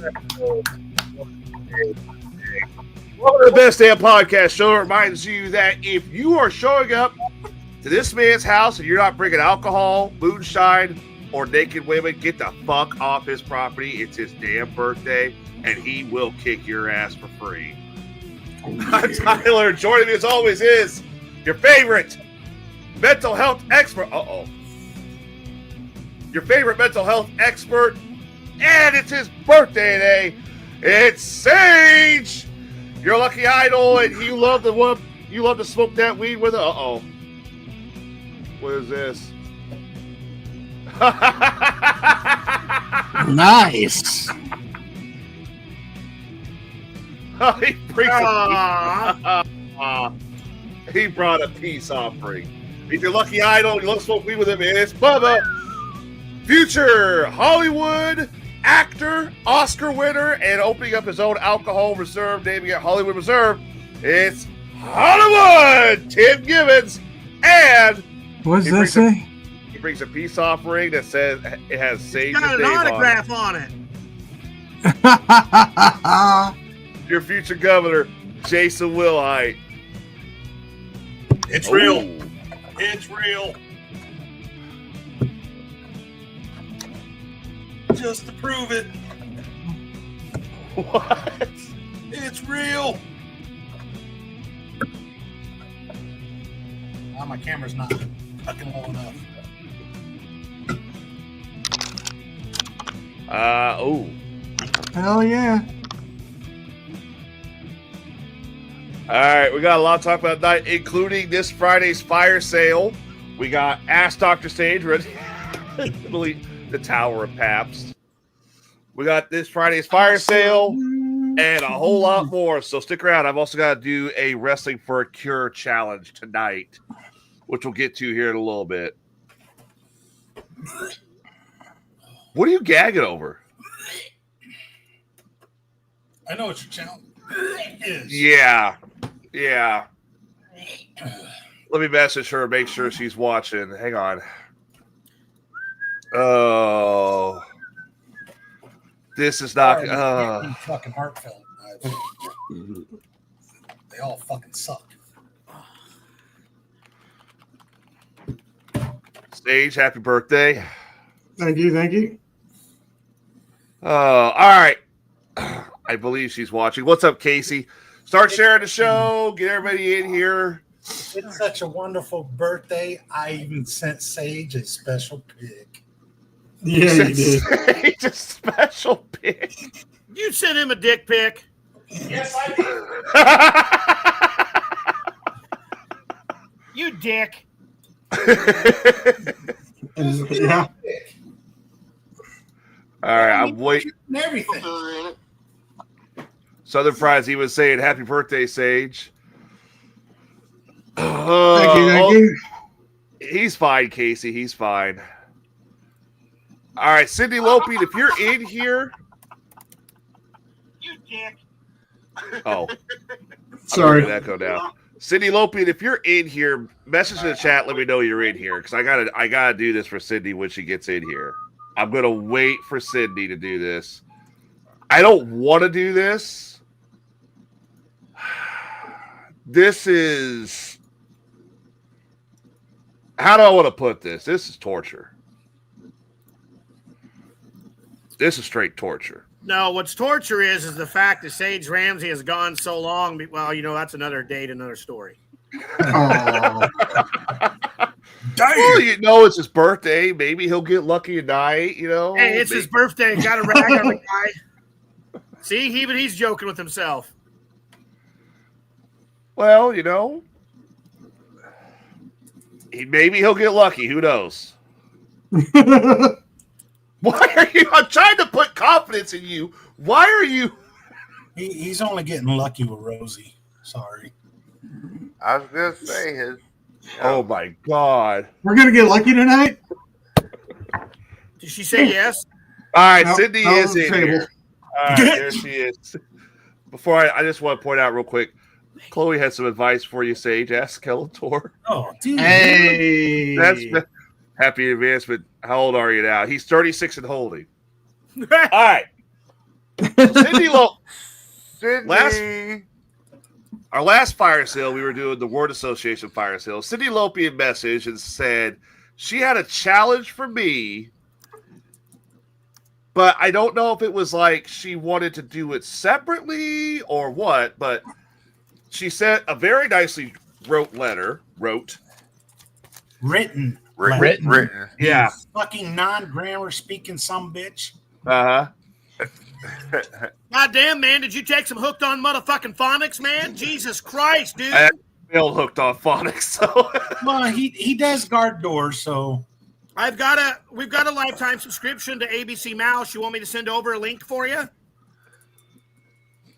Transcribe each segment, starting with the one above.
Welcome to the Best Damn Podcast Show. It reminds you that if you are showing up to this man's house and you're not bringing alcohol, moonshine, or naked women, get the fuck off his property. It's his damn birthday, and he will kick your ass for free. I'm Tyler. Joining me as always is your favorite mental health expert. Your favorite mental health expert, and it's his birthday today. It's Sage, your lucky idol, and you love to smoke that weed with her. What is this? Nice. He brought a peace offering. He's your lucky idol. You love to smoke weed with him. It's Bubba, future Hollywood actor, Oscar winner, and opening up his own alcohol reserve, naming it Hollywood Reserve. It's Hollywood Tim Gibbons, and what does that say? He brings a peace offering that says it has Sage's got an name autograph on it. Your future governor, Jason Wilhite. It's real. It's real. Just to prove it. What? It's real. Oh, my camera's not fucking low enough. Hell yeah. All right, we got a lot to talk about tonight, including this Friday's fire sale. We got Ask Dr. Sage, ready? The Tower of Paps. We got this Friday's fire sale and a whole lot more. So stick around. I've also got to do a Wrestling for a Cure challenge tonight, which we'll get to here in a little bit. What are you gagging over? I know what your challenge is. Yeah. Let me message her, make sure she's watching. Hang on. Oh, this is not. Fucking heartfelt. They all fucking suck. Sage, happy birthday. Thank you. All right. I believe she's watching. What's up, Casey? Start sharing the show. Get everybody in here. It's such a wonderful birthday. I even sent Sage a special pic. Yeah, you did. Sage a special pic. You sent him a dick pic. Yes, I You dick. Yeah. All right, I'm waiting. Everything. Southern Fries, he was saying, happy birthday, Sage. Thank you. He's fine, Casey. He's fine. All right, Cindy Lopey, if you're in here. You dick. Oh. Sorry. Echo now. Cindy Lopey, if you're in here, message in the chat, let me know you're in here. Because I gotta do this for Cindy when she gets in here. I'm gonna wait for Cindy to do this. I don't want to do this. This is, how do I want to put this? This is torture. This is straight torture. No, what's torture is the fact that Sage Ramsey has gone so long. Well, that's another date, another story. Oh. Well, it's his birthday. Maybe he'll get lucky tonight, Hey, it's his birthday. Got to rag on the guy. See, even he's joking with himself. Well, maybe he'll get lucky. Who knows? Why are you? I'm trying to put confidence in you. Why are you? He's only getting lucky with Rosie. Sorry. I was going to say his. Oh, my God. We're going to get lucky tonight? Did she say yes? All right, No, Sydney no, is in table. here. All right, there she is. Before I just want to point out real quick, Chloe had some advice for you, Sage. Ask Skeletor. Oh, dude. Hey. That's happy advancement. How old are you now? He's 36 and holding. All right. So Cindy Sydney. our last fire sale, we were doing the Word Association fire sale. Cindy Lopian messaged and said she had a challenge for me, but I don't know if it was like she wanted to do it separately or what, but she sent a very nicely written letter. Written. Written. Yeah. Fucking non-grammar speaking some bitch. Uh-huh. God damn, man, did you take some hooked on motherfucking phonics, man? Jesus Christ, dude. I feel hooked on phonics, so Well, he does guard doors, so We've got a lifetime subscription to ABC Mouse. You want me to send over a link for you?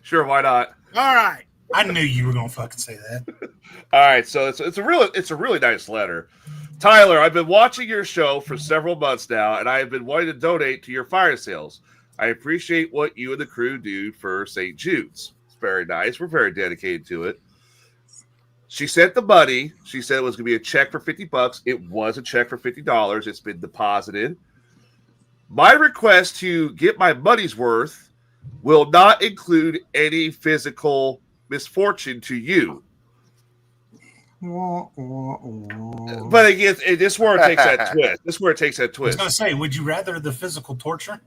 sure, why not? All right. I knew you were gonna fucking say that. All right, so it's a really nice letter. Tyler, I've been watching your show for several months now, and I have been wanting to donate to your fire sales. I appreciate what you and the crew do for St. Jude's. It's very nice. We're very dedicated to it. She sent the money. She said it was going to be a check for $50. It was a check for $50. It's been deposited. My request to get my money's worth will not include any physical misfortune to you. But again, this is where it takes that twist. This is where it takes that I was twist. gonna say, would you rather the physical torture?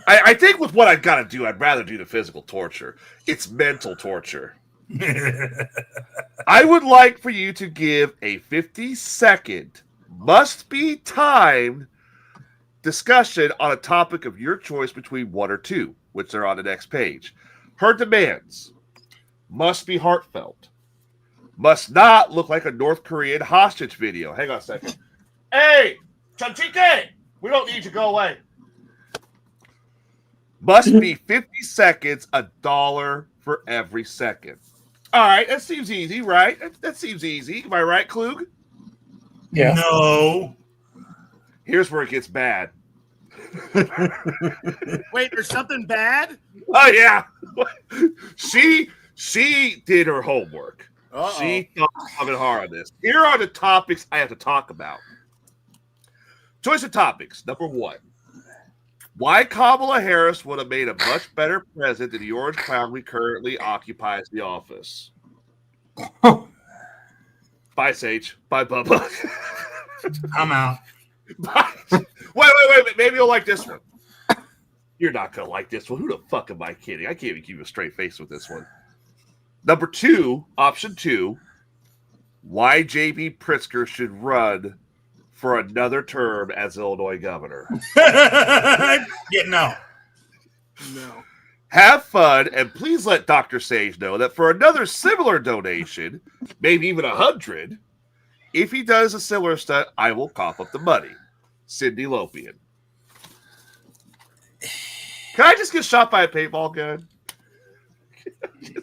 I think with what I've got to do, I'd rather do the physical torture. It's mental torture. I would like for you to give a 50-second, must-be timed discussion on a topic of your choice between one or two, which are on the next page. Her demands must be heartfelt, must not look like a North Korean hostage video. Hang on a second. Hey, Chanchike, we don't need you to go away. Must be 50 seconds, $1 for every second. All right, that seems easy, right? That seems easy. Am I right, Klug? Yeah. No. Here's where it gets bad. Wait, there's something bad? Oh yeah, she did her homework. Uh-oh. She thought of it hard on this. Here are the topics I have to talk about. Choice of topics. Number 1. Why Kamala Harris would have made a much better president than the orange clown we currently occupies the office. Bye, Sage. Bye, Bubba. I'm out. Bye. Wait. Maybe you'll like this one. You're not going to like this one. Who the fuck am I kidding? I can't even keep you a straight face with this one. Number 2, option 2, why J.B. Pritzker should run for another term as Illinois governor. Yeah, no. No. Have fun, and please let Dr. Sage know that for another similar donation, maybe even 100, if he does a similar stunt, I will cough up the money. Cindy Lopian. Can I just get shot by a paintball gun?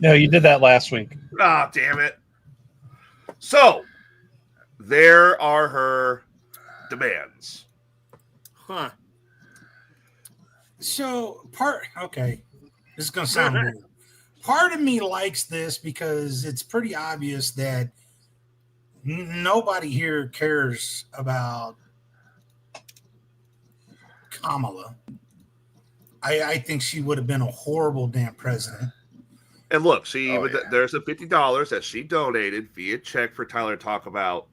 No, you did that last week. Ah, damn it. So, there are her demands. Huh. So okay, this is gonna sound weird. Part of me likes this because it's pretty obvious that nobody here cares about Kamala. I think she would have been a horrible damn president. And look, there's a $50 that she donated via check for Tyler to talk about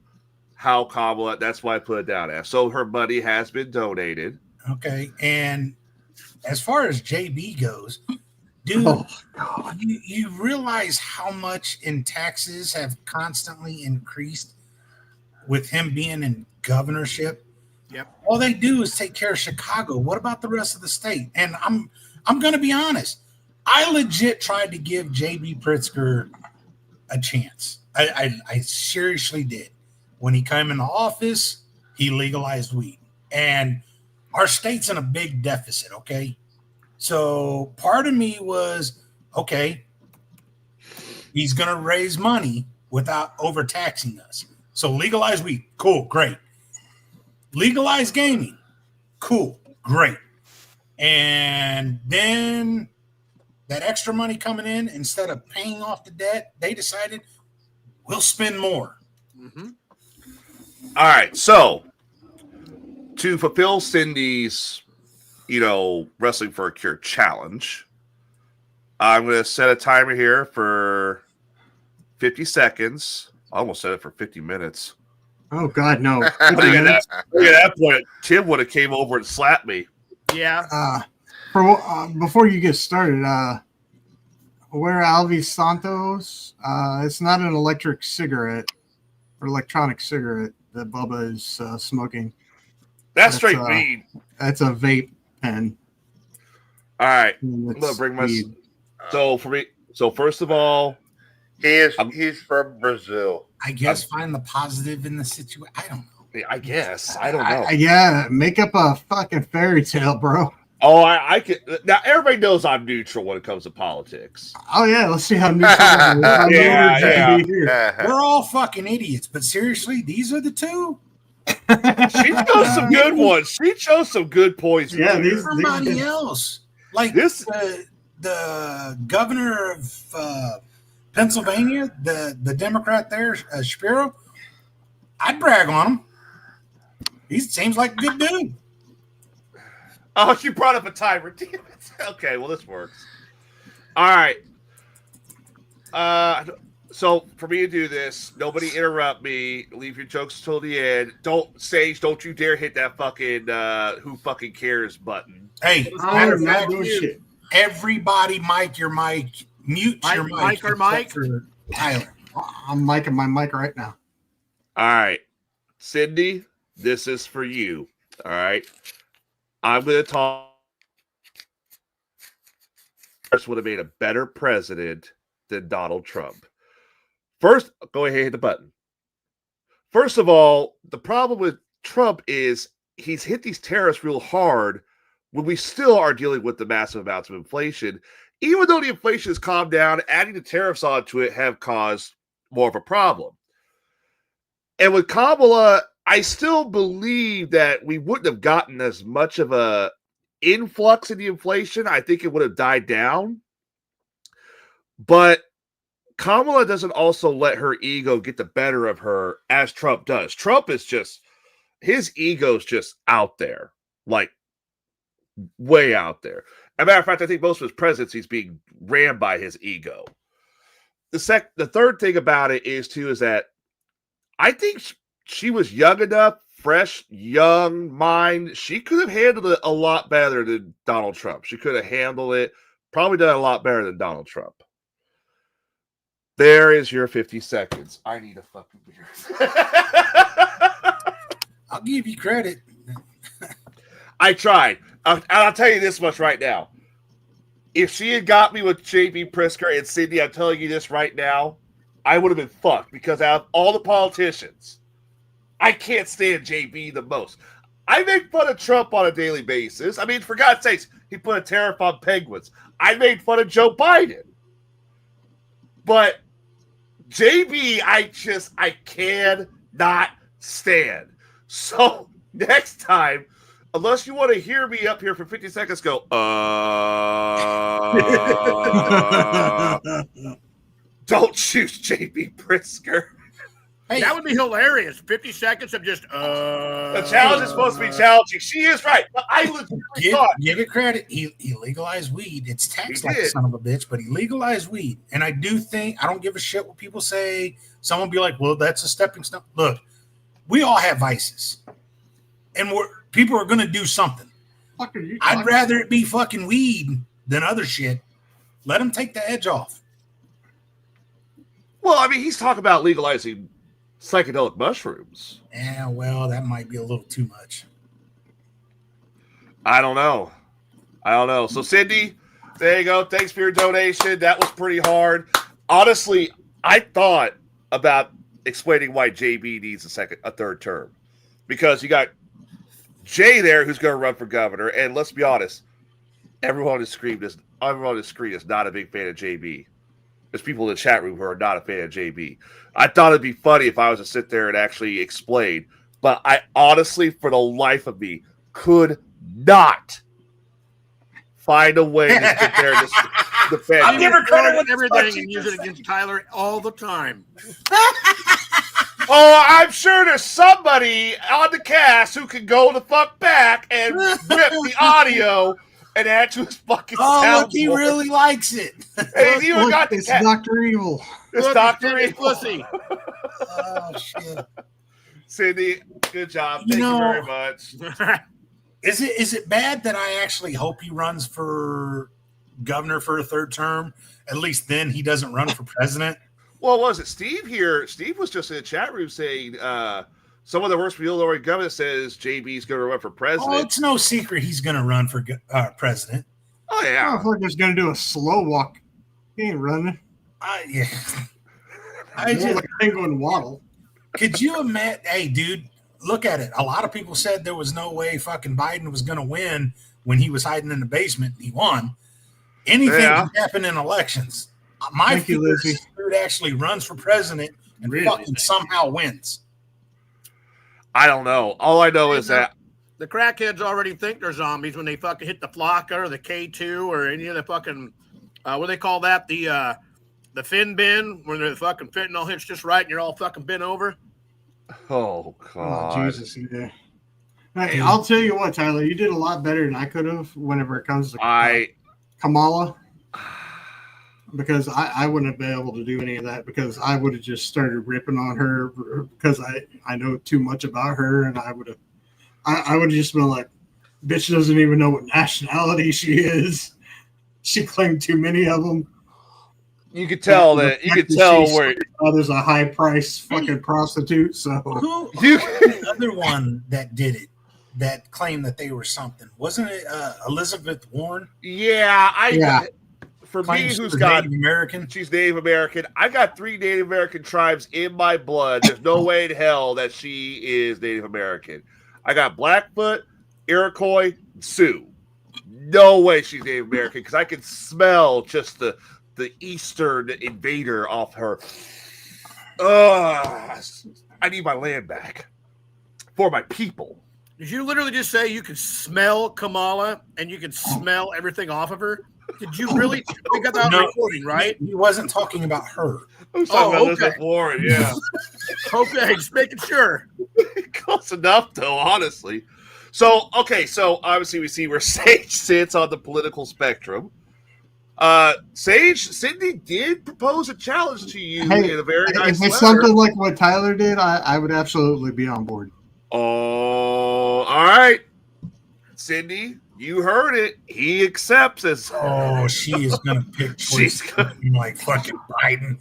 how Kamala, that's why I put it down as. So her money has been donated. Okay, and as far as JB goes, dude, you realize how much in taxes have constantly increased with him being in governorship? Yep. All they do is take care of Chicago. What about the rest of the state? And I'm going to be honest. I legit tried to give JB Pritzker a chance. I seriously did. When he came into office, he legalized weed. And our state's in a big deficit, okay? So part of me was, okay, he's going to raise money without overtaxing us. So legalize weed. Cool, great. Legalize gaming. Cool, great. And then that extra money coming in, instead of paying off the debt, they decided we'll spend more. Mm-hmm. All right, so to fulfill Cindy's Wrestling for a Cure challenge. I'm going to set a timer here for 50 seconds. I almost set it for 50 minutes. Oh God, no! I think at that point, Tim would have came over and slapped me. Yeah. Before you get started, where Alvis Santos? It's not an electric cigarette or electronic cigarette that Bubba is smoking. That's straight weed. That's a vape pen. All right, I'm gonna bring my. Weed. So for me, first of all, He's from Brazil. I guess find the positive in the situation. I don't know. I guess I don't know. Yeah, make up a fucking fairy tale, bro. Oh, I can now. Everybody knows I'm neutral when it comes to politics. Oh yeah, let's see how neutral. Yeah. We're all fucking idiots, but seriously, these are the two. She chose some good ones. She chose some good points. Yeah, Everybody else, like This- the governor of Pennsylvania, the Democrat there, Shapiro. I'd brag on him. He seems like a good dude. Oh, you brought up a timer. Damn it. Okay, well, this works. All right. So for me to do this, nobody interrupt me. Leave your jokes till the end. Don't you dare hit that fucking who fucking cares button. Hey, matter of fact, everybody, mic your mic, mute your mic. Mic or mic? For Tyler. I'm micing my mic right now. All right. Cindy, this is for you. All right. I'm going to talk. Would have made a better president than Donald Trump. First, go ahead and hit the button. First of all, the problem with Trump is he's hit these tariffs real hard when we still are dealing with the massive amounts of inflation. Even though the inflation has calmed down, adding the tariffs onto it have caused more of a problem. And with Kamala, I still believe that we wouldn't have gotten as much of a influx in the inflation. I think it would have died down. But Kamala doesn't also let her ego get the better of her as Trump does. Trump is just, his ego's just out there, like way out there. As a matter of fact, I think most of his presidency is being ran by his ego. The third thing about it is that I think she was young enough, fresh, young mind. She could have handled it a lot better than Donald Trump. She could have handled it, probably done a lot better than Donald Trump. There is your 50 seconds. I need a fucking beer. I'll give you credit. I tried. I'll tell you this much right now. If she had got me with JB Pritzker and Sydney, I'm telling you this right now, I would have been fucked because out of all the politicians, I can't stand JB the most. I make fun of Trump on a daily basis. I mean, for God's sakes, he put a tariff on penguins. I made fun of Joe Biden. But JB, I cannot stand. So next time, unless you want to hear me up here for 50 seconds go, don't choose JB Pritzker. Hey, that would be hilarious. 50 seconds of just The challenge is supposed to be challenging. She is right. But I legitimately thought. Give it credit. He legalized weed. It's taxed He like a did. son of a bitch, but he legalized weed. And I do think, I don't give a shit what people say. Someone be like, well, that's a stepping stone. Look, we all have vices. And people are going to do something. I'd rather it be fucking weed than other shit. Let them take the edge off. Well, I mean, he's talking about legalizing psychedelic mushrooms. Yeah, well, that might be a little too much. I don't know. So, Cindy, there you go. Thanks for your donation. That was pretty hard. Honestly, I thought about explaining why JB needs a third term. Because you got Jay there who's going to run for governor. And let's be honest, everyone on the screen is not a big fan of JB. There's people in the chat room who are not a fan of JB. I thought it'd be funny if I was to sit there and actually explain. But I honestly, for the life of me, could not find a way to sit there and defend. I'll give her credit with everything and use it against Tyler all the time. Oh, I'm sure there's somebody on the cast who can go the fuck back and rip the audio and add to his fucking Oh, look, he soundboard. really likes it. Hey, you even Look, got the it's cat. Dr. Evil. It's Look, Dr. his Evil. pussy. Oh shit! Cindy, good job. You Thank know- you very much. Is it bad that I actually hope he runs for governor for a third term? At least then he doesn't run for president. Well, was it Steve here? Steve was just in the chat room saying some of the worst people already government says JB's going to run for Oh, president. it's no secret he's going to run for president. Oh, yeah. Motherfucker's gonna do a slow walk. He ain't running. Yeah. I He's just, like a penguin waddle. could you imagine? Hey, dude, look at it. A lot of people said there was no way fucking Biden was going to win when he was hiding in the basement. He won. Anything Yeah. can happen in elections. My Thank you, fear is Lizzie. dude actually runs for president and Really? fucking somehow wins. I don't know. All I know is that The crackheads already think they're zombies when they fucking hit the Flocka or the K2 or any of the fucking what do they call that? The fin bin where the fucking fentanyl hits just right and you're all fucking bent over. oh god. Oh, Jesus. Yeah. Hey, I'll tell you what, Tyler, you did a lot better than I could have whenever it comes to Kamala. Because I wouldn't have been able to do any of that because I would have just started ripping on her because I know too much about her and I would have just been like, bitch doesn't even know what nationality she is. She claimed too many of them. You could tell that you could tell where there's a high price fucking prostitute. So Who You- was the other one that did it? That claimed that they were something. Wasn't it Elizabeth Warren? Yeah. For me, Claims she who's was got Native American? she's Native American. I got 3 Native American tribes in my blood. There's no way in hell that she is Native American. I got Blackfoot, Iroquois, Sioux. No way she's Native American because I can smell just the Eastern invader off her. I need my land back for my people. Did you literally just say you could smell Kamala and you can smell everything off of her? Did you really? We got that on No. recording, right? He wasn't talking about her. I was talking about okay. Elizabeth Warren, yeah. Okay, just making sure. Close enough, though, honestly. So obviously we see where Sage sits on the political spectrum. Sage, Cindy did propose a challenge to you Hey, in a very nice if it's letter. something like what Tyler did, I would absolutely be on board. Oh, all right. Cindy, you heard it. He accepts it. Oh, she is gonna pick She's choice gonna- like fucking Biden.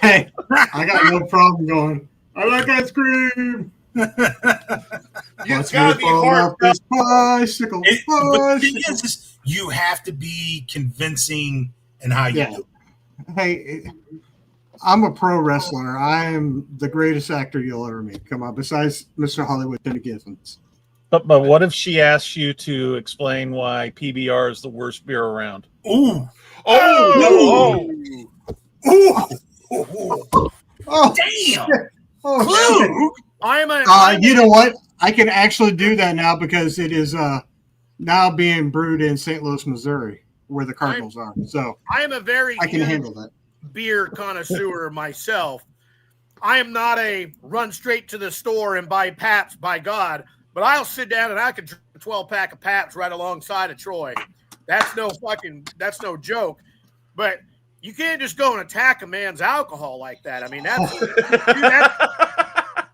Hey, I got no problem going. I like ice cream. You Let's gotta rip be all hard. off this bicycle. But the thing bicycle. is, you have to be convincing in how you Yeah. do it. Hey, I'm a pro wrestler. I am the greatest actor you'll ever meet. Come on, besides Mr. Hollywood Penny Givens. But what if she asks you to explain why PBR is the worst beer around? Ooh. Oh, Ooh. Oh, Damn. oh, shit. Clue. You know what? I can actually do that now because it is now being brewed in St. Louis, Missouri, where the Cardinals are. So I am a very I can huge handle that. beer connoisseur myself. I am not a run straight to the store and buy Pabst, by God, but I'll sit down and I can drink a 12-pack of Pabst right alongside of Troy. That's no joke. But you can't just go and attack a man's alcohol like that. I mean,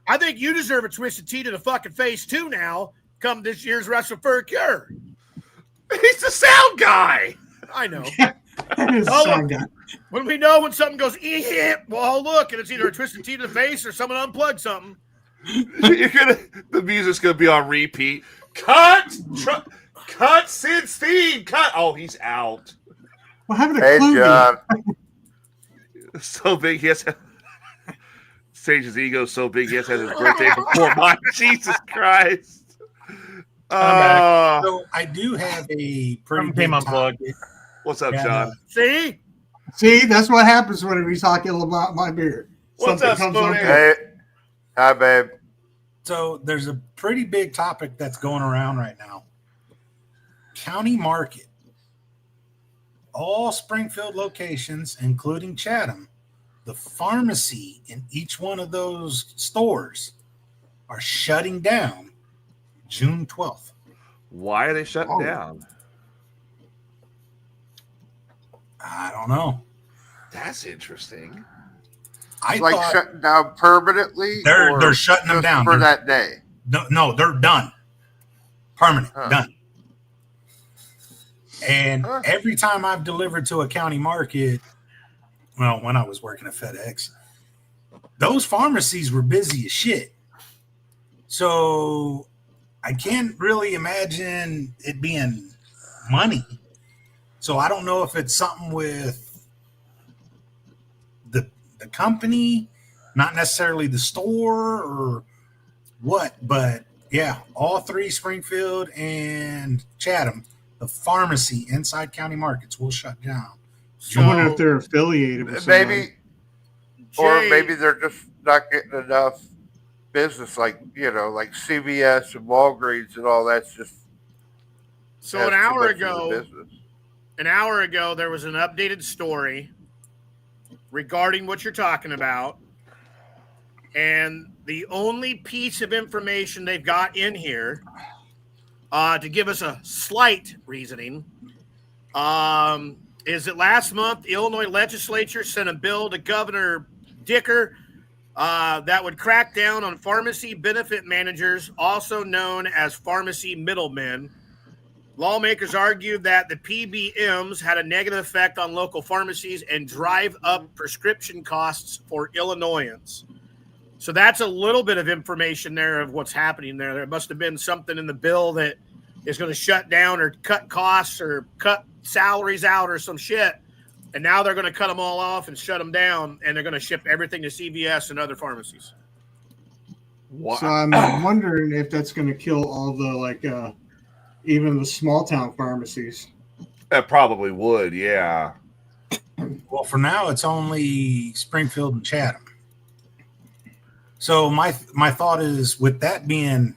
I think you deserve a twisted tea to the fucking face too now, come this year's Wrestle for a Cure. he's the sound guy. I know. Sound guy. When we know when something goes, well, look, and it's either a twisted tea to the face or someone unplugged something. The music's gonna be on repeat. Cut Sid's theme. Cut. Oh, he's out. What happened to Hey, Cluey? John. So big, he has to. Sage's ego is so big, he has to have his birthday before mine. Jesus Christ. So I do have a pretty Came big unplugged. topic. What's up, Yeah, John? See? See, that's what happens when he's talking about my beer. What's Something up, comes Spoonie? up. Hey. Hi, babe. So there's a pretty big topic that's going around right now. County Market. All Springfield locations, including Chatham, the pharmacy in each one of those stores are shutting down June 12th. Why are they shutting Oh. down? I don't know. That's interesting. I Like thought shutting down permanently? they're or shutting them just down for They're- that day. No, they're done. Permanent, Huh. done. And Huh. every time I've delivered to a county market, well, when I was working at FedEx, those pharmacies were busy as shit. So I can't really imagine it being money. So I don't know if it's something with the company, not necessarily the store or what, but yeah, all three, Springfield and Chatham, the pharmacy inside county markets will shut down. I wonder if they're affiliated with somebody. Maybe, Jay, or maybe they're just not getting enough business, like like CVS and Walgreens and all. That's just so has an too hour much of the ago, business. there was an updated story regarding what you're talking about. And the only piece of information they've got in here to give us a slight reasoning is that last month the Illinois legislature sent a bill to Governor Dicker that would crack down on pharmacy benefit managers, also known as pharmacy middlemen. Lawmakers argued that the PBMs had a negative effect on local pharmacies and drive up prescription costs for Illinoisans. So that's a little bit of information there of what's happening there. There must have been something in the bill that is going to shut down or cut costs or cut salaries out or some shit. And now they're going to cut them all off and shut them down, and they're going to ship everything to CVS and other pharmacies. What? So I'm wondering if that's going to kill all the even the small town pharmacies. That probably would, yeah. Well, for now, it's only Springfield and Chatham. So my thought is, with that being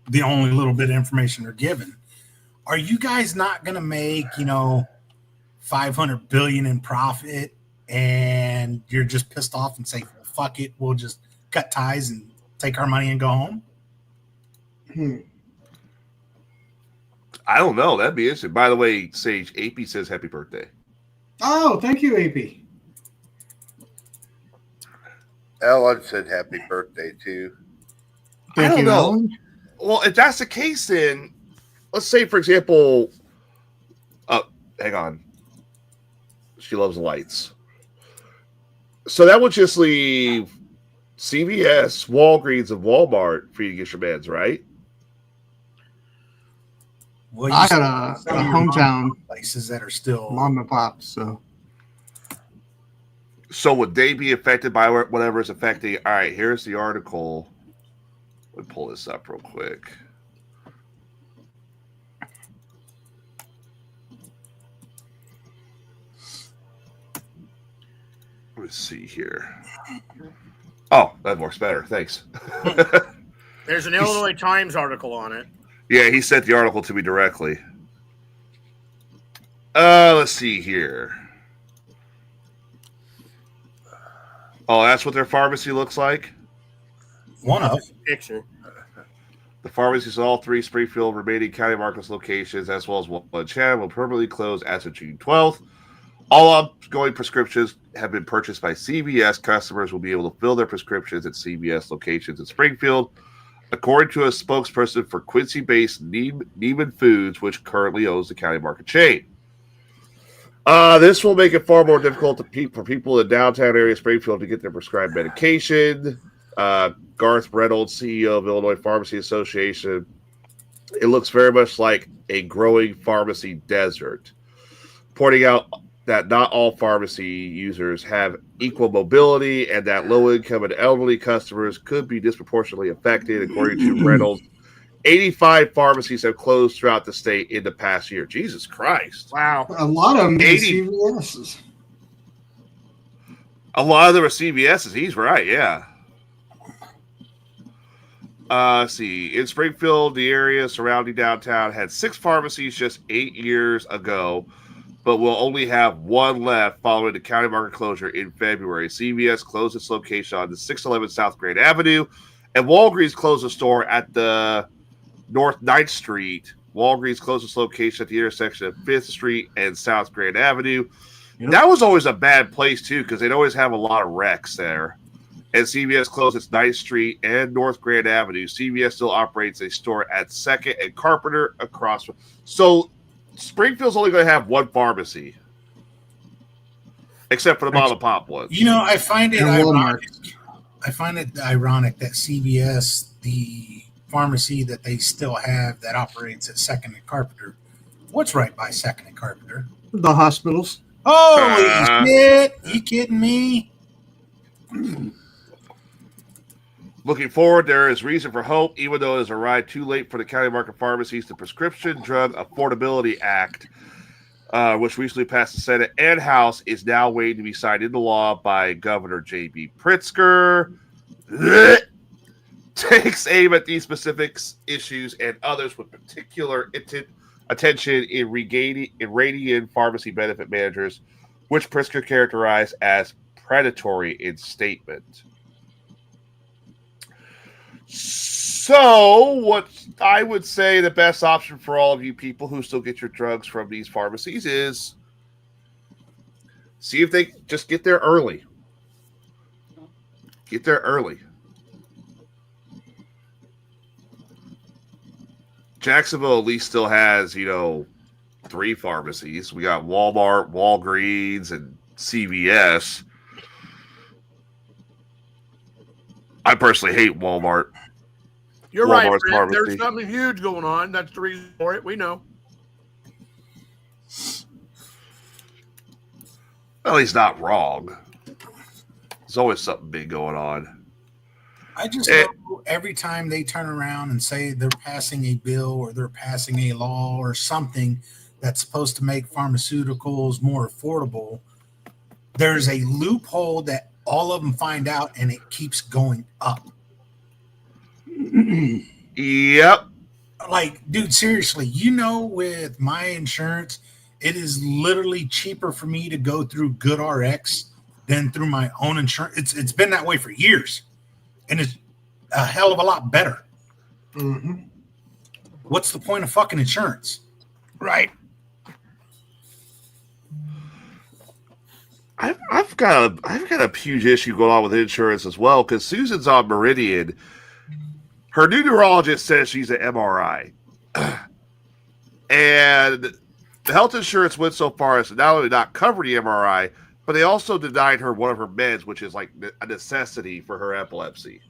the only little bit of information they're given, are you guys not going to make $500 billion in profit, and you're just pissed off and say, well, "Fuck it, we'll just cut ties and take our money and go home"? I don't know. That'd be interesting. By the way, Sage, AP says happy birthday. Oh, thank you, AP. Ellen said happy birthday too. I Thank don't you, know. Ellen. Well, if that's the case, then let's say, for example, hang on. She loves lights. So that would just leave CVS, Walgreens, and Walmart for you to get your meds, right? Well, I still got have a some of your hometown places that are still mom and pop, so So would they be affected by whatever is affecting? All right, here's the article. Let me pull this up real quick. Let's see here. Oh, that works better. Thanks. There's an Illinois Times article on it. Yeah, he sent the article to me directly. Let's see here. Oh, that's what their pharmacy looks like? one of. Picture. The pharmacies in all three Springfield remaining county markets locations, as well as one Chatham, will permanently close as of June 12th. All ongoing prescriptions have been purchased by CVS. Customers will be able to fill their prescriptions at CVS locations in Springfield, according to a spokesperson for Quincy-based Neiman Foods, which currently owns the county market chain. This will make it far more difficult for people in the downtown area of Springfield to get their prescribed medication. Garth Reynolds, CEO of Illinois Pharmacy Association, it looks very much like a growing pharmacy desert, pointing out that not all pharmacy users have equal mobility and that low-income and elderly customers could be disproportionately affected. According to Reynolds, 85 pharmacies have closed throughout the state in the past year. Jesus Christ. Wow. a lot of them 80. CVS's. A lot of them are CVS's. He's right, yeah. Let's see. In Springfield, the area surrounding downtown had 6 pharmacies just 8 years ago. but will only have one left following the county market closure in February. CVS closed its location on the 611 South Grand Avenue, and Walgreens closed a store at the North 9th Street. Walgreens closed its location at the intersection of 5th Street and South Grand Avenue. Yep. That was always a bad place, too, because they'd always have a lot of wrecks there. And CVS closed its 9th Street and North Grand Avenue. CVS still operates a store at 2nd and Carpenter across. So Springfield's only going to have one pharmacy, except for the mom and pop ones. You know, I find it And Walmart. ironic. I find it ironic that CVS, the pharmacy that they still have that operates at 2nd and Carpenter, what's right by 2nd and Carpenter? The hospitals. Holy shit! You kidding me? Looking forward, there is reason for hope, even though it has arrived too late for the county market pharmacies. The Prescription Drug Affordability Act, which recently passed the Senate and House, is now waiting to be signed into law by Governor J.B. Pritzker. Takes aim at these specific issues and others with particular attention in reining in pharmacy benefit managers, which Pritzker characterized as predatory in statement. So, what I would say the best option for all of you people who still get your drugs from these pharmacies is see if they just get there early. Get there early. Jacksonville at least still has, 3 pharmacies. We got Walmart, Walgreens, and CVS. I personally hate Walmart. You're right, Walmart's Brent. There's pharmacy. something huge going on. That's the reason for it. We know. Well, he's not wrong. There's always something big going on. I just know every time they turn around and say they're passing a bill or they're passing a law or something that's supposed to make pharmaceuticals more affordable, there's a loophole that all of them find out and it keeps going up. Yep. Like, dude, seriously, with my insurance, it is literally cheaper for me to go through GoodRx than through my own insurance. It's been that way for years, and it's a hell of a lot better. Mm-hmm. What's the point of fucking insurance? Right. I've got a huge issue going on with insurance as well because Susan's on Meridian. Her new neurologist says she's an MRI, and the health insurance went so far as to not only not cover the MRI, but they also denied her one of her meds, which is like a necessity for her epilepsy.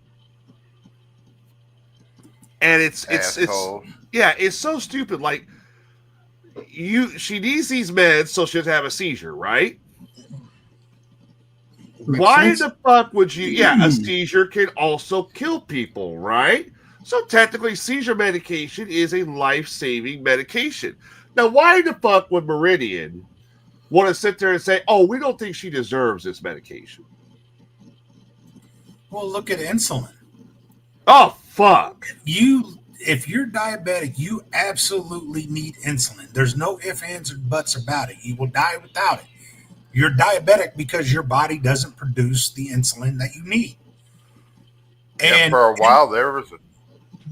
And it's so stupid. Like she needs these meds so she doesn't have a seizure, right? Why the fuck would you? Yeah, a seizure can also kill people, right? So technically, seizure medication is a life-saving medication. Now, why the fuck would Meridian want to sit there and say, "Oh, we don't think she deserves this medication"? Well, look at insulin. Oh, fuck. If you're diabetic, you absolutely need insulin. There's no ifs, ands, or buts about it. You will die without it. You're diabetic because your body doesn't produce the insulin that you need. And for a while, there was a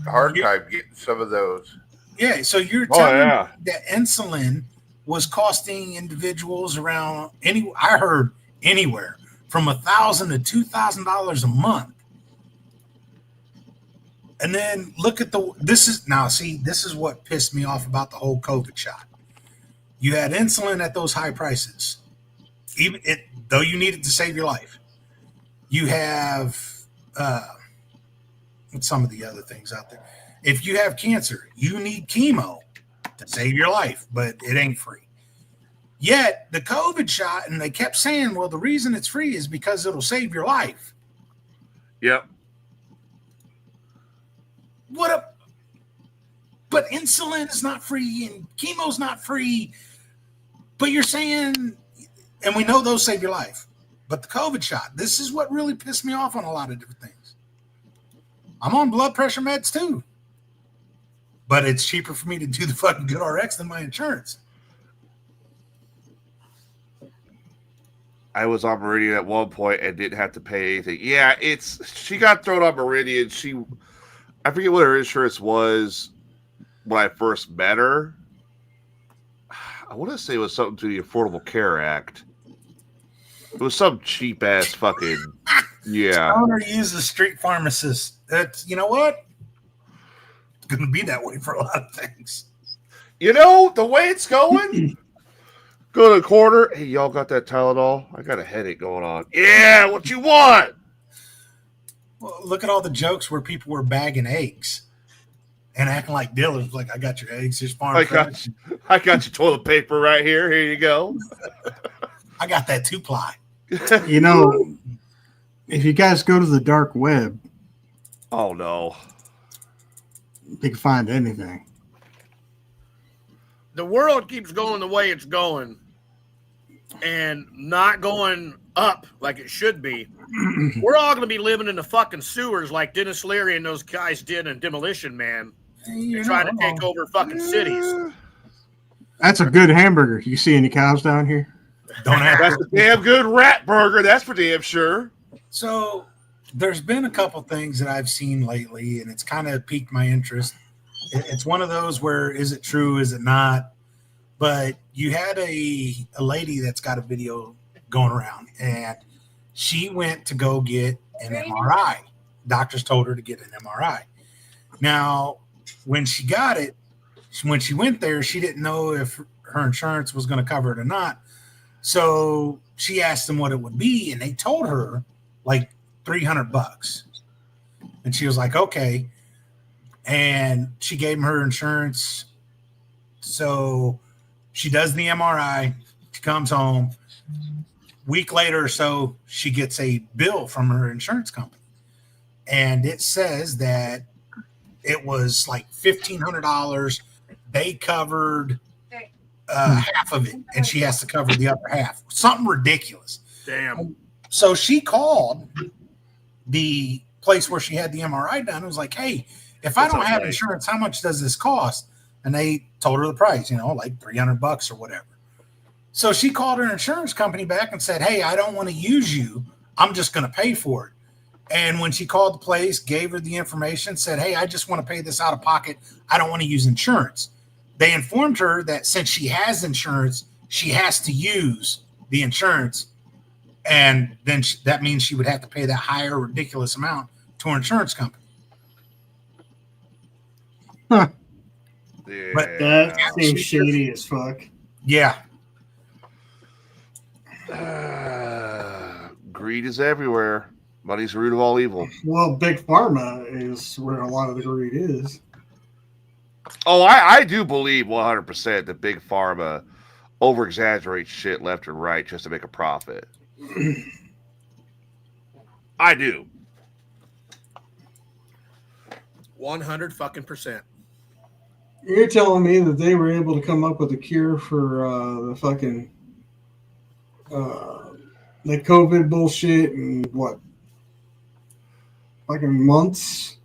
hard time getting some of those. Yeah, so you're telling me that insulin was costing individuals around I heard anywhere from $1,000 to $2,000 a month. And then look at this is what pissed me off about the whole COVID shot. You had insulin at those high prices. Though you needed to save your life. You have what's some of the other things out there? If you have cancer, you need chemo to save your life, but it ain't free. Yet the COVID shot, and they kept saying, well, the reason it's free is because it'll save your life. Yep. But insulin is not free and chemo's not free. But you're saying, and we know those save your life. But the COVID shot, this is what really pissed me off on a lot of different things. I'm on blood pressure meds too. But it's cheaper for me to do the fucking GoodRx than my insurance. I was on Meridian at one point and didn't have to pay anything. Yeah, she got thrown on Meridian. I forget what her insurance was when I first met her. I want to say it was something to the Affordable Care Act. It was some cheap ass fucking yeah. Owner uses street pharmacist. That's, you know what? It's going to be that way for a lot of things. You know the way it's going. Go to the corner. Hey, y'all got that Tylenol? I got a headache going on. Yeah, what you want? Well, look at all the jokes where people were bagging eggs and acting like dealers. Like, I got your eggs. Here's farm I fresh. got your toilet paper right here. Here you go. I got that 2-ply. You know, if you guys go to the dark web, Oh no. you can find anything. The world keeps going the way it's going and not going up like it should be. We're all going to be living in the fucking sewers like Dennis Leary and those guys did in Demolition Man. They're trying to take over fucking cities. That's a good hamburger. You see any cows down here? Don't have That's a damn good rat burger. That's for damn sure. So there's been a couple things that I've seen lately, and it's kind of piqued my interest. It's one of those where is it true, is it not? But you had a lady that's got a video going around, and she went to go get an MRI. Doctors told her to get an MRI. Now, when she got it, when she went there, she didn't know if her insurance was going to cover it or not. So she asked them what it would be, and they told her like $300. And she was like, okay. And she gave them her insurance. So she does the MRI. She comes home. Week later or so, she gets a bill from her insurance company. And it says that it was like $1,500. They covered half of it, and she has to cover the other half. Something ridiculous. Damn. So she called the place where she had the MRI done and was like, hey, if I don't have insurance, how much does this cost? And they told her the price, like $300 or whatever. So she called her insurance company back and said, hey, I don't want to use you. I'm just going to pay for it. And when she called the place, gave her the information, said, hey, I just want to pay this out of pocket. I don't want to use insurance. They informed her that since she has insurance, she has to use the insurance. And then that means she would have to pay that higher, ridiculous amount to her insurance company. Huh. Yeah. But That seems shady as fuck. Yeah. Greed is everywhere. Money's the root of all evil. Well, big pharma is where a lot of the greed is. Oh, I do believe 100% that big pharma over exaggerates shit left and right just to make a profit. I do. 100 fucking percent. You're telling me that they were able to come up with a cure for the fucking the COVID bullshit in what? Fucking months?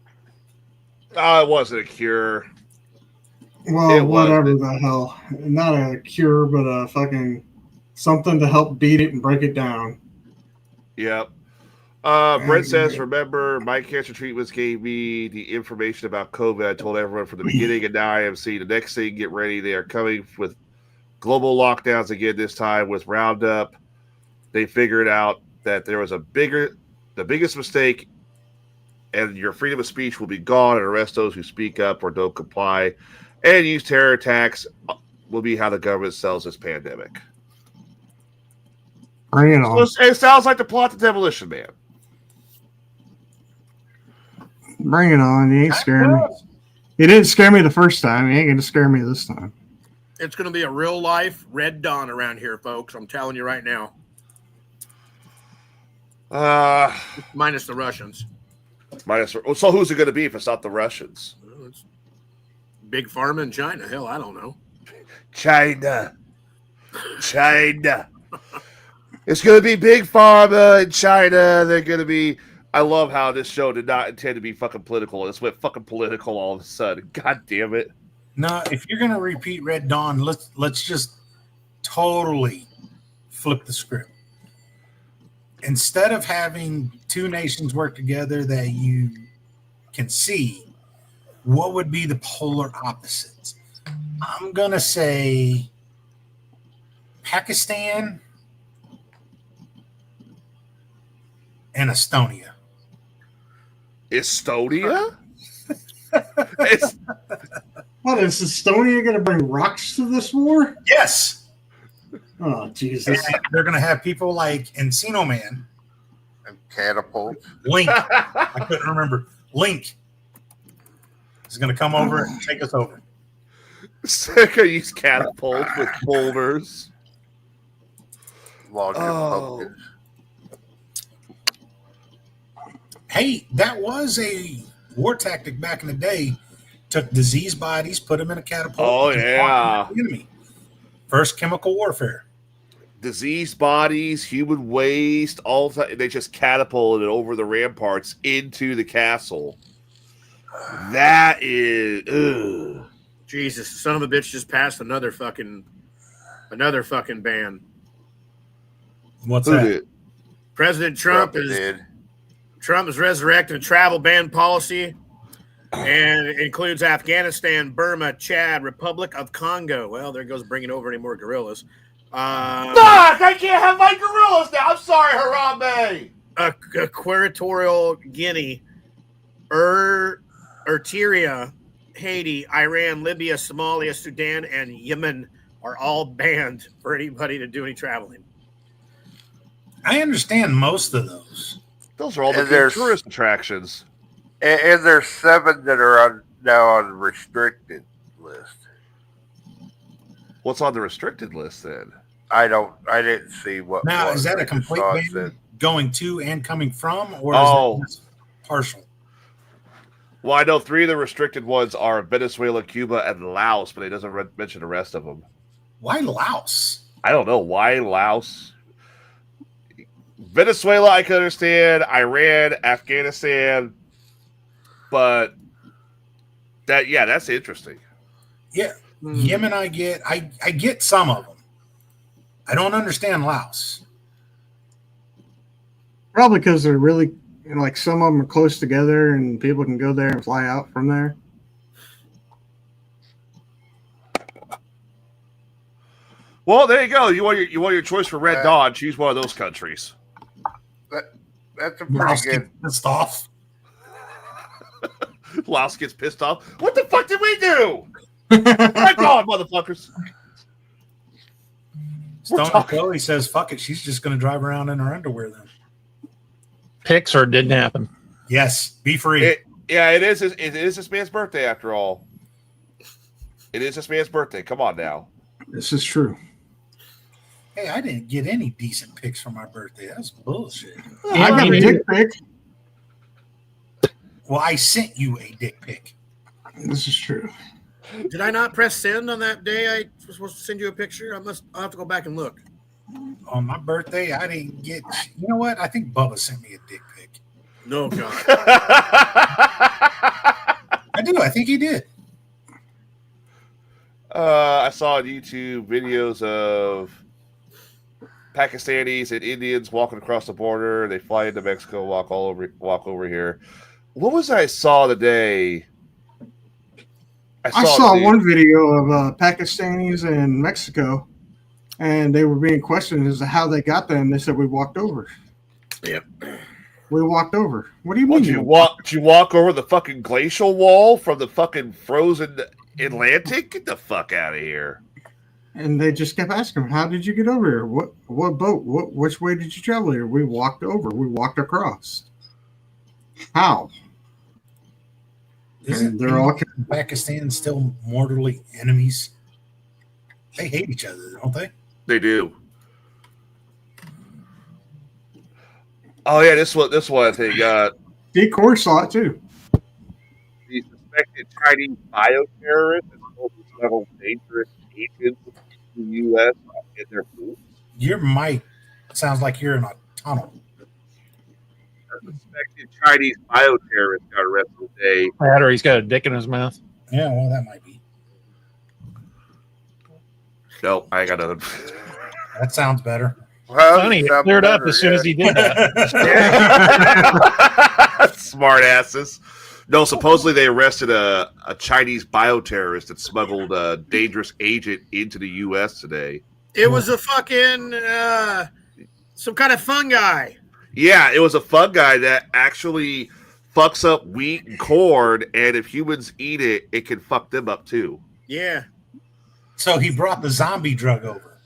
Oh, it wasn't a cure. Well, It whatever wasn't. the hell. Not a cure, but a fucking something to help beat it and break it down. Yep. Brent says, remember, my cancer treatments gave me the information about COVID. I told everyone from the beginning, and now I am seeing the next thing. Get ready. They are coming with global lockdowns again, this time with Roundup. They figured out that there was the biggest mistake, and your freedom of speech will be gone, and arrest those who speak up or don't comply. And use terror attacks will be how the government sells this pandemic. Bring it on. So it sounds like the plot to Demolition Man. Bring it on. You ain't scaring me. You didn't scare me the first time. You ain't going to scare me this time. It's going to be a real life Red Dawn around here, folks. I'm telling you right now. Minus the Russians. So who's it going to be if it's not the Russians? Well, it's Big Pharma in China. Hell, I don't know. China. It's going to be Big Pharma in China. They're going to be... I love how this show did not intend to be fucking political. It's went fucking political all of a sudden. God damn it. No, if you're going to repeat Red Dawn, let's just totally flip the script. instead of having two nations work together that you can see, what would be the polar opposites? I'm going to say Pakistan and Estonia. Estonia? What is Estonia going to bring rocks to this war? Yes. Oh, Jesus. And they're going to have people like Encino Man. And catapult. Link. I couldn't remember. Link is going to come over and take us over. Sick of use catapults with boulders. Larger pumpkins. Hey, that was a war tactic back in the day. Took diseased bodies, put them in a catapult. Oh, and yeah. fought the enemy. First chemical warfare. Diseased bodies, human waste, all that. They just catapulted over the ramparts into the castle. That is, ugh. Jesus, the son of a bitch just passed another fucking ban. What's Who that? did? President Trump is resurrecting a travel ban policy, and it includes Afghanistan, Burma, Chad, Republic of Congo. Well, there goes bringing over any more gorillas. Fuck! I can't have my gorillas now. I'm sorry, Harambe. Equatorial Guinea, Eritrea, Haiti, Iran, Libya, Somalia, Sudan, and Yemen are all banned for anybody to do any traveling. I understand most of those. Those are all the And good there's- tourist attractions. And there's 7 that are now on the restricted list. What's on the restricted list then? I didn't see what. Now, was. is that I a just complete saw it ban said- going to and coming from, or is Oh. it just partial? Well, I know 3 of the restricted ones are Venezuela, Cuba, and Laos, but it doesn't mention the rest of them. Why Laos? I don't know why Laos. Venezuela, I can understand. Iran, Afghanistan, but that's interesting. Yeah, Yemen. I get some of them. I don't understand Laos. Probably because they're really, like, some of them are close together and people can go there and fly out from there. Well, there you go. You want your choice for Red Dawn? Choose one of those countries. That's a Laos pretty gets good. pissed off. Laos gets pissed off. What the fuck did we do? Red Dawn, motherfuckers. Stone talking- Chloe says, "Fuck it, she's just going to drive around in her underwear then." Pixar didn't happen. Yes, be free. It is this man's birthday after all. It is this man's birthday. Come on now. This is true. Hey, I didn't get any decent pics for my birthday. That's bullshit. I got a dick pic. Well, I sent you a dick pic. This is true. Did I not press send on that day? I was supposed to send you a picture. I'll have to go back and look. On my birthday, I didn't get. You know what? I think Bubba sent me a dick pic. No, God. I do. I think he did. I saw on YouTube videos of Pakistanis and Indians walking across the border. They fly into Mexico, walk over here. What was I saw today? I saw one video of Pakistanis in Mexico, and they were being questioned as to how they got there, and they said we walked over. Yep. We walked over. What do you What, mean? did you walk over the fucking glacial wall from the fucking frozen Atlantic? Get the fuck out of here. And they just kept asking, "How did you get over here? What boat? Which way did you travel here?" We walked over. We walked across. How? Isn't They're all India and Pakistan still mortally enemies? They hate each other, don't they? They do. Oh yeah, this one I think Decor saw it too. the suspected Chinese bioterrorist is several dangerous agents in the U.S. in their boots. Your mic sounds like you're in a tunnel. A suspected Chinese bioterrorist got arrested today. That or he's got a dick in his mouth. Yeah, well, that might be. No, I ain't got nothing. That sounds better. Well, Funny, it something cleared up better, as soon as he did that. Smart asses. No, supposedly they arrested a Chinese bioterrorist that smuggled a dangerous agent into the U.S. today. It was a fucking some kind of fungi. Yeah, it was a fungi that actually fucks up wheat and corn, and if humans eat it, it can fuck them up too. Yeah. So he brought the zombie drug over.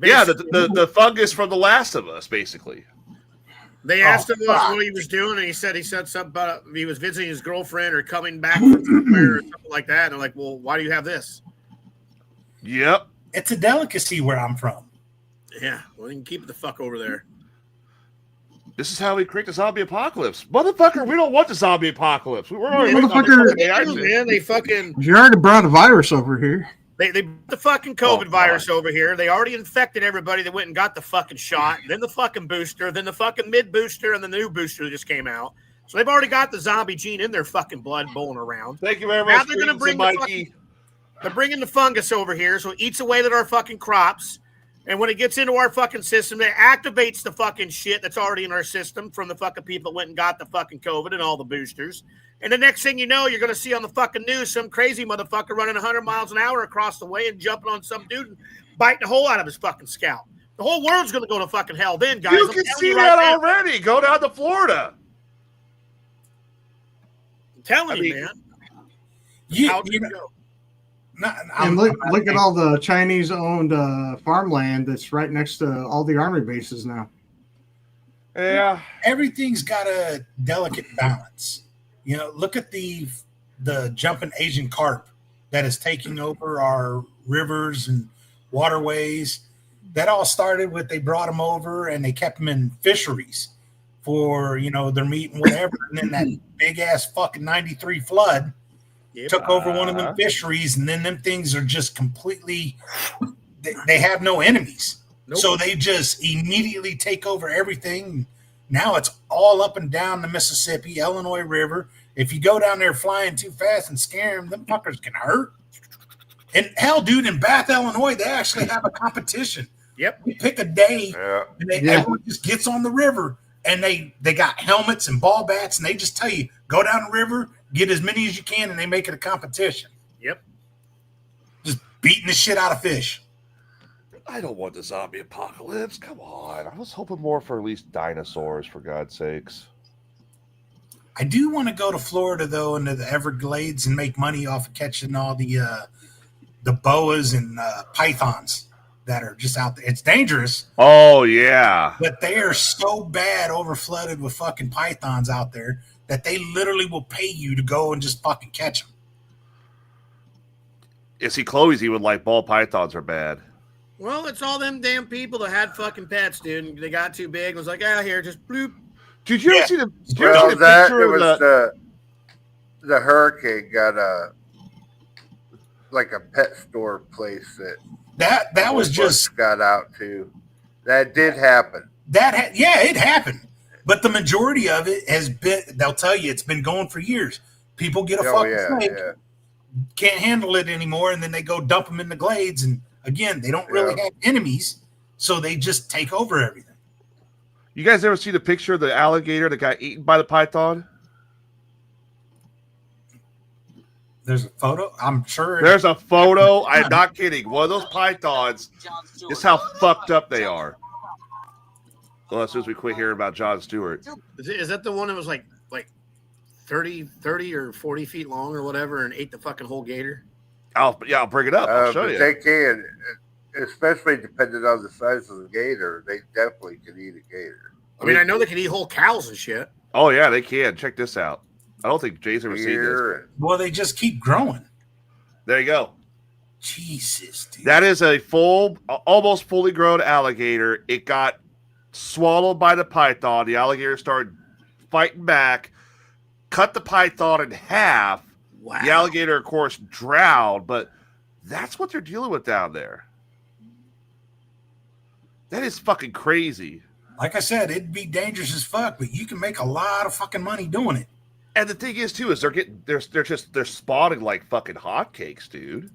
Yeah, the fungus from The Last of Us, basically. They asked him what he was doing, and he said something about he was visiting his girlfriend or coming back from somewhere or something like that. And they're like, well, why do you have this? Yep. It's a delicacy where I'm from. Yeah, well, you can keep it the fuck over there. This is how we create the zombie apocalypse. Motherfucker, we don't want the zombie apocalypse. We're already Man, they fucking You already brought a virus over here. They put the fucking COVID virus over here. They already infected everybody that went and got the fucking shot, then the fucking booster, then the fucking mid booster, and the new booster that just came out. So they've already got the zombie gene in their fucking blood bowling around. Thank you very much. Now they're going to bring they're bringing the fungus over here, so it eats away at our fucking crops. And when it gets into our fucking system, it activates the fucking shit that's already in our system from the fucking people that went and got the fucking COVID and all the boosters. And the next thing you know, you're going to see on the fucking news some crazy motherfucker running 100 miles an hour across the way and jumping on some dude and biting the hole out of his fucking scalp. The whole world's going to go to fucking hell then, guys. You can see that already. Go down to Florida. I'm telling you, man. How'd you go? And look at all the Chinese-owned farmland that's right next to all the army bases now. Yeah. Everything's got a delicate balance. You know, look at the jumping Asian carp that is taking over our rivers and waterways. That all started with they brought them over and they kept them in fisheries for, you know, their meat and whatever. And then that big-ass fucking 93 flood took over one of them fisheries, and then them things are just completely they have no enemies. Nope. So they just immediately take over everything. Now it's all up and down the Mississippi, Illinois River. If you go down there flying too fast and scare them fuckers can hurt. And hell, dude, in Bath, Illinois, they actually have a competition. Yep. We pick a day, and everyone just gets on the river, and they got helmets and ball bats, and they just tell you, go down the river, get as many as you can, and they make it a competition. Yep. Just beating the shit out of fish. I don't want the zombie apocalypse. Come on. I was hoping more for at least dinosaurs, for God's sakes. I do want to go to Florida, though, into the Everglades and make money off of catching all the boas and pythons that are just out there. It's dangerous. Oh, yeah. But they are so bad overflooded with fucking pythons out there that they literally will pay you to go and just fucking catch them. See, Chloe's even like ball pythons are bad. Well, it's all them damn people that had fucking pets, dude. And they got too big and was like, here, just bloop. Did you ever see the picture of the hurricane got like a pet store place that was just got out to. That did happen. It happened. But the majority of it has been, they'll tell you it's been going for years. People get a fucking snake, can't handle it anymore, and then they go dump them in the glades. And again, they don't really have enemies, so they just take over everything. You guys ever see the picture of the alligator that got eaten by the python? There's a photo? I'm sure. There's a photo. I'm not kidding. One of those pythons, this is how fucked up they are. Well, as soon as we quit hearing about Jon Stewart. Is that the one that was like 30 or 40 feet long or whatever and ate the fucking whole gator? I'll bring it up. I'll show you. They can, especially depending on the size of the gator, they definitely can eat a gator. I mean, I know they can eat whole cows and shit. Oh, yeah, they can. Check this out. I don't think Jay's ever seen this. Well, they just keep growing. There you go. Jesus, dude. That is a almost fully grown alligator. It got swallowed by the python. The alligator started fighting back, cut the python in half. Wow. The alligator, of course, drowned, but that's what they're dealing with down there. That is fucking crazy. Like I said, it'd be dangerous as fuck, but you can make a lot of fucking money doing it. And the thing is, too, is they're spawning like fucking hotcakes, dude.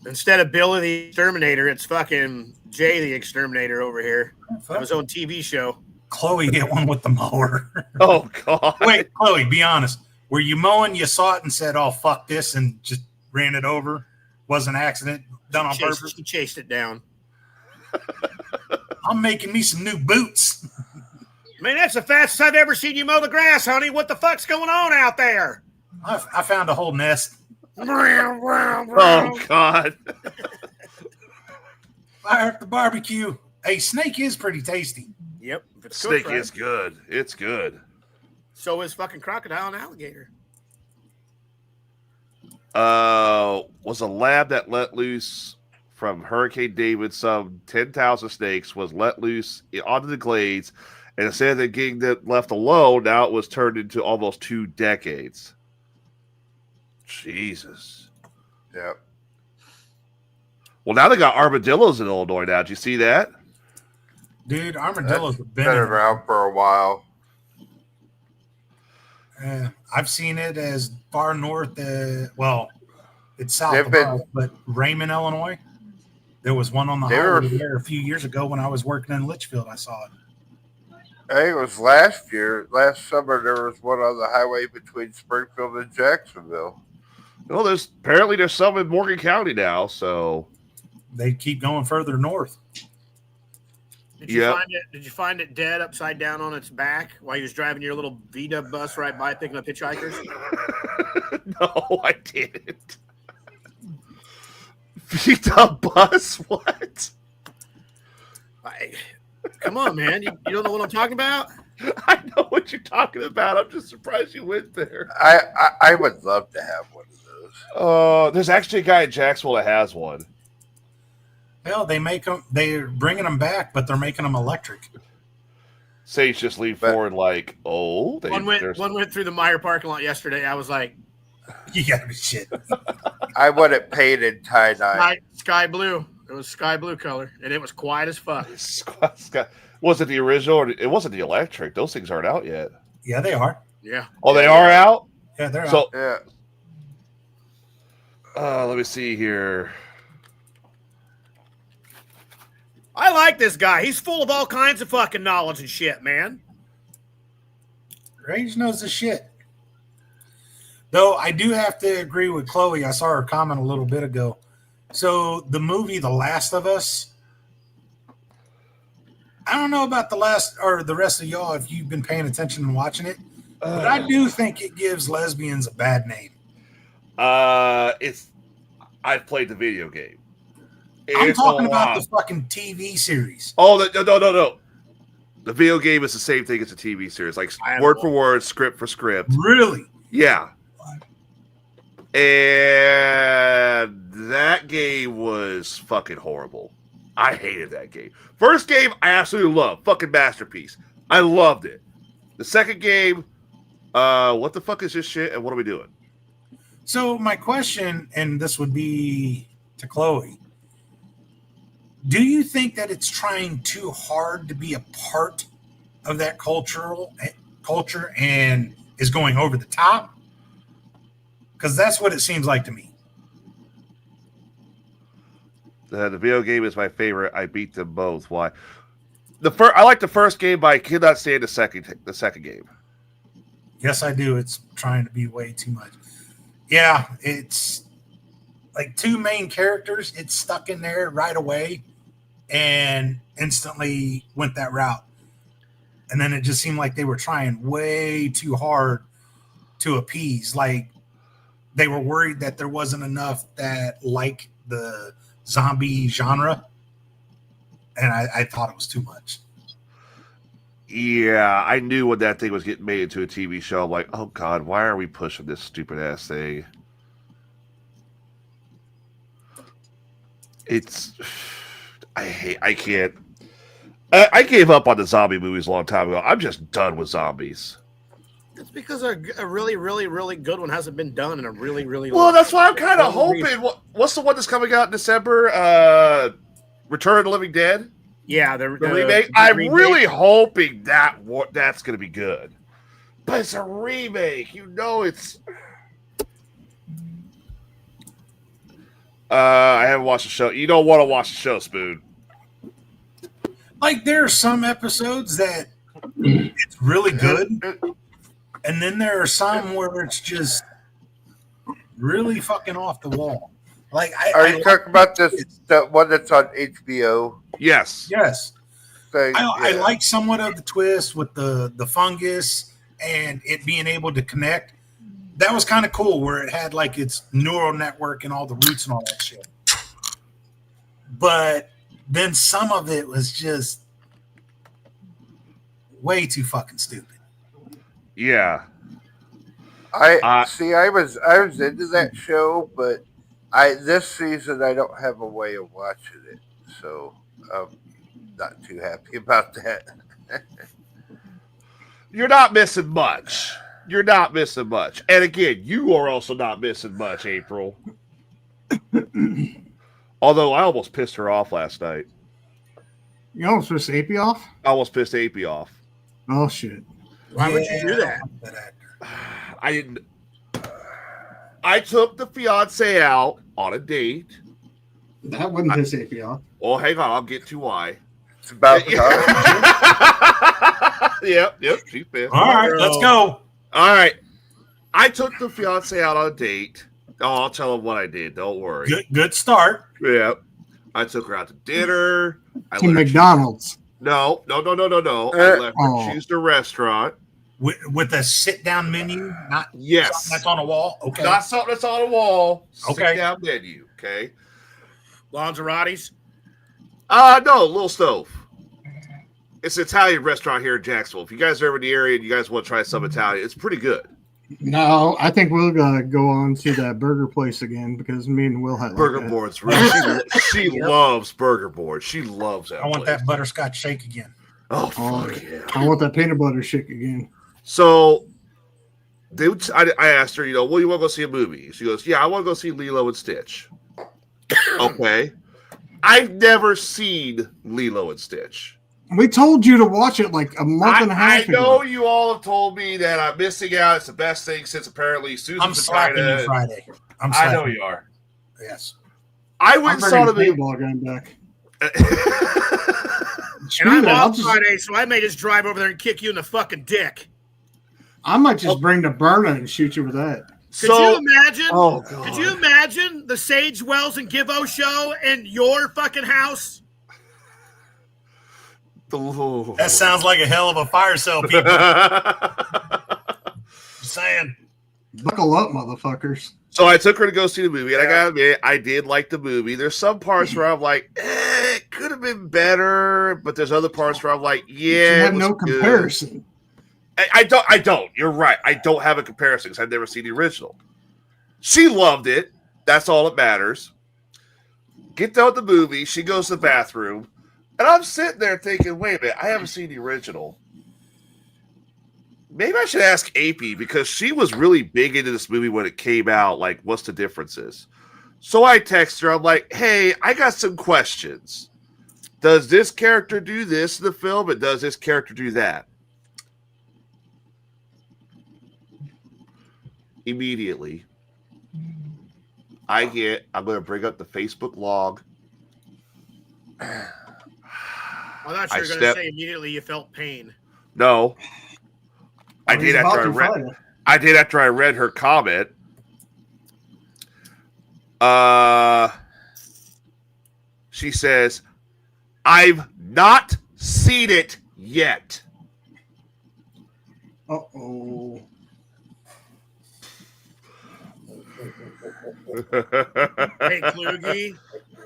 Instead of Billy the Exterminator, it's fucking Jay the Exterminator over here. That was on TV show. Chloe hit one with the mower. Oh God! Wait, Chloe, be honest. Were you mowing? You saw it and said, "Oh fuck this," and just ran it over? Was an accident done on purpose? She chased it down. I'm making me some new boots. Man, that's the fastest I've ever seen you mow the grass, honey. What the fuck's going on out there? I found a whole nest. Oh God! Fire at the barbecue. Hey, snake is pretty tasty. Yep. Snake is good. It's good. So is fucking crocodile and alligator. Was a lab that let loose from Hurricane David. Some 10,000 snakes was let loose onto the glades, and instead of getting that left alone, now it was turned into almost 2 decades. Jesus. Yep. Well, now they got armadillos in Illinois. Now, did you see that? Dude, armadillos have Been around for a while. I've seen it as far north. Well, it's south They've of been- us, but Raymond, Illinois. There was one on the They were- highway there a few years ago when I was working in Litchfield. I saw it. I think it was last summer. There was one on the highway between Springfield and Jacksonville. Well, there's some in Morgan County now. So They keep going further north. Did you Yep. find it? Did you find it dead upside down on its back while you was driving your little VW bus right by picking up hitchhikers? no, I didn't. Beat up bus? What? Come on, man. You don't know what I'm talking about? I know what you're talking about. I'm just surprised you went there. I would love to have one of those. There's actually a guy in Jacksonville that has one. Hell, they make them. They're bringing them back, but they're making them electric. Sage just leaned forward like, oh. One went through the Meyer parking lot yesterday. I was like, You gotta be shit. I want it painted tie-dye. sky blue. It was sky blue color, and it was quiet as fuck. Was it the original? Or it wasn't the electric. Those things aren't out yet. Yeah, they are. Yeah. Oh, they are out? Yeah, they're So, out. Yeah. let me see here. I like this guy. He's full of all kinds of fucking knowledge and shit, man. Rage knows the shit. Though I do have to agree with Chloe. I saw her comment a little bit ago. So the movie The Last of Us, I don't know about the rest of y'all if you've been paying attention and watching it, but I do think it gives lesbians a bad name. I've played the video game. I'm talking about the fucking TV series. Oh, no. The video game is the same thing as a TV series, like word for word, script for script. Really? Yeah. And that game was fucking horrible. I hated that game. First game, I absolutely loved. Fucking masterpiece. I loved it. The second game, what the fuck is this shit and what are we doing? So my question, and this would be to Chloe, do you think that it's trying too hard to be a part of that culture and is going over the top? Because that's what it seems like to me. The video game is my favorite. I beat them both. Why? I like the first game, but I cannot stand the second game. Yes, I do. It's trying to be way too much. Yeah, it's like two main characters. It's stuck in there right away and instantly went that route. And then it just seemed like they were trying way too hard to appease. Like they were worried that there wasn't enough that like the zombie genre. And I thought it was too much. Yeah, I knew when that thing was getting made into a TV show. I'm like, oh God, why are we pushing this stupid ass thing? I can't. I gave up on the zombie movies a long time ago. I'm just done with zombies. It's because a really, really, really good one hasn't been done in a really, really Well, long that's why I'm kind of long hoping. What's the one that's coming out in December? Return of the Living Dead? Yeah, The remake. I'm really hoping that's going to be good. But it's a remake. You know it's... I haven't watched the show. You don't want to watch the show, Spoon. Like, there are some episodes that it's really good, and then there are some where it's just really fucking off the wall. Like, Are you talking about the one that's on HBO? Yes. Yes. Thing? I like somewhat of the twist with the fungus and it being able to connect. That was kind of cool, where it had like its neural network and all the roots and all that shit. But then some of it was just way too fucking stupid. Yeah. I was into that show, but this season I don't have a way of watching it, so I'm not too happy about that. You're not missing much. You're not missing much. And again, you are also not missing much, April. Although I almost pissed her off last night. You almost pissed AP off? I almost pissed AP off. Oh, shit. Why would you do that? I didn't. I took the fiance out on a date. That wouldn't piss AP off. Oh, hang on. I'll get to why. It's about time. Yep. She's pissed. All right, let's go. All right. I took the fiance out on a date. Oh, I'll tell him what I did. Don't worry. Good start. Yeah. I took her out to dinner. To McDonald's. No. I let her choose the restaurant. With a sit-down menu, not Yes. something that's on a wall. Okay. Not something that's on a wall. Okay. Sit down menu. Okay. Lanzaratis? No, Little Stove. It's an Italian restaurant here in Jacksonville. If you guys are ever in the area and you guys want to try some Italian, it's pretty good. No, I think we'll go on to that burger place again because me and Will had Burger like Board's really she loves Burger Board. She loves that. I want place. that butterscotch shake again. Oh fuck yeah! I want that peanut butter shake again. So I asked her, well, you want to go see a movie? She goes, yeah, I want to go see Lilo and Stitch. Okay. I've never seen Lilo and Stitch. We told you to watch it like a month and a half I know ago. you all have told me that I'm missing out. It's the best thing since apparently Susan I'm slapping you Friday. I know you are. Yes. I I'm went and saw the bringing movie. paintball gun back. And Screw I'm that. off Friday, so I may just drive over there and kick you in the fucking dick. I might just bring the burner and shoot you with that. Could you imagine? Oh, God. Could you imagine the Sage Wells and Give-O show in your fucking house? That sounds like a hell of a fire sale, people. Just saying. Buckle up, motherfuckers. So I took her to go see the movie, and I gotta admit, I did like the movie. There's some parts where I'm like, it could have been better, but there's other parts where I'm like, You yeah, have it was no good. comparison. I don't. You're right. I don't have a comparison because I've never seen the original. She loved it. That's all that matters. Get done with the movie. She goes to the bathroom. And I'm sitting there thinking, wait a minute, I haven't seen the original. Maybe I should ask AP because she was really big into this movie when it came out. Like, what's the differences? So I text her. I'm like, hey, I got some questions. Does this character do this in the film? And does this character do that? Immediately, I'm going to bring up the Facebook log. I thought you were going to say immediately you felt pain. No. I did after I read her comment. She says, I've not seen it yet. Uh-oh. Hey, Kluge.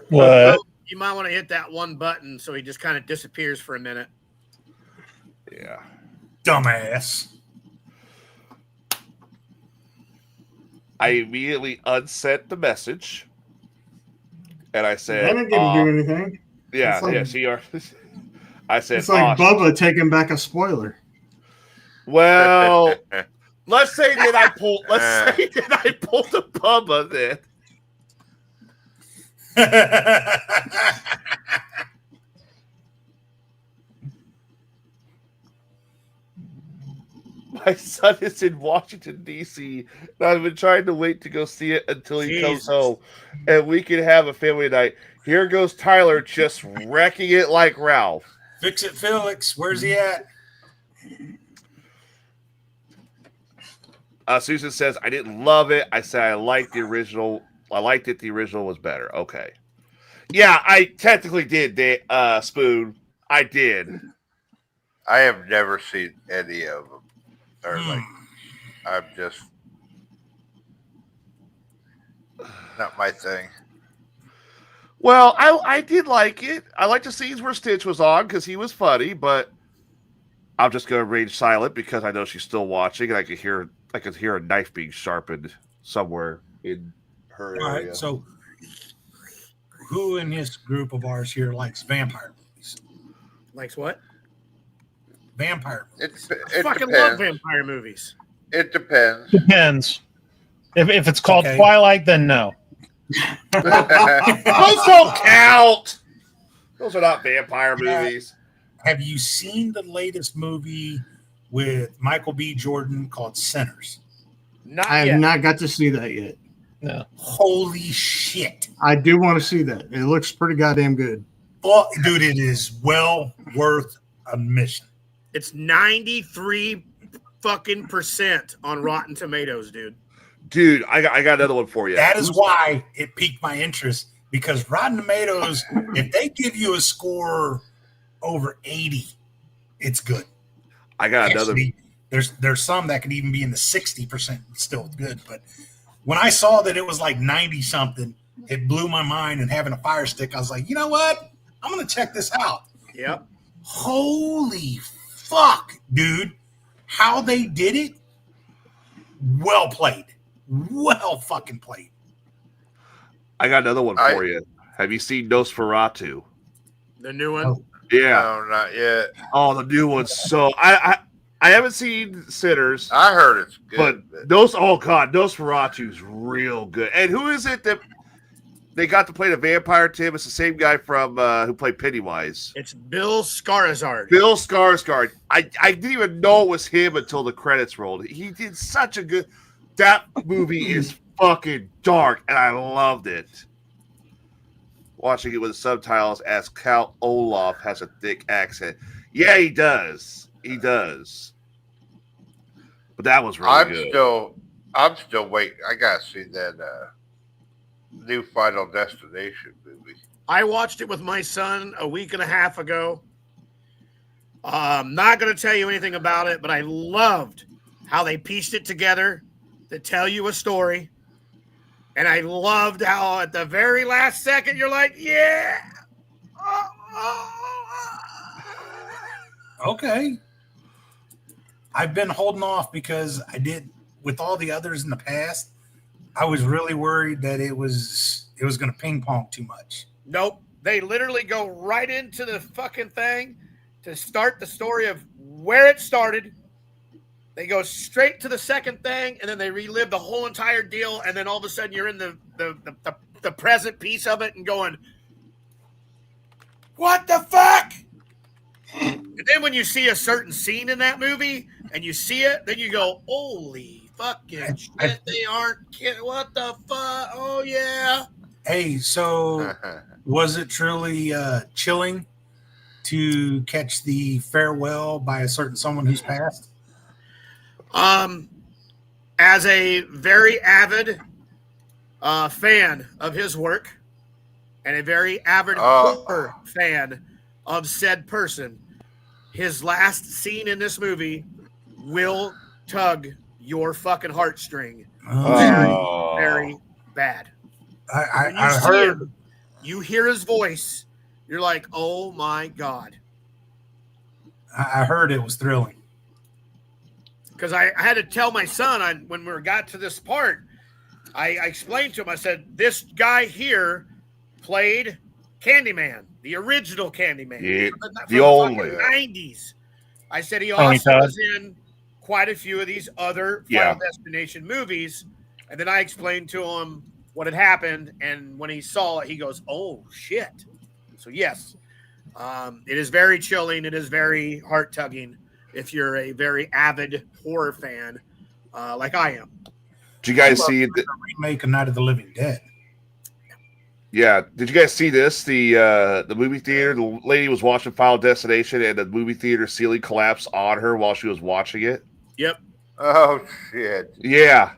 What? You might want to hit that one button so he just kind of disappears for a minute. Yeah. Dumbass. I immediately unsent the message. And I said, That didn't do anything. Yeah, like- yeah, see, I said, It's like Bubba taking back a spoiler. well, let's say that I pulled the Bubba then. My son is in Washington, D.C., and I've been trying to wait to go see it until he comes home, and we can have a family night. Here goes Tyler just wrecking it like Ralph. Fix it, Felix. Where's he at? Susan says, I didn't love it. I said I liked the original. I liked it. The original was better. Okay. Yeah, I technically did, Spoon. I did. I have never seen any of them. Or like, I'm just not my thing. Well, I did like it. I liked the scenes where Stitch was on because he was funny, but I'm just going to remain silent because I know she's still watching, and I could hear a knife being sharpened somewhere in her area. All right, so who in this group of ours here likes vampire movies? Likes what? Vampire movies. I fucking love vampire movies. It depends. Depends. If it's called Okay. Twilight, then no. Those don't count. Those are not vampire movies. Have you seen the latest movie with Michael B. Jordan called Sinners? Not I yet. have not got to see that yet. No. Holy shit. I do want to see that. It looks pretty goddamn good. Oh, dude, it is well worth a mission. It's 93 fucking % on Rotten Tomatoes, dude. Dude, I got another one for you. That is why it piqued my interest, because Rotten Tomatoes, if they give you a score over 80, it's good. I got another. Actually, there's some that could even be in the 60% still good. But when I saw that it was like 90 something, it blew my mind. And having a Fire Stick, I was like, you know what? I'm gonna check this out. Yep. Holy fuck, dude! How they did it? Well played. Well fucking played. I got another one for you. Have you seen Nosferatu? The new one? Oh. Yeah. No, not yet. Oh, the new one's so. I haven't seen Sinners, I heard it's good. but Nosferatu's real good. And who is it that they got to play the vampire? Tim, it's the same guy from who played Pennywise. It's Bill Skarsgård. Bill Skarsgård. I didn't even know it was him until the credits rolled. He did such a good. That movie is fucking dark, and I loved it. Watching it with the subtitles as Count Olaf has a thick accent. Yeah, he does. He does. But that was really good. I'm still waiting. I gotta see that new Final Destination movie. I watched it with my son a week and a half ago. I'm not going to tell you anything about it, but I loved how they pieced it together to tell you a story. And I loved how at the very last second, you're like, yeah. Okay. I've been holding off because I did with all the others in the past. I was really worried that it was going to ping pong too much. Nope. They literally go right into the fucking thing to start the story of where it started. They go straight to the second thing, and then they relive the whole entire deal, and then all of a sudden you're in the present piece of it and going, what the fuck? And then when you see a certain scene in that movie and you see it, then you go, holy fucking shit, they aren't kidding. What the fuck? Oh, yeah. Hey, so was it truly chilling to catch the farewell by a certain someone who's passed? As a very avid fan of his work and a very avid horror fan of said person, his last scene in this movie will tug your fucking heartstring very, very bad. I heard him, you hear his voice, you're like, oh my God. I heard it was thrilling. Because I had to tell my son when we got to this part, I explained to him, I said, this guy here played Candyman, the original Candyman. Yeah, from the only 90s. I said he also was in quite a few of these other Final Destination movies. And then I explained to him what had happened. And when he saw it, he goes, oh, shit. So, yes, it is very chilling. It is very heart-tugging if you're a very avid horror fan like I am. Did you guys see the remake of Night of the Living Dead? Yeah, did you guys see this? The movie theater, the lady was watching Final Destination, and the movie theater ceiling collapsed on her while she was watching it. Yep. Oh shit! Yeah,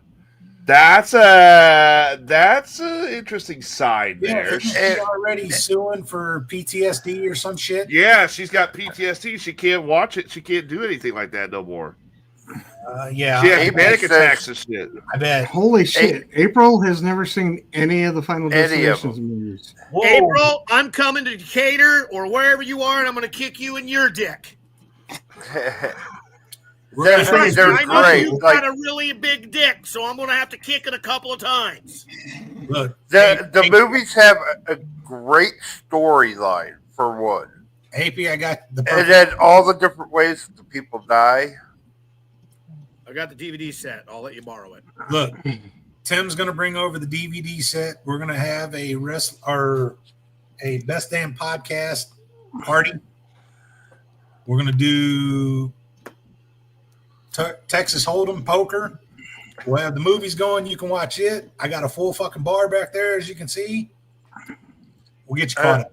that's an interesting side there. Isn't she already suing for PTSD or some shit? Yeah, she's got PTSD. She can't watch it. She can't do anything like that no more. Yeah, she has panic attacks and shit. I bet. Holy shit! April has never seen any of the Final Destinations movies. Whoa. April, I'm coming to Decatur or wherever you are, and I'm going to kick you in your dick. They're I know great. you've got a really big dick, so I'm going to have to kick it a couple of times. Look, the movies have a great storyline for one. AP, I got the and then all the different ways the people die. I got the DVD set. I'll let you borrow it. Look, Tim's going to bring over the DVD set. We're going to have a Best Damn Podcast party. We're going to do Texas Hold'em poker. We'll have the movies going. You can watch it. I got a full fucking bar back there, as you can see. We'll get you caught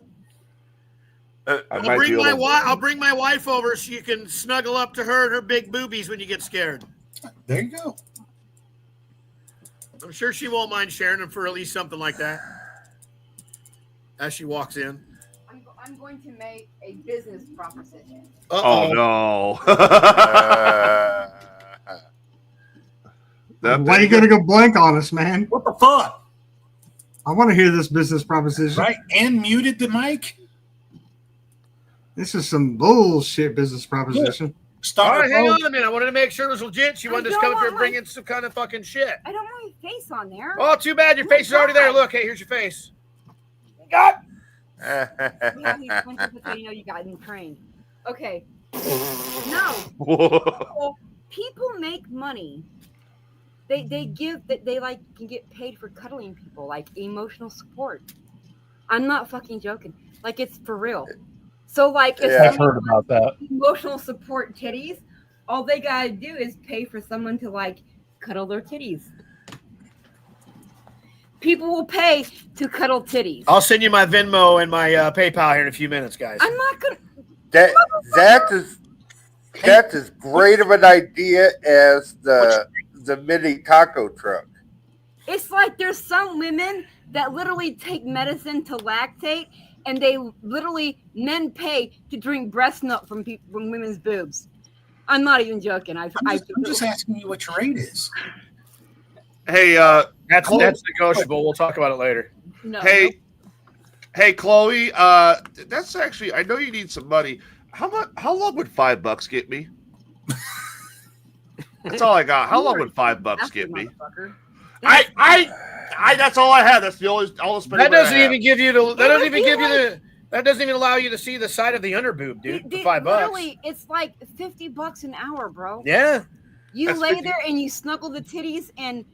up. I'll bring my wife over so you can snuggle up to her and her big boobies when you get scared. There you go. I'm sure she won't mind sharing them for at least something like that. As she walks in. I'm going to make a business proposition. Oh no. Why are you gonna go blank on us, man? What the fuck? I want to hear this business proposition. Right, and muted the mic. This is some bullshit business proposition. All right, hang on a minute. I wanted to make sure it was legit. She wanted to just come up here and bring in some kind of fucking shit. I don't want my face on there. Oh, too bad. Your face is already there. Look, hey, here's your face. God. You know you got him trained. Okay. No. People make money. They can get paid for cuddling people, like emotional support. I'm not fucking joking. Like, it's for real. So, like, if I've heard about that. Emotional support titties, all they gotta do is pay for someone to, like, cuddle their titties. People will pay to cuddle titties. I'll send you my Venmo and my PayPal here in a few minutes, guys. I'm not gonna. That's as great of an idea as the mini taco truck. It's like there's some women that literally take medicine to lactate, and they literally men pay to drink breast milk from women's boobs. I'm not even joking. I'm just asking you what your rate is. Hey, that's negotiable. We'll talk about it later. No. Hey, Chloe. That's actually. I know you need some money. How long would $5 get me? That's all I got. How long would $5 get me? I that's all I have. That's all the spending. That doesn't even give you the. That doesn't even give you the. That doesn't even allow you to see the side of the underboob, dude. For $5. Literally, it's like $50 an hour, bro. Yeah. You lay there and you snuggle the titties, and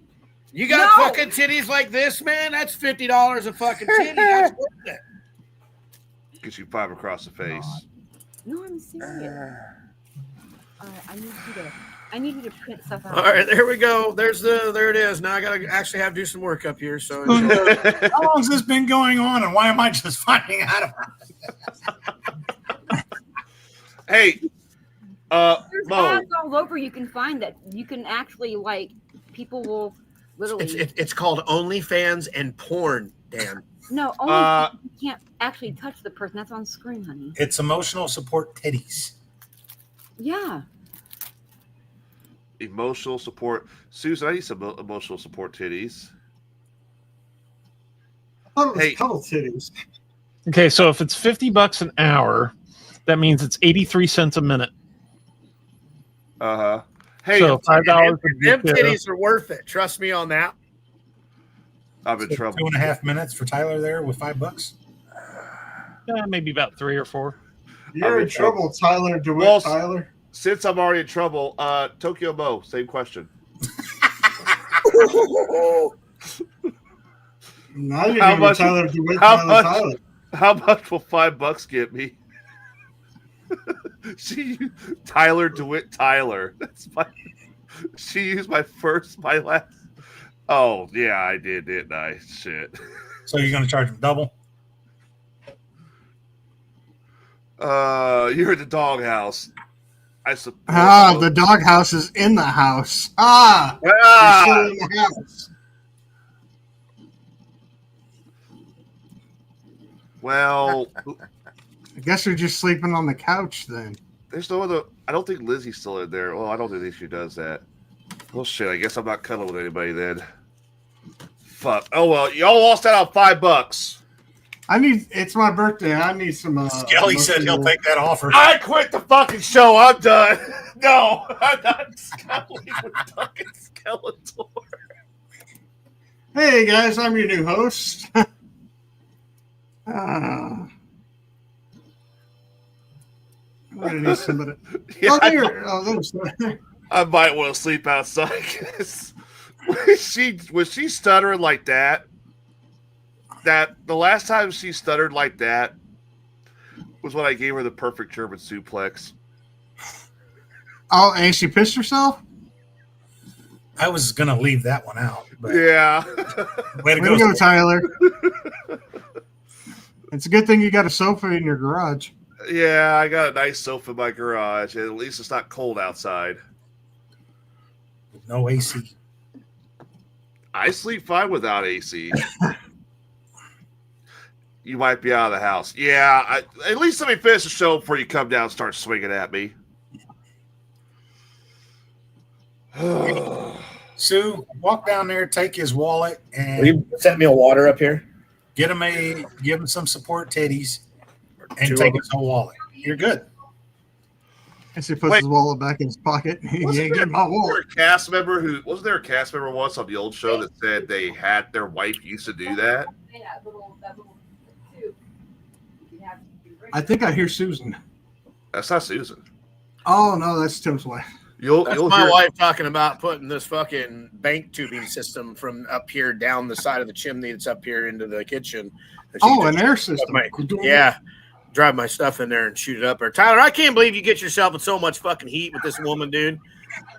you got fucking titties like this, man. That's $50 a fucking titty. That's worth it. Gets you 5 across the face. No, I'm serious. All right, I need you to print stuff out. All right, there we go. There it is. Now I gotta actually have to do some work up here. So how long has this been going on, and why am I just finding out about it? Hey, there's Mo. ads all over. You can find that. You can actually, like, people will literally. It's called OnlyFans and porn, Dan. No, only you can't actually touch the person. That's on screen, honey. It's emotional support titties. Yeah. Emotional support. Susan, I need some emotional support titties. I thought it was cuddle titties. Okay, so if it's $50 an hour, that means it's 83 cents a minute. Hey, so $5. Them titties are worth it. Trust me on that. I'm in trouble. 2.5 minutes for Tyler there with $5. Yeah, maybe about 3 or 4. You're in trouble, Tyler DeWitt. Well, Tyler. Since I'm already in trouble, Tokyo Mo, same question. Now you're giving Tyler DeWitt. How much will $5 get me? Tyler DeWitt Tyler. She used my last. Oh yeah, I did, didn't I? Shit. So you're going to charge him double? You're at the doghouse. I suppose. The doghouse is in the house. You're still in the house. Well, I guess you're just sleeping on the couch then. there's no other. I don't think Lizzie's still in there. Well, I don't think she does that. Well, shit. I guess I'm not cuddling with anybody then. Fuck. Oh well, y'all lost out on $5. It's my birthday. I need some. Skelly said he'll take that offer. I quit the fucking show. I'm done. No, I'm not scuttling with fucking Skeletor. Hey guys, I'm your new host. I need somebody. Yeah, There's. I might want to sleep outside. Was she stuttering like that? That the last time she stuttered like that was when I gave her the perfect German suplex. Oh, and she pissed herself? I was going to leave that one out. But Yeah. way to Way to go, go, Tyler. It's a good thing you got a sofa in your garage. Yeah, I got a nice sofa in my garage. At least it's not cold outside. No AC. I sleep fine without AC. You might be out of the house. Yeah, at least let me finish the show before you come down and start swinging at me. Sue, walk down there, take his wallet, Will you and set me a water up here? give him some support titties, and Two take of his whole wallet. You're good. As he puts his wallet back in his pocket. He ain't getting my wallet. Wasn't there a cast member once on the old show that said their wife used to do that? I think I hear Susan. That's not Susan. Oh no, that's Tim's wife. You'll My hear wife talking about putting this fucking bank tubing system from up here down the side of the chimney that's up here into the kitchen. An air system. Drive my stuff in there and shoot it up there. Tyler, I can't believe you get yourself in so much fucking heat with this woman, dude.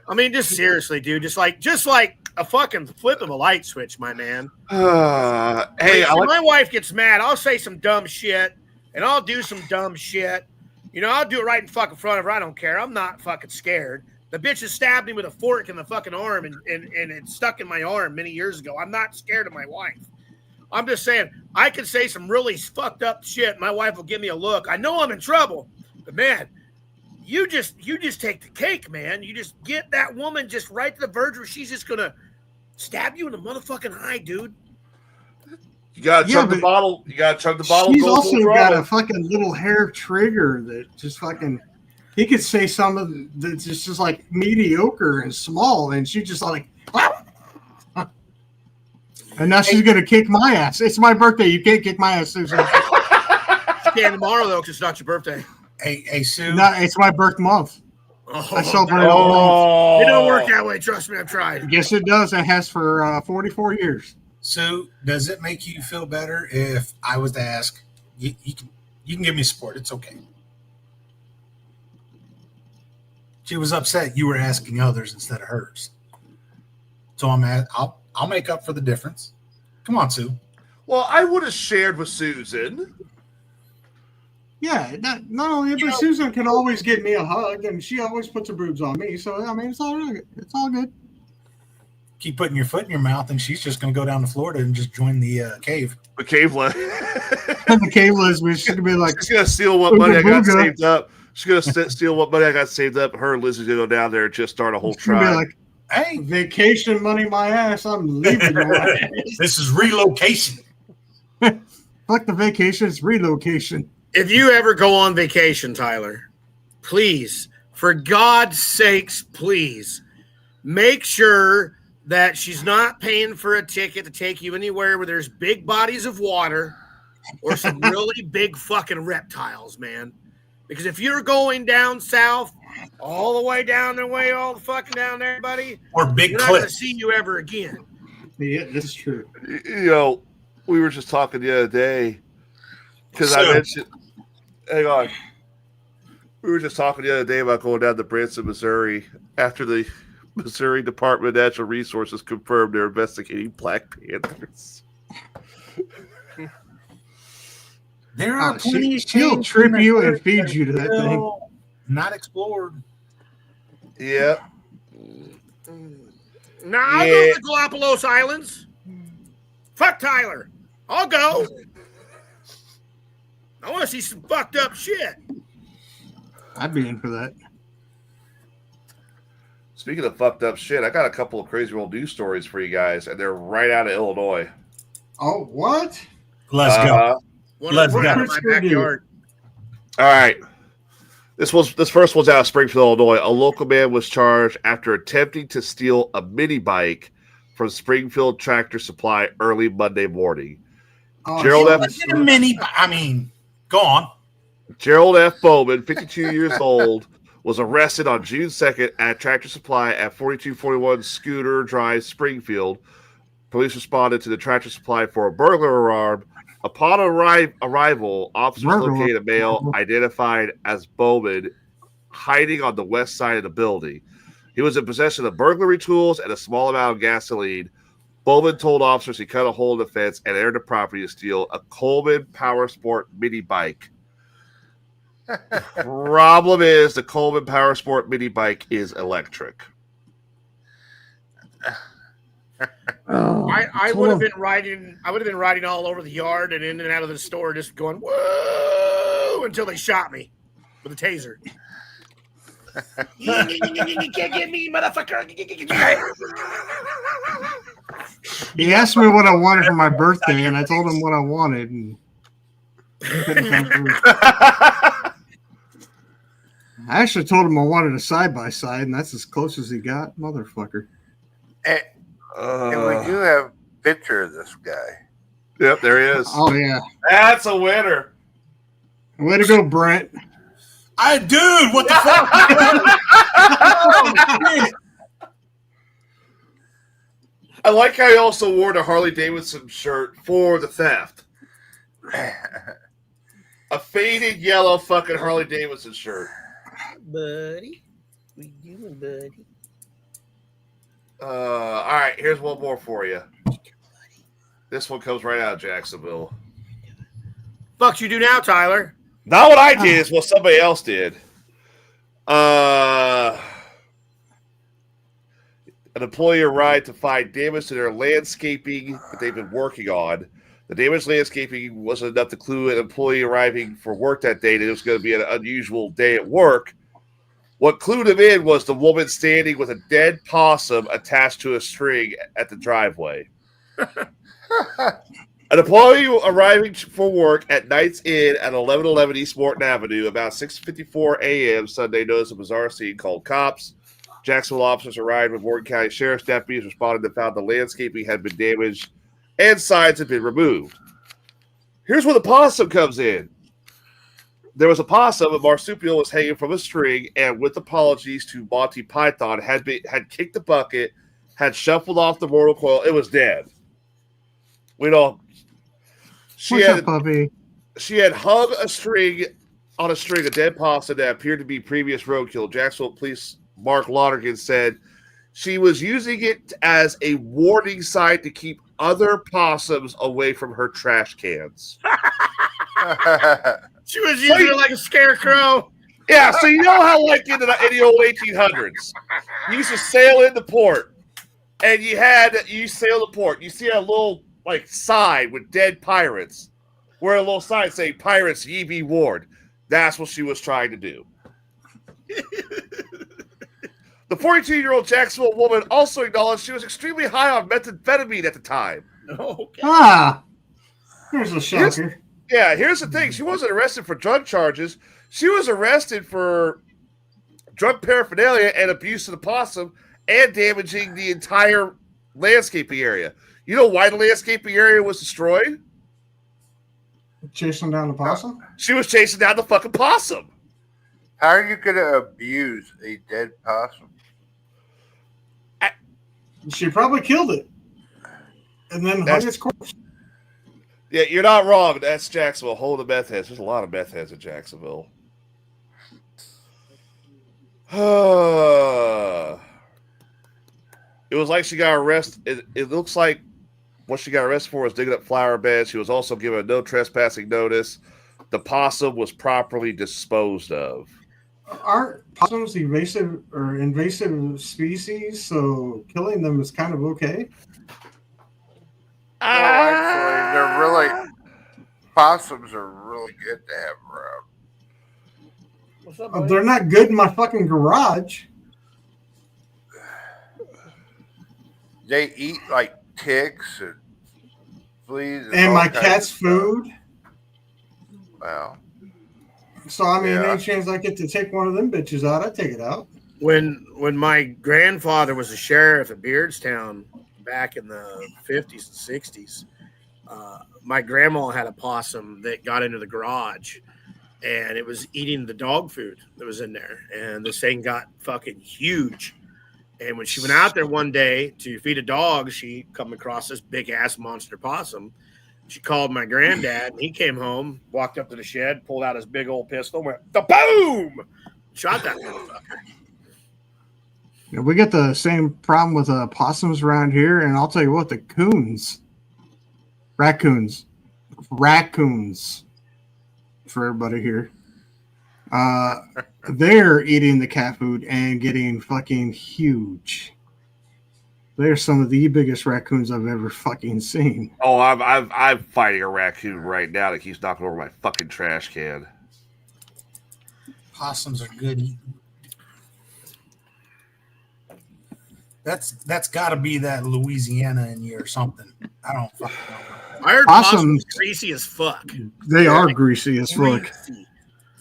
I mean, just seriously, dude. Just like a fucking flip of a light switch, my man. Hey, my wife gets mad. I'll say some dumb shit, and I'll do some dumb shit. You know, I'll do it right in fucking front of her. I don't care. I'm not fucking scared. The bitch has stabbed me with a fork in the fucking arm, and it stuck in my arm many years ago. I'm not scared of my wife. I'm just saying, I can say some really fucked up shit. My wife will give me a look. I know I'm in trouble, but man, you just take the cake, man. You just get that woman just right to the verge where she's just gonna stab you in the motherfucking eye, dude. You gotta chug the bottle. You gotta chug the bottle. She's also got a fucking little hair trigger that just fucking. He could say something that's just like mediocre and small, and she just like. And now she's going to kick my ass. It's my birthday. You can't kick my ass, Susan. You can tomorrow, though, because it's not your birthday. Hey, Sue. No, it's my birth month. I celebrate all month. It don't work that way. Trust me, I've tried. Yes, it does. It has for 44 years. Sue, does it make you feel better if I was to ask? You can give me support. It's okay. She was upset you were asking others instead of hers. So I'll make up for the difference. Come on, Sue. Well, I would have shared with Susan. Yeah, not only, but Susan can always give me a hug, and she always puts her boobs on me. So I mean, it's all right. It's all good. Keep putting your foot in your mouth, and she's just going to go down to Florida and just join the cave. The cave list. The cave list. She's going to be like, she's going to steal what money I got saved up. She's going to steal what money I got saved up. Her and Lizzie's going to go down there and just start a whole tribe. Like, hey, vacation money, my ass. I'm leaving. This is relocation. Fuck the vacation. It's relocation. If you ever go on vacation, Tyler, please, for God's sakes, please make sure that she's not paying for a ticket to take you anywhere where there's big bodies of water or some really big fucking reptiles, man. Because if you're going down south, all the way down the way, all the fucking down there, buddy, or big we're not going to see you ever again. Yeah, this is true. You know, we were just talking the other day because I mentioned. Hang on. We were just talking the other day about going down to Branson, Missouri, after the Missouri Department of Natural Resources confirmed they're investigating black panthers. There are She'll plenty of caves trip in the you and earth feed that you to are that thing. still not explored. Yeah. Nah, I'll go to the Galapagos Islands. Fuck Tyler. I'll go. I want to see some fucked up shit. I'd be in for that. Speaking of fucked up shit, I got a couple of crazy old news stories for you guys, and they're right out of Illinois. Oh, what? Let's go. Let's go. go. In my backyard. All right. This first one's out of Springfield, Illinois. A local man was charged after attempting to steal a mini bike from Springfield Tractor Supply early Monday morning. Oh, Gerald F. Was it a mini? I mean, go on. Gerald F. Bowman, 52 years old, was arrested on June 2nd at Tractor Supply at 4241 Scooter Drive, Springfield. Police responded to the Tractor Supply for a burglar alarm. Upon arrival, officers located a male identified as Bowman hiding on the west side of the building. He was in possession of burglary tools and a small amount of gasoline. Bowman told officers he cut a hole in the fence and entered the property to steal a Coleman Power Sport mini bike. Problem is, the Coleman Power Sport mini bike is electric. I would have been riding. I would have been riding all over the yard and in and out of the store, just going whoa until they shot me with a taser. You can't get me, motherfucker! He asked me what I wanted for my birthday, and I told him what I wanted, and he couldn't come through. I actually told him I wanted a side-by-side, and that's as close as he got, motherfucker. And we do have a picture of this guy. Yep, there he is. Oh, yeah. That's a winner. Way to go, Brent. Dude, what the fuck? I like how he also wore the Harley Davidson shirt for the theft. A faded yellow fucking Harley Davidson shirt. Buddy, what you doing, buddy? All right, here's one more for you. This one comes right out of Jacksonville. Fuck you do now, Tyler? Not what I did, it's what somebody else did. An employee arrived to find damage to their landscaping that they've been working on. The damaged landscaping wasn't enough to clue an employee arriving for work that day that it was going to be an unusual day at work. What clued him in was the woman standing with a dead possum attached to a string at the driveway. An employee arriving for work at Knight's Inn at 1111 East Morton Avenue about 6:54 a.m. Sunday noticed a bizarre scene, called cops. Jacksonville officers arrived with Morgan County Sheriff's deputies, responded and found the landscaping had been damaged and signs had been removed. Here's where the possum comes in. There was a possum, a marsupial was hanging from a string, and with apologies to Monty Python, had kicked the bucket, had shuffled off the mortal coil. It was dead. We don't. She had hung a string on a string, a dead possum that appeared to be previous roadkill. Jacksonville Police Mark Lonergan said she was using it as a warning sign to keep other possums away from her trash cans. She was using it like a scarecrow. Yeah, so you know how, like in the old 1800s, you used to sail into port, and you sail the port. You see a little like sign with dead pirates, where a little sign saying "Pirates, ye be warned." That's what she was trying to do. The 42-year-old Jacksonville woman also acknowledged she was extremely high on methamphetamine at the time. Okay. Here's a shocker. Here's the thing. She wasn't arrested for drug charges. She was arrested for drug paraphernalia and abuse of the possum and damaging the entire landscaping area. You know why the landscaping area was destroyed? Chasing down the possum? She was chasing down the fucking possum. How are you going to abuse a dead possum? She probably killed it. And then hung its corpse. Yeah, you're not wrong. That's Jacksonville. Hold the meth heads. There's a lot of meth heads in Jacksonville. It was like she got arrested. It looks like what she got arrested for was digging up flower beds. She was also given a no trespassing notice. The possum was properly disposed of. Aren't possums invasive species? So killing them is kind of okay. Actually, they're really possums are really good to have around. What's up, buddy? They're not good in my fucking garage. They eat like ticks and fleas And all my kinds cat's of stuff. food. Wow. So I mean, Yeah. any chance I get to take one of them bitches out, I take it out. When my grandfather was a sheriff at Beardstown back in the 50s and 60s, my grandma had a possum that got into the garage, and it was eating the dog food that was in there, and this thing got fucking huge. And when she went out there one day to feed a dog, she come across this big ass monster possum. She called my granddad, and he came home, walked up to the shed, pulled out his big old pistol, went the boom, shot that motherfucker. Yeah, we get the same problem with possums around here, and I'll tell you what, the raccoons, for everybody here, they're eating the cat food and getting fucking huge. They're some of the biggest raccoons I've ever fucking seen. Oh, I'm fighting a raccoon right now that keeps knocking over my fucking trash can. Possums are good eating. That's got to be that Louisiana in you or something. I don't fucking know. I heard possums greasy as fuck. They are greasy as fuck. Greasy.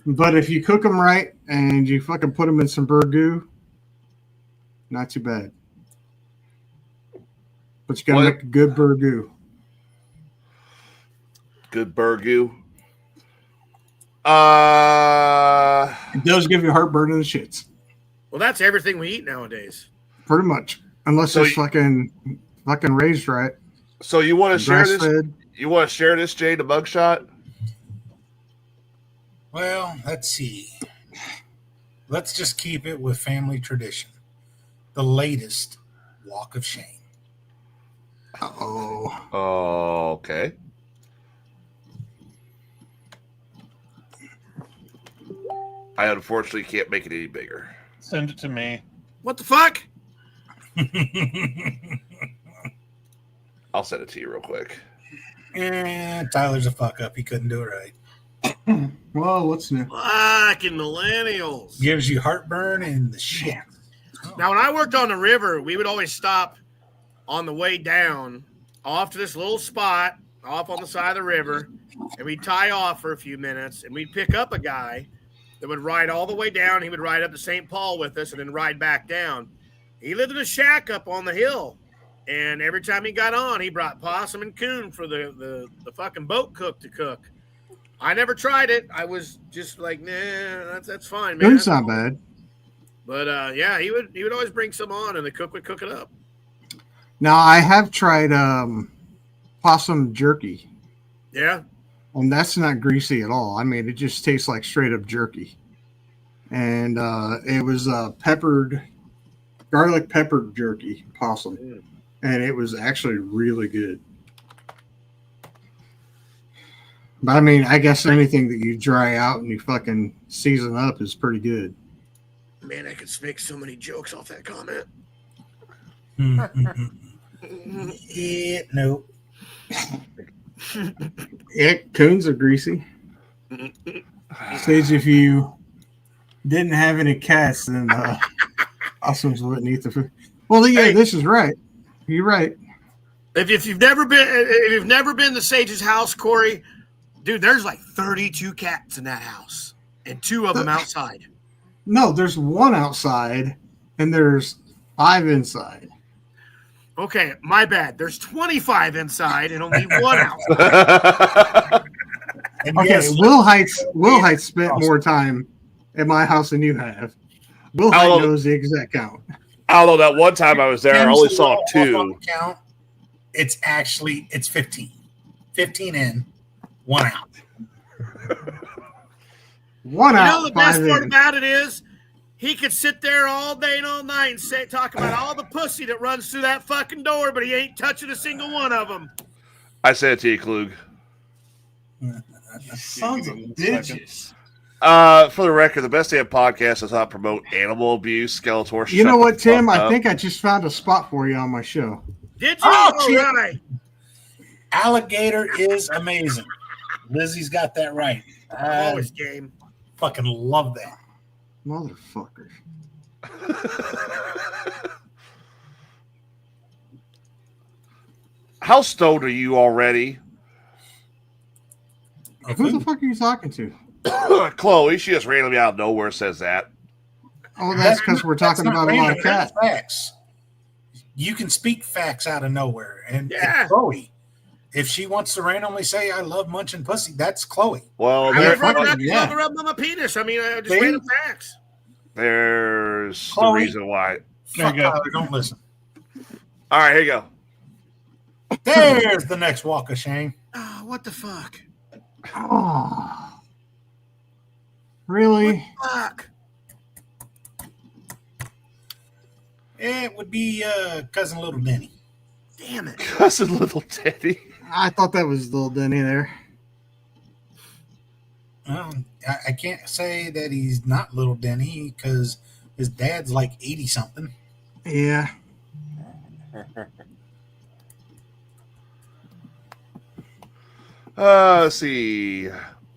But if you cook them right and you fucking put them in some burgoo, not too bad. But you gotta make a good burgoo. Good burgoo. It does give you heartburn in the shits. Well, that's everything we eat nowadays. Pretty much. Unless it's fucking raised right. So you want to share this? Grass-fed. You want to share this, Jay, the mugshot? Well, let's see. Let's just keep it with family tradition. The latest walk of shame. Oh. Oh, okay. I unfortunately can't make it any bigger. Send it to me. What the fuck? I'll send it to you real quick. Tyler's a fuck up. He couldn't do it right. Well, what's new? Fucking millennials. Gives you heartburn and the shit. Now, when I worked on the river, we would always stop on the way down off to this little spot off on the side of the river, and we'd tie off for a few minutes, and we'd pick up a guy that would ride all the way down. He would ride up to St. Paul with us and then ride back down. He lived in a shack up on the hill, and every time he got on, he brought possum and coon for the fucking boat cook to cook. I never tried it. I was just like, nah, that's fine, man. It's not bad. But yeah, he would always bring some on, and the cook would cook it up. Now I have tried possum jerky. Yeah. And that's not greasy at all. I mean, it just tastes like straight up jerky. And it was garlic peppered jerky possum. And it was actually really good. But I mean, I guess anything that you dry out and you fucking season up is pretty good. Man, I could make so many jokes off that comment. Yeah, no. Yeah, coons are greasy. Sage, if you didn't have any cats, then possums wouldn't eat the food. Well, yeah, this is right. You're right. If you've never been to Sage's house, Corey, dude, there's like 32 cats in that house, and 2 of them outside. No, there's 1 outside, and there's 5 inside. Okay, my bad. There's 25 inside and only 1 outside. Okay, yes, Will Heights spent more time at my house than you have. Will Height knows the exact count. I don't know. That one time I was there, I only saw 2. Count. It's 15. 15 in, 1 out. 1 out. The best part about it is He could sit there all day and all night and talk about all the pussy that runs through that fucking door, but he ain't touching a single one of them. I said it to you, Klug. Sons of bitches. For the record, the Best Damn Podcast does not promote animal abuse. Skeletor. You know what, Tim? I up. think I just found a spot for you on my show. Did you? Oh, shit. All right. Alligator is amazing. Lizzie's got that right. I'm always game. Fucking love that. Motherfucker. How stoned are you already? Who the fuck are you talking to? Chloe, she just randomly out of nowhere says that. Oh, that's because we're talking about a lot of cats. Facts. You can speak facts out of nowhere. And Yeah. Chloe, if she wants to randomly say, I love munching pussy, that's Chloe. Well, I would rather not yeah. rub on my penis. I mean, just See? random facts. there's the Chloe. reason why. Fuck you go. Tyler, don't listen. All right, here you go. There's the next walk of shame. Oh, what the fuck? Oh, really? Fuck. It would be cousin Little Denny. Damn it. Cousin Little Teddy. I thought that was little Denny there. Well, I can't say that he's not Little Denny because his dad's like 80 something. Yeah. Let's see.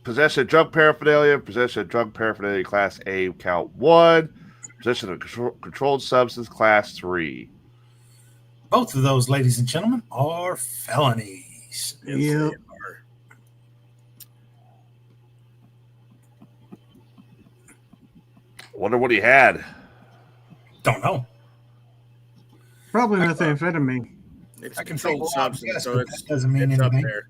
Possession of drug paraphernalia. Possession of drug paraphernalia class A, count 1. Possession of controlled substance class 3. Both of those, ladies and gentlemen, are felonies. Yep. Wonder what he had. Don't know. Probably methamphetamine. It's I a can controlled say wild substance, guess, so but it's, that doesn't mean it's up anything. there.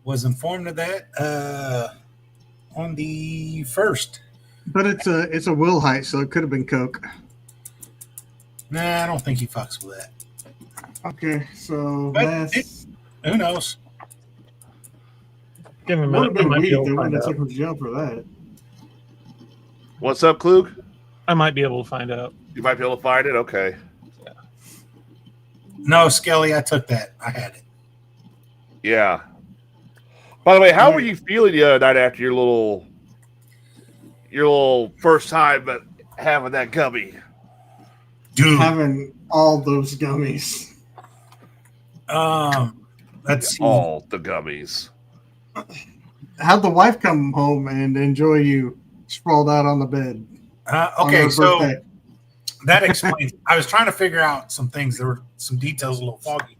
Was informed of that on the 1st. But it's a Wilhite, so it could have been coke. Nah, I don't think he fucks with that. Okay, so But that's Who knows? Give him a would have minute. I been might be weed. able They to wouldn't find have out. taken him to jail for that. What's up, Klug? I might be able to find out. You might be able to find it? Okay. No, Skelly, I took that. I had it. Yeah. By the way, how were you feeling the other night after your little first time but having that gummy? Dude. Having all those gummies. Let's see. All the gummies. How'd the wife come home and enjoy you sprawled out on the bed? on Okay, her so birthday? that explains. I was trying to figure out some things. There were some details a little foggy.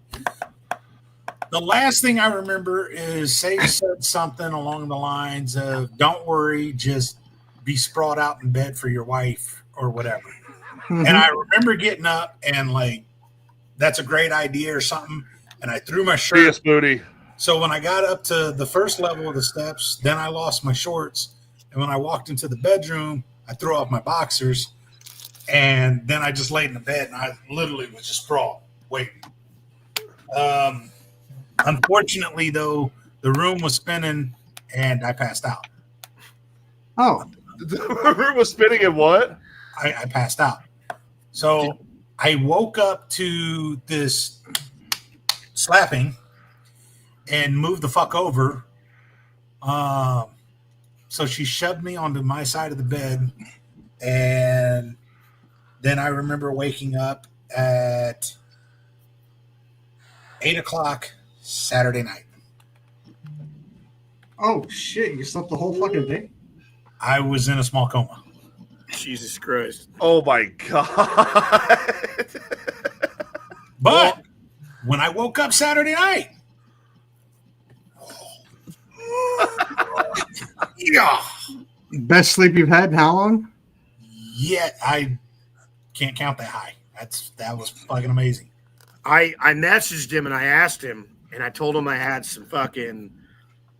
The last thing I remember is Sage said something along the lines of, don't worry, just be sprawled out in bed for your wife or whatever. Mhm. And I remember getting up and like, that's a great idea or something. And I threw my shirt. Yes, booty. So when I got up to the first level of the steps, then I lost my shorts. And when I walked into the bedroom, I threw off my boxers. And then I just laid in the bed and I literally was just sprawled, waiting. Unfortunately, though, the room was spinning and I passed out. Oh, The room was spinning and what? I passed out. So I woke up to this slapping and moved the fuck over. So she shoved me onto my side of the bed. And then I remember waking up at 8 o'clock Saturday night. oh shit! You slept the whole fucking day. I was in a small coma. Jesus Christ. Oh my god. But when I woke up Saturday night, yeah, Best sleep you've had in how long? yet I can't count that high. That was fucking amazing. I messaged him and I asked him, and I told him I had some fucking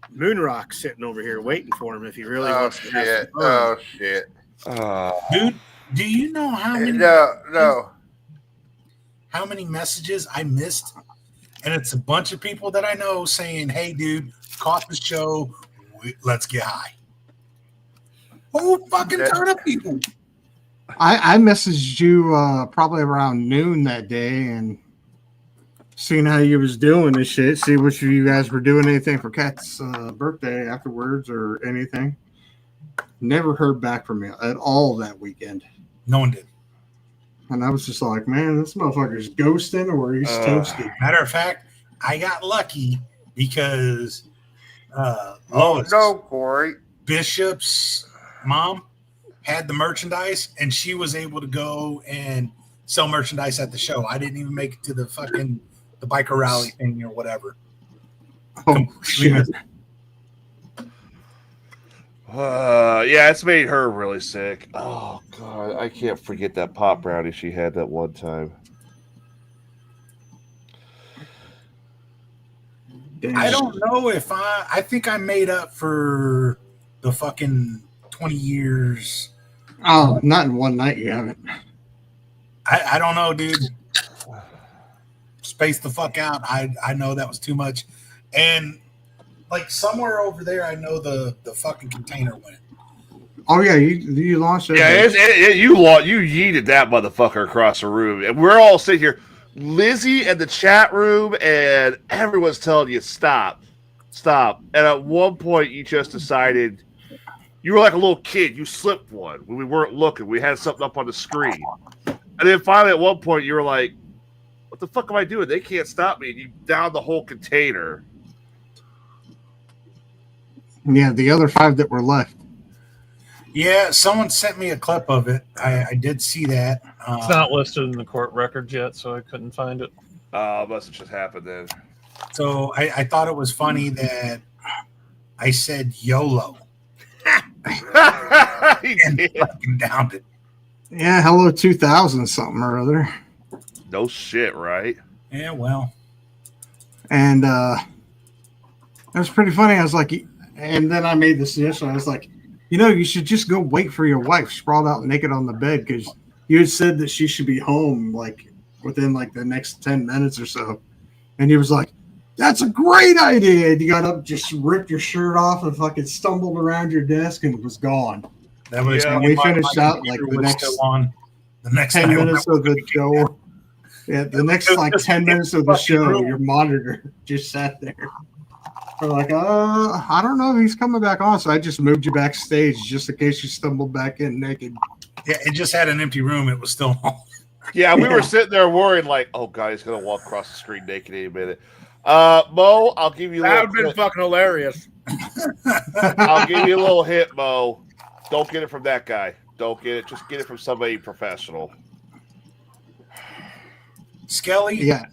moon rock sitting over here waiting for him if he really Oh wants to have shit! some fun. Oh shit! Dude, do you know how many No. how many messages I missed? And it's a bunch of people that I know saying, "Hey, dude, caught the show. Let's get high." Whole fucking ton of people. I messaged you probably around noon that day and seeing how you was doing and shit. See what you guys were doing anything for Kat's birthday afterwards or anything. Never heard back from you at all that weekend. No one did. And I was just like, man, this motherfucker's ghosting or he's toasted. Matter of fact, I got lucky because Oh no, Corey. Bishop's mom had the merchandise and she was able to go and sell merchandise at the show. I didn't even make it to the biker rally thing or whatever. Oh, shit. Yeah, it's made her really sick. Oh god, I can't forget that pop brownie she had that one time. I don't know if I think I made up for the fucking 20 years. Oh, not in one night you haven't. I don't know, dude. Space the fuck out. I know that was too much. And like somewhere over there, I know the fucking container went. Oh yeah, you launched it. Yeah, you yeeted that motherfucker across the room, and we're all sitting here. Lizzie and the chat room, and everyone's telling you stop. And at one point, you just decided you were like a little kid. You slipped one when we weren't looking. We had something up on the screen, and then finally, at one point, you were like, "What the fuck am I doing? They can't stop me!" And you downed the whole container. Yeah, the other 5 that were left. Yeah, someone sent me a clip of it. I did see that. It's not listed in the court records yet, so I couldn't find it. Must have just happened then. So I thought it was funny that I said YOLO and fucking downed it. Yeah, hello 2000 something or other. No shit, right? Yeah, well. And it was pretty funny. I was like, and then I made the suggestion. I was like, you should just go wait for your wife sprawled out naked on the bed because you had said that she should be home like within like the next 10 minutes or so. And he was like, that's a great idea. And you got up, just ripped your shirt off and fucking stumbled around your desk and was gone. That was and we finished out like the next 10 minutes of the show. Yeah, the next like 10 minutes of the show, your monitor just sat there. We're like, I don't know if he's coming back on, so I just moved you backstage just in case you stumbled back in naked. Yeah, it just had an empty room. It was still on. Yeah, we were sitting there worried, like, oh god, he's gonna walk across the screen naked any minute. Mo, I'll give you a That little would have been fucking hilarious. I'll give you a little hint, Mo. Don't get it from that guy. Don't get it. Just get it from somebody professional. Skelly, Yeah.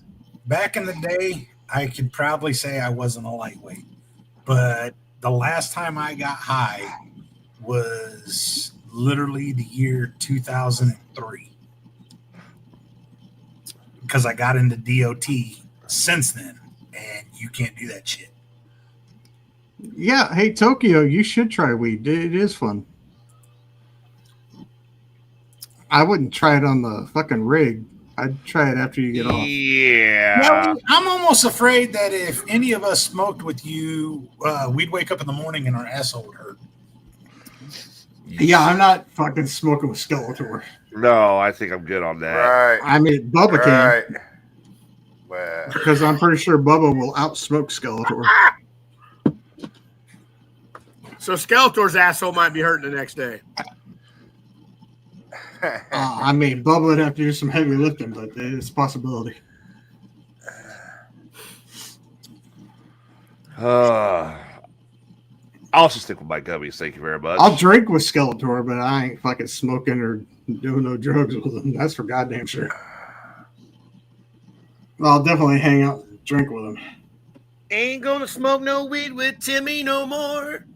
back in the day, I could probably say I wasn't a lightweight. But the last time I got high was literally the year 2003. Because I got into DOT since then, and you can't do that shit. Yeah. Hey, Tokyo, you should try weed. It is fun. I wouldn't try it on the fucking rig. I'd try it after you get off. Yeah. I'm almost afraid that if any of us smoked with you, we'd wake up in the morning and our asshole would hurt. Yeah, I'm not fucking smoking with Skeletor. No, I think I'm good on that. Right. I mean, Bubba can. Right. Well, Because I'm pretty sure Bubba will outsmoke Skeletor. So Skeletor's asshole might be hurting the next day. I mean, Bubba would have to do some heavy lifting, but it's a possibility. I'll also stick with my gummies. Thank you very much. I'll drink with Skeletor, but I ain't fucking smoking or doing no drugs with him. That's for goddamn sure. I'll definitely hang out and drink with him. Ain't gonna smoke no weed with Timmy no more.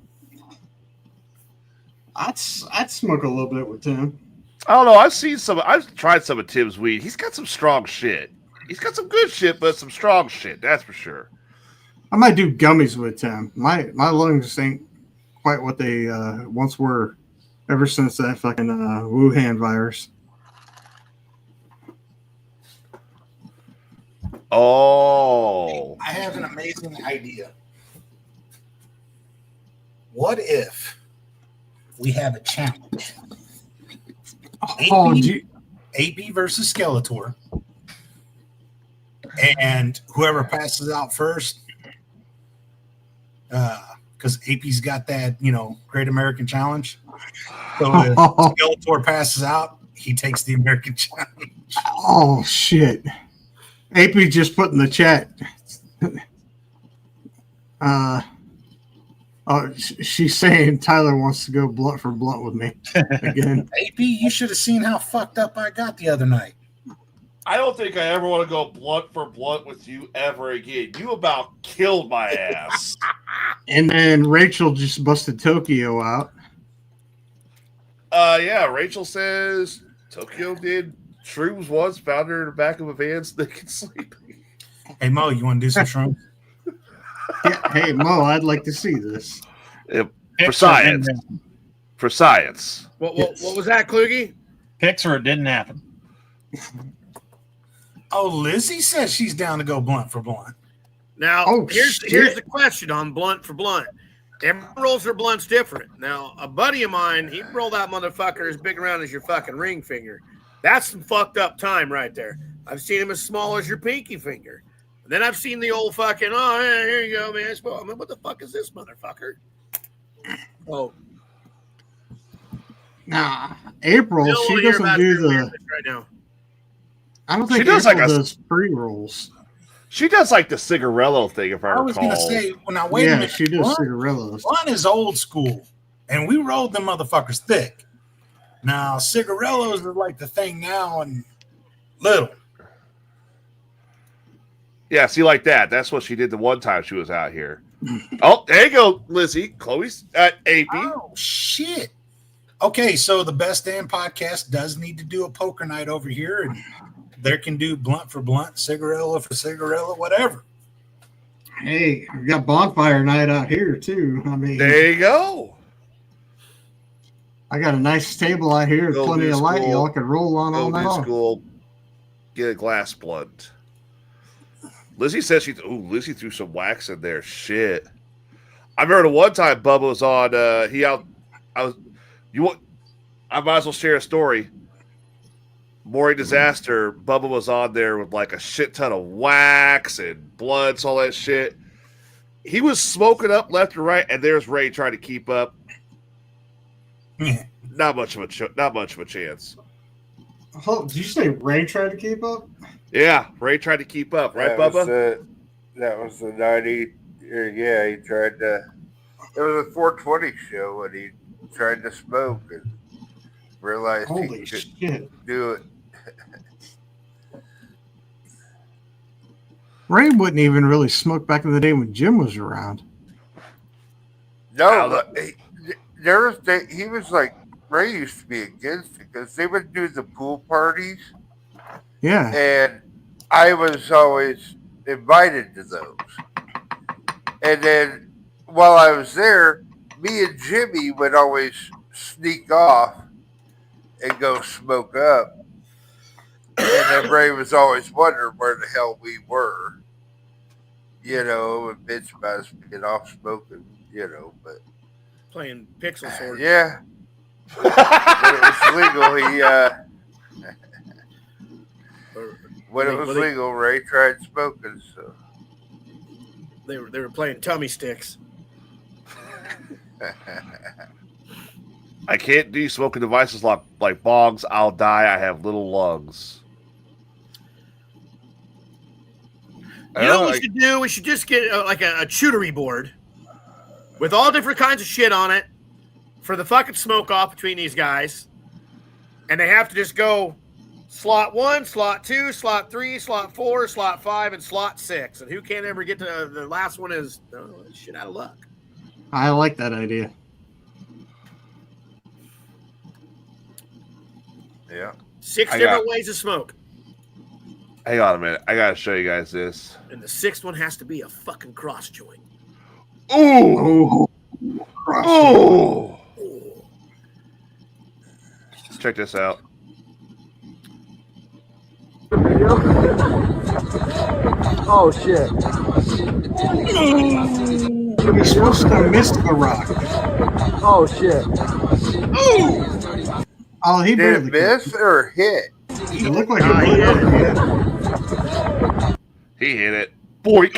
I'd smoke a little bit with Tim. I don't know. I've tried some of Tim's weed. He's got some strong shit. He's got some good shit, but some strong shit. That's for sure. I might do gummies with Tim. My lungs ain't quite what they once were ever since that fucking Wuhan virus. Oh. I have an amazing idea. What if we have a challenge. Oh, AP versus Skeletor. And whoever passes out first, because AP's got that, Great American Challenge. So if Skeletor passes out, he takes the American Challenge. Oh, shit. AP just put in the chat. She's saying Tyler wants to go blunt for blunt with me again. AP, you should have seen how fucked up I got the other night. I don't think I ever want to go blunt for blunt with you ever again. You about killed my ass. And then Rachel just busted Tokyo out. Yeah, Rachel says Tokyo did shrooms once, found her in the back of a van sneaking sleeping. Hey, Mo, you want to do some shrooms? Yeah, hey, Mo, I'd like to see this. For science. For science. What was that, Kluge? Pics or it didn't happen. Oh, Lizzie says she's down to go blunt for blunt. Now, here's the question on blunt for blunt. Everyone rolls their blunts different. Now, a buddy of mine, he rolled that motherfucker as big around as your fucking ring finger. That's some fucked up time right there. I've seen him as small as your pinky finger. And then I've seen the old fucking, here you go, man. I mean, what the fuck is this motherfucker? Oh. Nah, April, she doesn't do the... Right now. I don't think she does April does pre-rolls. She does like the cigarello thing, if I recall. I was going to say, well, now wait a minute. She does cigarellos. Blunt is old school, and we rolled them motherfuckers thick. Now, cigarellos are like the thing now and little. Yeah, see, like that. That's what she did the one time she was out here. Oh, there you go, Lizzie. Chloe's at AP. Oh, shit. Okay, so the Best Damn Podcast does need to do a poker night over here, and they can do blunt for blunt, cigarella for cigarella, whatever. Hey, we got bonfire night out here, too. I mean, there you go. I got a nice table out here, plenty of light. Y'all can roll on all night long. Get a glass blunt. Lizzie says Lizzie threw some wax in there. Shit. I remember the one time Bubba was on. I might as well share a story. Mooring Disaster. Bubba was on there with like a shit ton of wax and bloods, all that shit. He was smoking up left and right, and there's Ray trying to keep up. Not much of a chance. Oh, did you say Ray tried to keep up? Yeah, Ray tried to keep up, right, Bubba? That was the 90. Yeah, he tried to. It was a 420 show, and he tried to smoke and realized he couldn't do it. Ray wouldn't even really smoke back in the day when Jim was around. No, he was like, Ray used to be against it because they would do the pool parties. Yeah. And I was always invited to those. And then while I was there, me and Jimmy would always sneak off and go smoke up. And then Ray was always wondering where the hell we were. And bitch about us being off smoking, but playing Pixel Sword. Yeah. When it was legal, when it was legal, Ray tried smoking, so they were playing tummy sticks. I can't do smoking devices like bongs. I'll die. I have little lungs. You know what we should do? We should just get a charcuterie board with all different kinds of shit on it for the fucking smoke off between these guys. And they have to just go slot 1, slot 2, slot 3, slot 4, slot 5, and slot 6. And who can't ever get to the last one is shit out of luck. I like that idea. Yeah. 6 different ways to smoke. Hang on a minute. I gotta show you guys this. And the 6th one has to be a fucking cross joint. Ooh. Ooh. Check this out. Oh shit. You're supposed to miss the rock. Oh shit! Oh, he Did barely it miss or hit? It looked like it really hit. He hit it. Boink.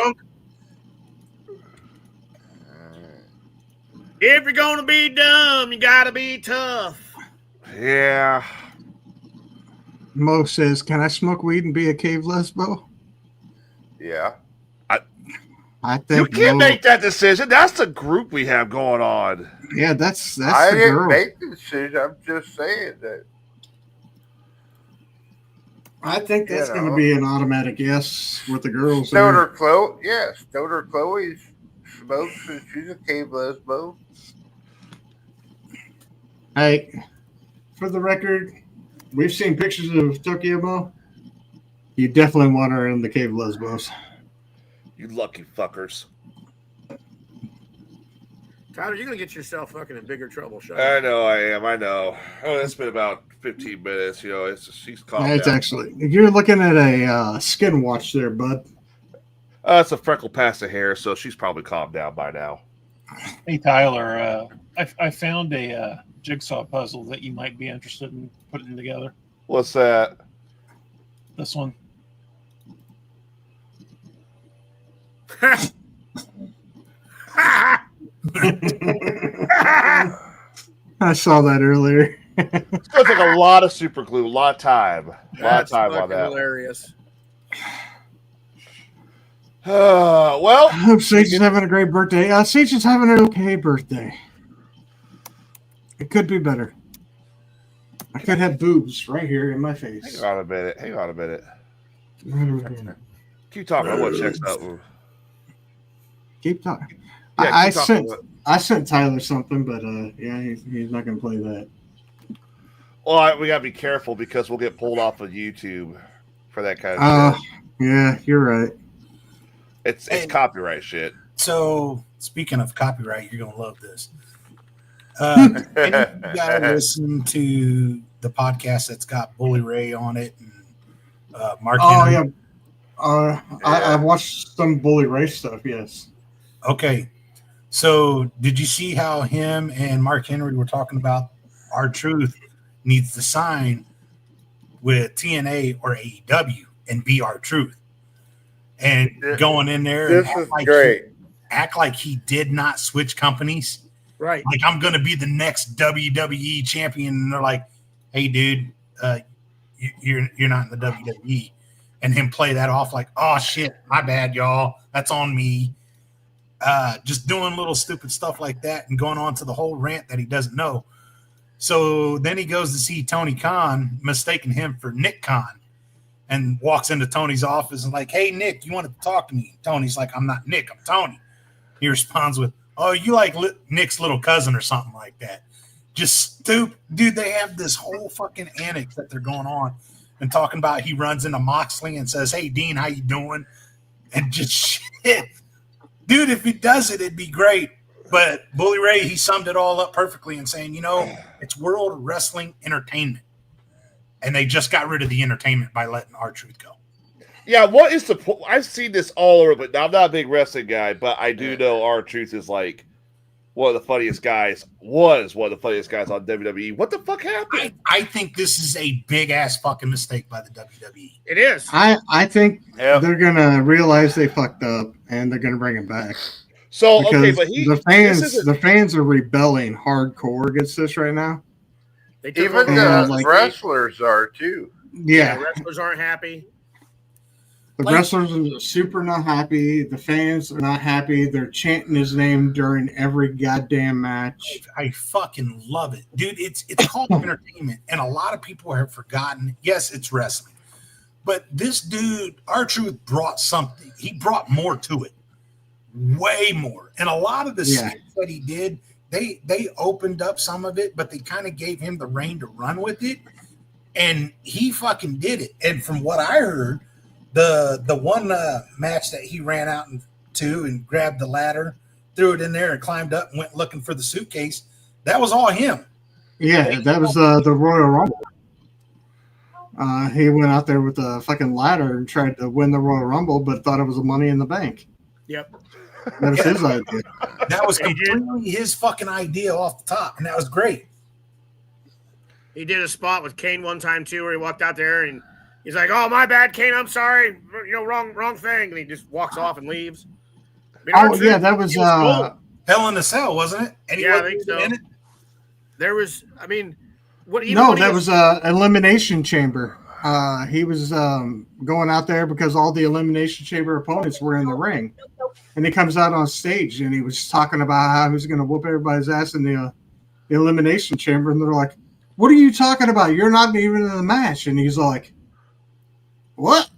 If you're gonna be dumb, you gotta be tough. Yeah. Mo says, "Can I smoke weed and be a cave lesbo?" Yeah. I You think can't Mo, make that decision. That's the group we have going on. Yeah, that's I the didn't girl. make the decision. I'm just saying that. I think that's You going to know. be an automatic yes with the girls. Stoner Chloe, yeah, Stoner Chloe smokes and she's a cave lesbo. Hey, for the record, we've seen pictures of Tokyo Mo. You definitely want her in the cave lesbos. You lucky fuckers. Tyler, you're gonna get yourself fucking in bigger trouble, Sean. I know I am. I know. Oh, it's been about 15 minutes. You know, she's calmed It's down. actually, you're looking at a skin watch there, bud. It's a freckle past the hair, so she's probably calmed down by now. Hey Tyler, I found a jigsaw puzzle that you might be interested in putting together. What's that? This one. I saw that earlier. It's going to take a lot of super glue, a lot of time. That's on fucking that. hilarious. Well, I hope Sage is having a great birthday. Sage is having an okay birthday. It could be better. I could have boobs right here in my face. hang on a minute. Keep talking. I want to check something. Keep talking. Yeah, I keep talking. I sent Tyler something, but yeah, he's not gonna play that. Well, we got to be careful because we'll get pulled off of YouTube for that kind of shit. Yeah, you're right. It's copyright shit. So, speaking of copyright, you're gonna love this. You gotta listen to the podcast that's got Bully Ray on it and Mark. Oh Henry. yeah. I watched some Bully Ray stuff. Yes. Okay. So, did you see how him and Mark Henry were talking about R-Truth needs to sign with TNA or AEW and be R-Truth? And going in there This and is great. act like he did not switch companies. Right. Like, I'm going to be the next WWE champion. And they're like, hey, dude, you're not in the WWE. And him play that off like, oh, shit, my bad, y'all. That's on me. Just doing little stupid stuff like that and going on to the whole rant that he doesn't know. So then he goes to see Tony Khan, mistaking him for Nick Khan, and walks into Tony's office and like, hey, Nick, you wanted to talk to me? Tony's like, I'm not Nick, I'm Tony. He responds with, oh, you like Nick's little cousin or something like that. Just stupid. Dude, they have this whole fucking annex that they're going on and talking about he runs into Moxley and says, hey, Dean, how you doing? And just shit. Dude, if he does it, it'd be great. But Bully Ray, he summed it all up perfectly in saying, it's World Wrestling Entertainment. And they just got rid of the entertainment by letting R-Truth go. Yeah, what is the point? I've seen this all over, but I'm not a big wrestling guy, but I do know R-Truth is like one of the funniest guys, was one of the funniest guys on WWE. What the fuck happened? I think this is a big-ass fucking mistake by the WWE. It is. I think Yep. they're gonna realize they fucked up and they're gonna bring him back. So, Because okay, but the fans are rebelling hardcore against this right now. They took Even over Yeah, the like- wrestlers are too. Yeah, wrestlers aren't happy. the wrestlers are super not happy. The fans are not happy. They're chanting his name during every goddamn match. I fucking love it. Dude, it's called entertainment. And a lot of people have forgotten, yes, it's wrestling. But this dude, R-Truth, brought something. He brought more to it. Way more. And a lot of the stuff that he did, they opened up some of it, but they kind of gave him the reign to run with it. And he fucking did it. And from what I heard, the one match that he ran out to and grabbed the ladder, threw it in there and climbed up and went looking for the suitcase, that was all him. Yeah, that was the Royal Rumble. He went out there with a fucking ladder and tried to win the Royal Rumble, but thought it was a Money in the Bank. Yep. That was his idea. That was completely his fucking idea off the top, and that was great. He did a spot with Kane one time too, where he walked out there and he's like, "Oh, my bad, Kane. I'm sorry. Wrong thing." And he just walks off and leaves. I mean, Yeah, that was Hell in a Cell, wasn't it? And I think so. There was, I mean, that was Elimination Chamber. He was going out there because all the Elimination Chamber opponents were in the ring, and he comes out on stage and he was talking about how he was going to whoop everybody's ass in the Elimination Chamber, and they're like, "What are you talking about? You're not even in the match." And he's like, "What?"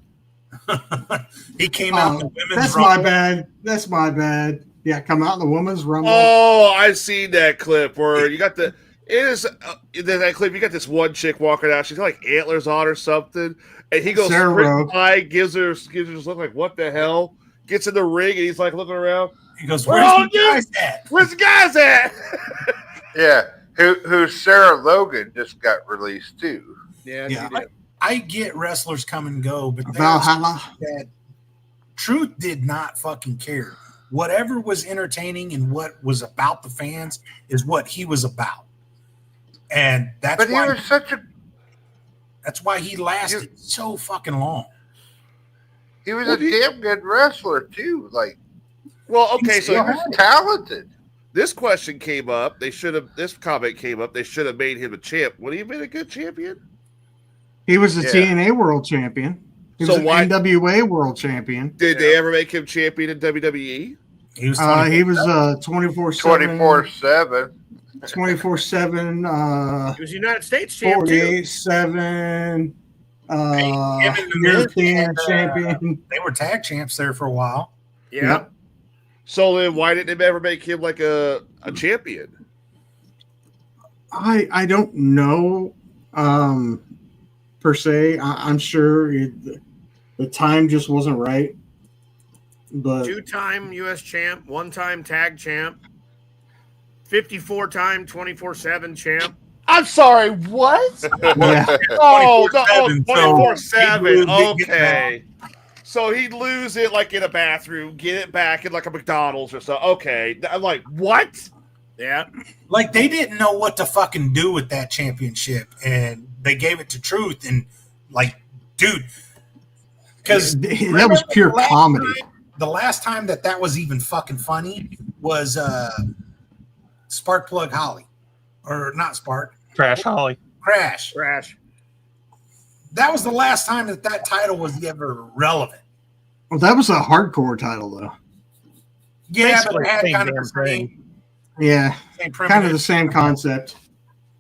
He came out in the women's That's rumble. my bad. That's my bad. Yeah, come out in the women's rumble. Oh, I've seen that clip where you got that clip. You got this one chick walking out. She's got like antlers on or something, and he goes sprint by, gives her this look like, "What the hell?" Gets in the ring and he's like looking around. He goes, "Where's the guys at? Where's the guys at?" Yeah, who Sarah Logan just got released too. Yeah. I get wrestlers come and go, but Valhalla. that Truth did not fucking care. Whatever was entertaining and what was about the fans is what he was about, and that's But why he was such a. that's why he lasted so fucking long. He was a damn good wrestler too. Like, well, okay, so he was talented. This question came up. This comment came up. They should have made him a champ. Would he have been a good champion? He was the TNA World Champion. He was an NWA World Champion. Did they ever make him champion in WWE? He was 24/7. 24/7. 24/7. He was United States champ too. 48/7. European champion. They were tag champs there for a while. Yeah. Yep. So then, why didn't they ever make him like a champion? I don't know per se. I'm sure the time just wasn't right. But 2-time U.S. champ, 1-time tag champ, 54-time 24/7 champ. I'm sorry, what? yeah. Oh, 24/7. 24/7. Okay. So he'd lose it like in a bathroom, get it back in like a McDonald's or so. Okay. I'm like, what? Yeah. Like, they didn't know what to fucking do with that championship, and they gave it to Truth, and like, dude, because that was pure comedy. The last time that was even fucking funny was Sparkplug Holly, or not Spark, Crash Holly. Crash. That was the last time that title was ever relevant. Well, that was a hardcore title, though. Yeah, Basically but it had same kind of damn the same, thing. Yeah, same kind of the same concept.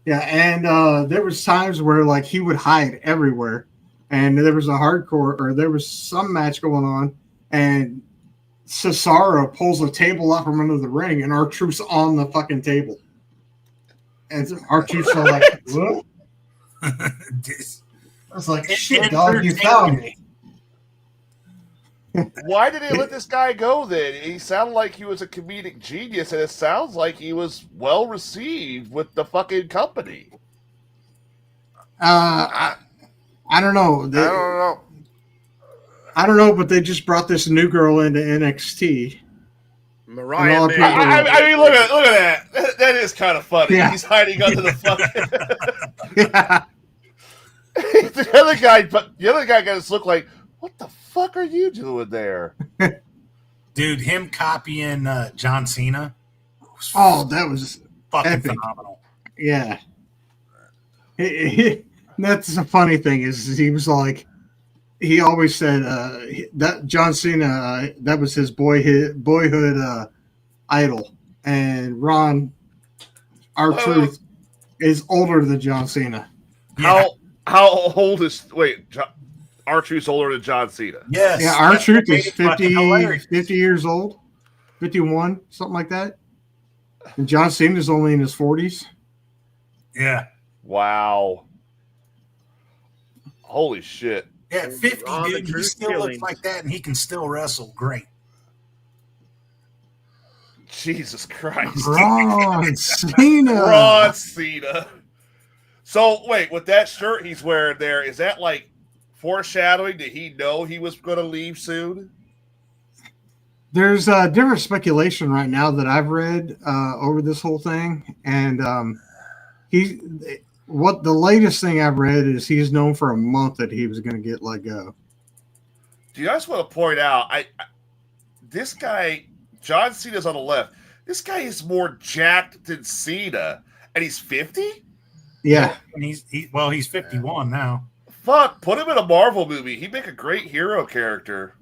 Yeah, and there was times where like he would hide everywhere, and there was a hardcore or there was some match going on, and Cesaro pulls a table out from under the ring, and R-Truth's on the fucking table, and R-Truth's like, "What?" I was like, "Shit, dog, you found me." Why did they let this guy go then? He sounded like he was a comedic genius, and it sounds like he was well received with the fucking company. I don't know. I don't know. I don't know, but they just brought this new girl into NXT. Mariah all May. people- I mean, look at that. That is kind of funny. Yeah. He's hiding under the fucking. Yeah. the other guy got this look like, what the fuck are you doing there? Dude, him copying John Cena. Oh, that was fucking epic. phenomenal. Yeah. That's the funny thing is he was like, he always said that John Cena, that was his boyhood idol. And Ron, R-Truth, is older than John Cena. Yeah. How old is R-Truth's older than John Cena? Yes. Yeah, R-Truth is That's fucking 50 hilarious. years old, 51, something like that. And John Cena's only in his 40s. Yeah. Wow. Holy shit. Yeah, at 50, On the dude, he truth still killings. looks like that, and he can still wrestle great. Jesus Christ. Ron Cena. Ron Cena. So, wait, with that shirt he's wearing there, is that like foreshadowing? Did he know he was going to leave soon? There's different speculation right now that I've read over this whole thing, and what the latest thing I've read is he's known for a month that he was going to get let go. Do you guys want to point out? This guy, John Cena's on the left. This guy is more jacked than Cena, and he's 50. Yeah, and he's 51 now. Fuck, put him in a Marvel movie. He'd make a great hero character.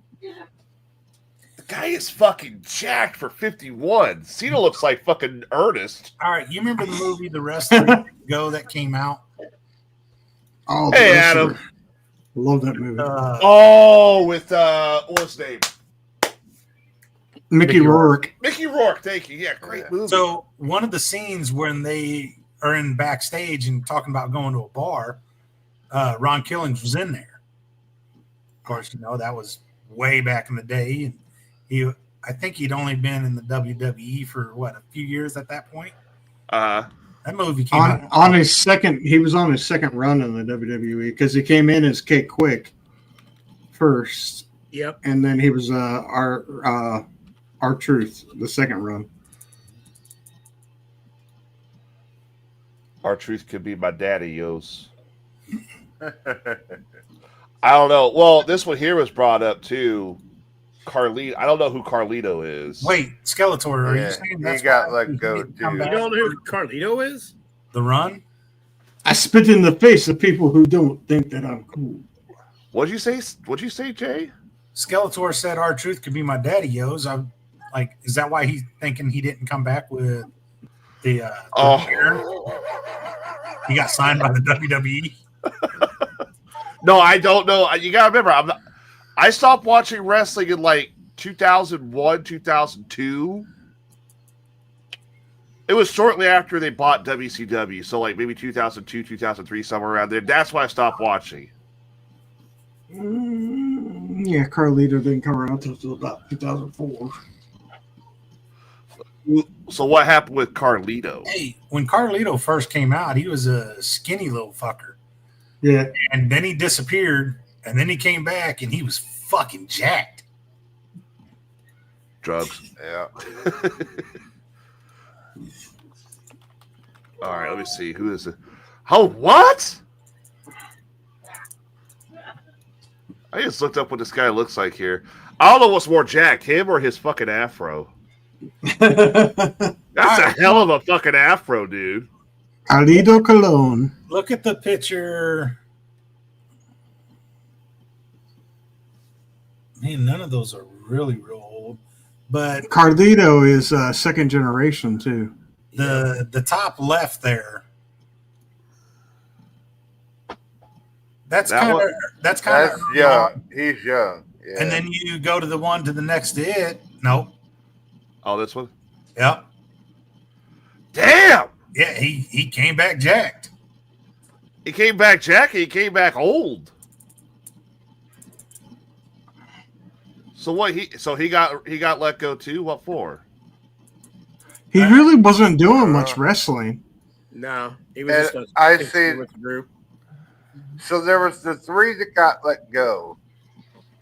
The guy is fucking jacked for 51. Cena looks like fucking Ernest. All right, you remember the movie The Wrestler Go that came out? Oh, Hey, Adam. Love that movie. With what's his name? Mickey Rourke. Mickey Rourke, thank you. Yeah, great movie. So one of the scenes when they are in backstage and talking about going to a bar, Ron Killings was in there. Of course, that was way back in the day. And I think he'd only been in the WWE for a few years at that point. That movie came out on his second. He was on his second run in the WWE because he came in as Kate Quick first. Yep. And then he was our Truth the second run. Our Truth could be my daddy, yos. I don't know. Well, this one here was brought up too. Carlito. I don't know who Carlito is. Wait, Skeletor, are you saying he that's got why let go he too? didn't come You back? don't know who Carlito is? The Run? I spit in the face of people who don't think that I'm cool. What'd you say, Jay? Skeletor said our Truth could be my daddy, yos. I'm like, is that why he's thinking he didn't come back with the he got signed by the WWE? No, I don't know. You gotta remember, I stopped watching wrestling in like 2001, 2002. It was shortly after they bought WCW, so like maybe 2002, 2003, somewhere around there. That's why I stopped watching. Yeah, Carlito didn't come around until about 2004. So what happened with Carlito? Hey, when Carlito first came out, he was a skinny little fucker. Yeah. And then he disappeared, and then he came back, and he was fucking jacked. Drugs. Yeah. All right, let me see. Who is it? Oh, what? I just looked up what this guy looks like here. I don't know what's more jacked, him or his fucking afro. That's a hell of a fucking afro, dude. Carlito Colon. Look at the picture. Man, none of those are really real old. But Carlito is second generation too. The top left there. That's kind of young. He's young. Yeah. And then you go to the one to the next to it. Nope. Oh, this one? Yep. Damn. Yeah, he came back jacked. He came back jacked. He came back old. So what? He got let go too. What for? He really wasn't doing much wrestling. No, he was just I see. with the group. So there was the three that got let go,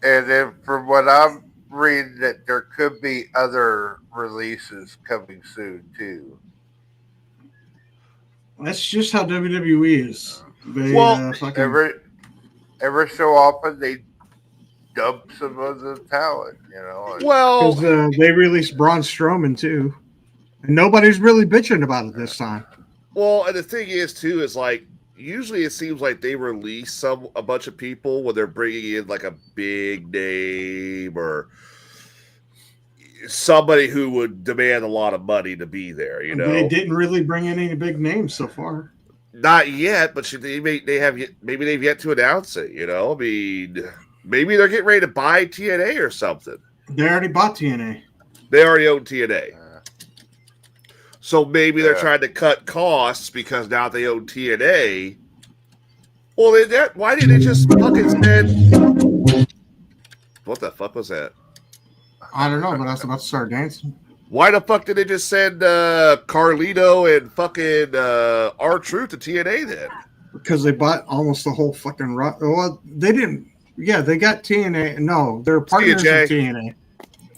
and then from what I'm reading, that there could be other releases coming soon too. That's just how WWE is. They, every so often they dump some of the talent, Well, because they released Braun Strowman too, and nobody's really bitching about it this time. Well, and the thing is too is like usually it seems like they release a bunch of people when they're bringing in like a big name or somebody who would demand a lot of money to be there. They didn't really bring in any big names so far. Not yet, but maybe they've yet to announce it. I mean, maybe they're getting ready to buy TNA or something. They already bought TNA. They already own TNA. So maybe they're trying to cut costs because now they own TNA. Well, why didn't they just fucking send... What the fuck was that? I don't know, but I was about to start dancing. Why the fuck did they just send Carlito and fucking R-Truth to TNA then? Because they bought almost the whole fucking... Well, they didn't... Yeah, they got TNA. No, they're partners with TNA.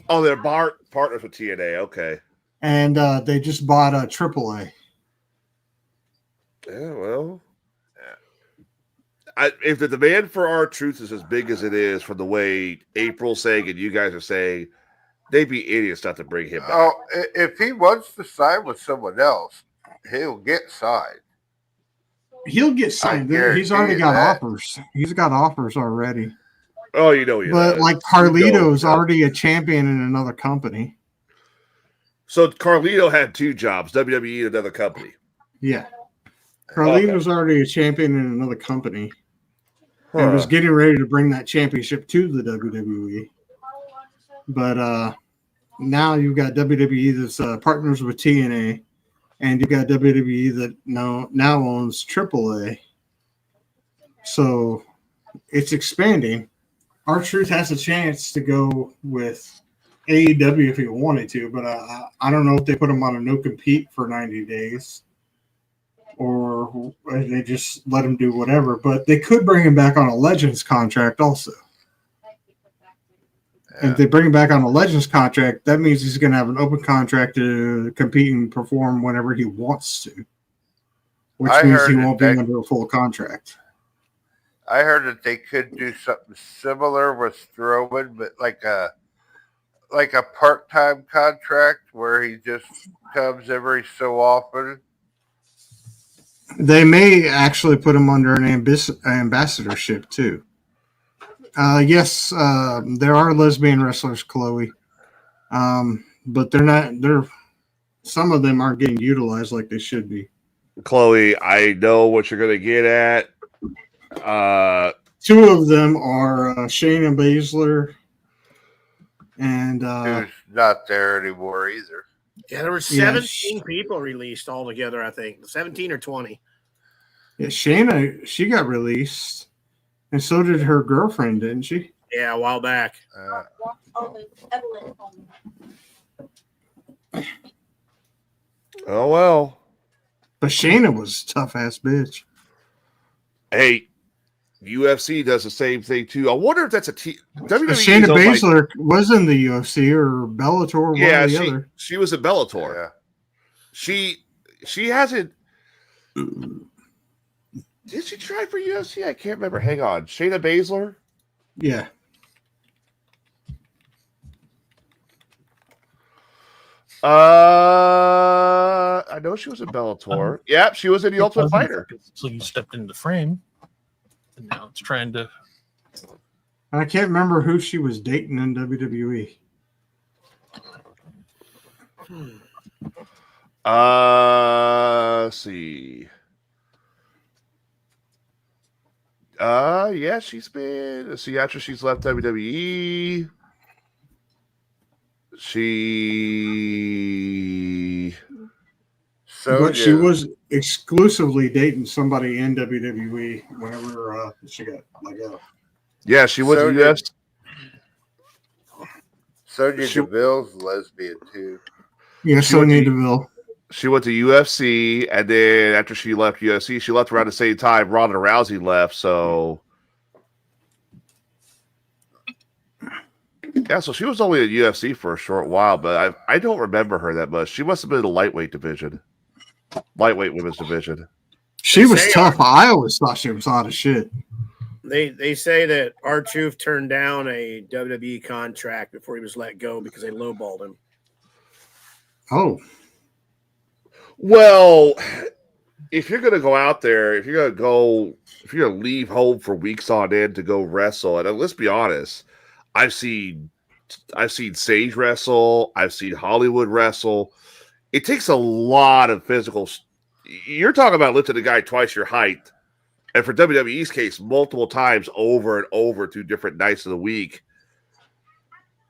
Oh, they're partners with TNA. Okay. And they just bought a AAA. Yeah, well, if the demand for R-Truth is as big as it is, from the way April's saying and you guys are saying, they'd be idiots not to bring him back. Oh, if he wants to sign with someone else, he'll get signed. He'll get signed. He's already got offers. He's got offers already. Oh, you know he But does. like Carlito's already a champion in another company. So Carlito had 2 jobs, WWE and another company. Yeah. Carlito's already a champion in another company. And was getting ready to bring that championship to the WWE. But now you've got WWE that's partners with TNA. And you got WWE that now owns AAA. So it's expanding. R-Truth has a chance to go with AEW if he wanted to, but I don't know if they put him on a no-compete for 90 days or they just let him do whatever. But they could bring him back on a Legends contract also. And if they bring him back on a Legends contract, that means he's going to have an open contract to compete and perform whenever he wants to, which means he won't be under a full contract. I heard that they could do something similar with Strowman, but like a part-time contract where he just comes every so often. They may actually put him under an ambassadorship too. Yes, there are lesbian wrestlers, Chloe, but they're not. Some of them aren't getting utilized like they should be. Chloe, I know what you're going to get at. 2 of them are Shayna Baszler and who's not there anymore either. Yeah, there were 17 people released altogether, I think. 17 or 20. Yeah, Shayna, she got released. And so did her girlfriend, didn't she? Yeah, a while back. Oh, well. But Shayna was a tough-ass bitch. Hey, UFC does the same thing, too. I wonder if that's WWE. Shayna Baszler was in the UFC or Bellator, one or the other. She was in Bellator. Yeah. She hasn't... Did she try for UFC? I can't remember. Hang on. Shayna Baszler? Yeah. I know she was in Bellator. Yep, she was in the Ultimate Fighter. So you stepped into the frame, and now it's trying to. I can't remember who she was dating in WWE. Let's see. Yeah, she's been. Let's see, after she's left WWE, she was exclusively dating somebody in WWE whenever she got let go. Yeah, she was in UFC. Sonya Deville's lesbian too. Yeah, Sonya Deville. She went to UFC, and then after she left UFC, she left around the same time Ronda Rousey left. So, yeah, so she was only at UFC for a short while, but I don't remember her that much. She must have been in the lightweight women's division. She was tough. I always thought she was hot as shit. They say that R-Truth turned down a WWE contract before he was let go because they lowballed him. Oh. Well, if you're going to go out there, if you're going to leave home for weeks on end to go wrestle, and let's be honest, I've seen Sage wrestle, I've seen Hollywood wrestle. It takes a lot of physical. You're talking about lifting a guy twice your height, and for WWE's case, multiple times over and over 2 different nights of the week.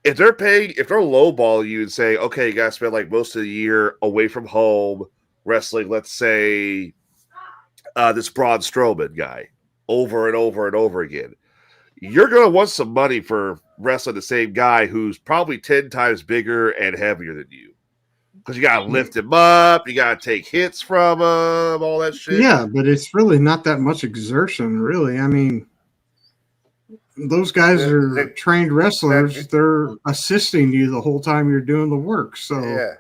If they're lowballing you and saying, okay, you got to spend like most of the year away from home wrestling, let's say this Braun Strowman guy over and over and over again, you're going to want some money for wrestling the same guy who's probably 10 times bigger and heavier than you. Because you got to lift him up, you got to take hits from him, all that shit. Yeah, but it's really not that much exertion, really. I mean, those guys are trained wrestlers. They're assisting you the whole time you're doing the work. So yeah,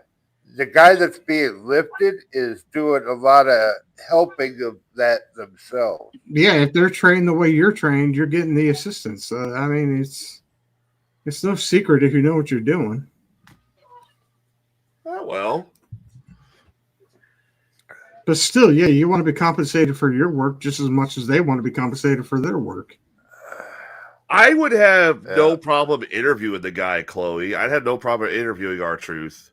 the guy that's being lifted is doing a lot of helping of that themselves. yeah, if they're trained the way you're trained, you're getting the assistance. I mean, it's no secret if you know what you're doing. Oh, well. But still, yeah, you want to be compensated for your work just as much as they want to be compensated for their work. I would have no problem interviewing the guy, Chloe. I'd have no problem interviewing R-Truth.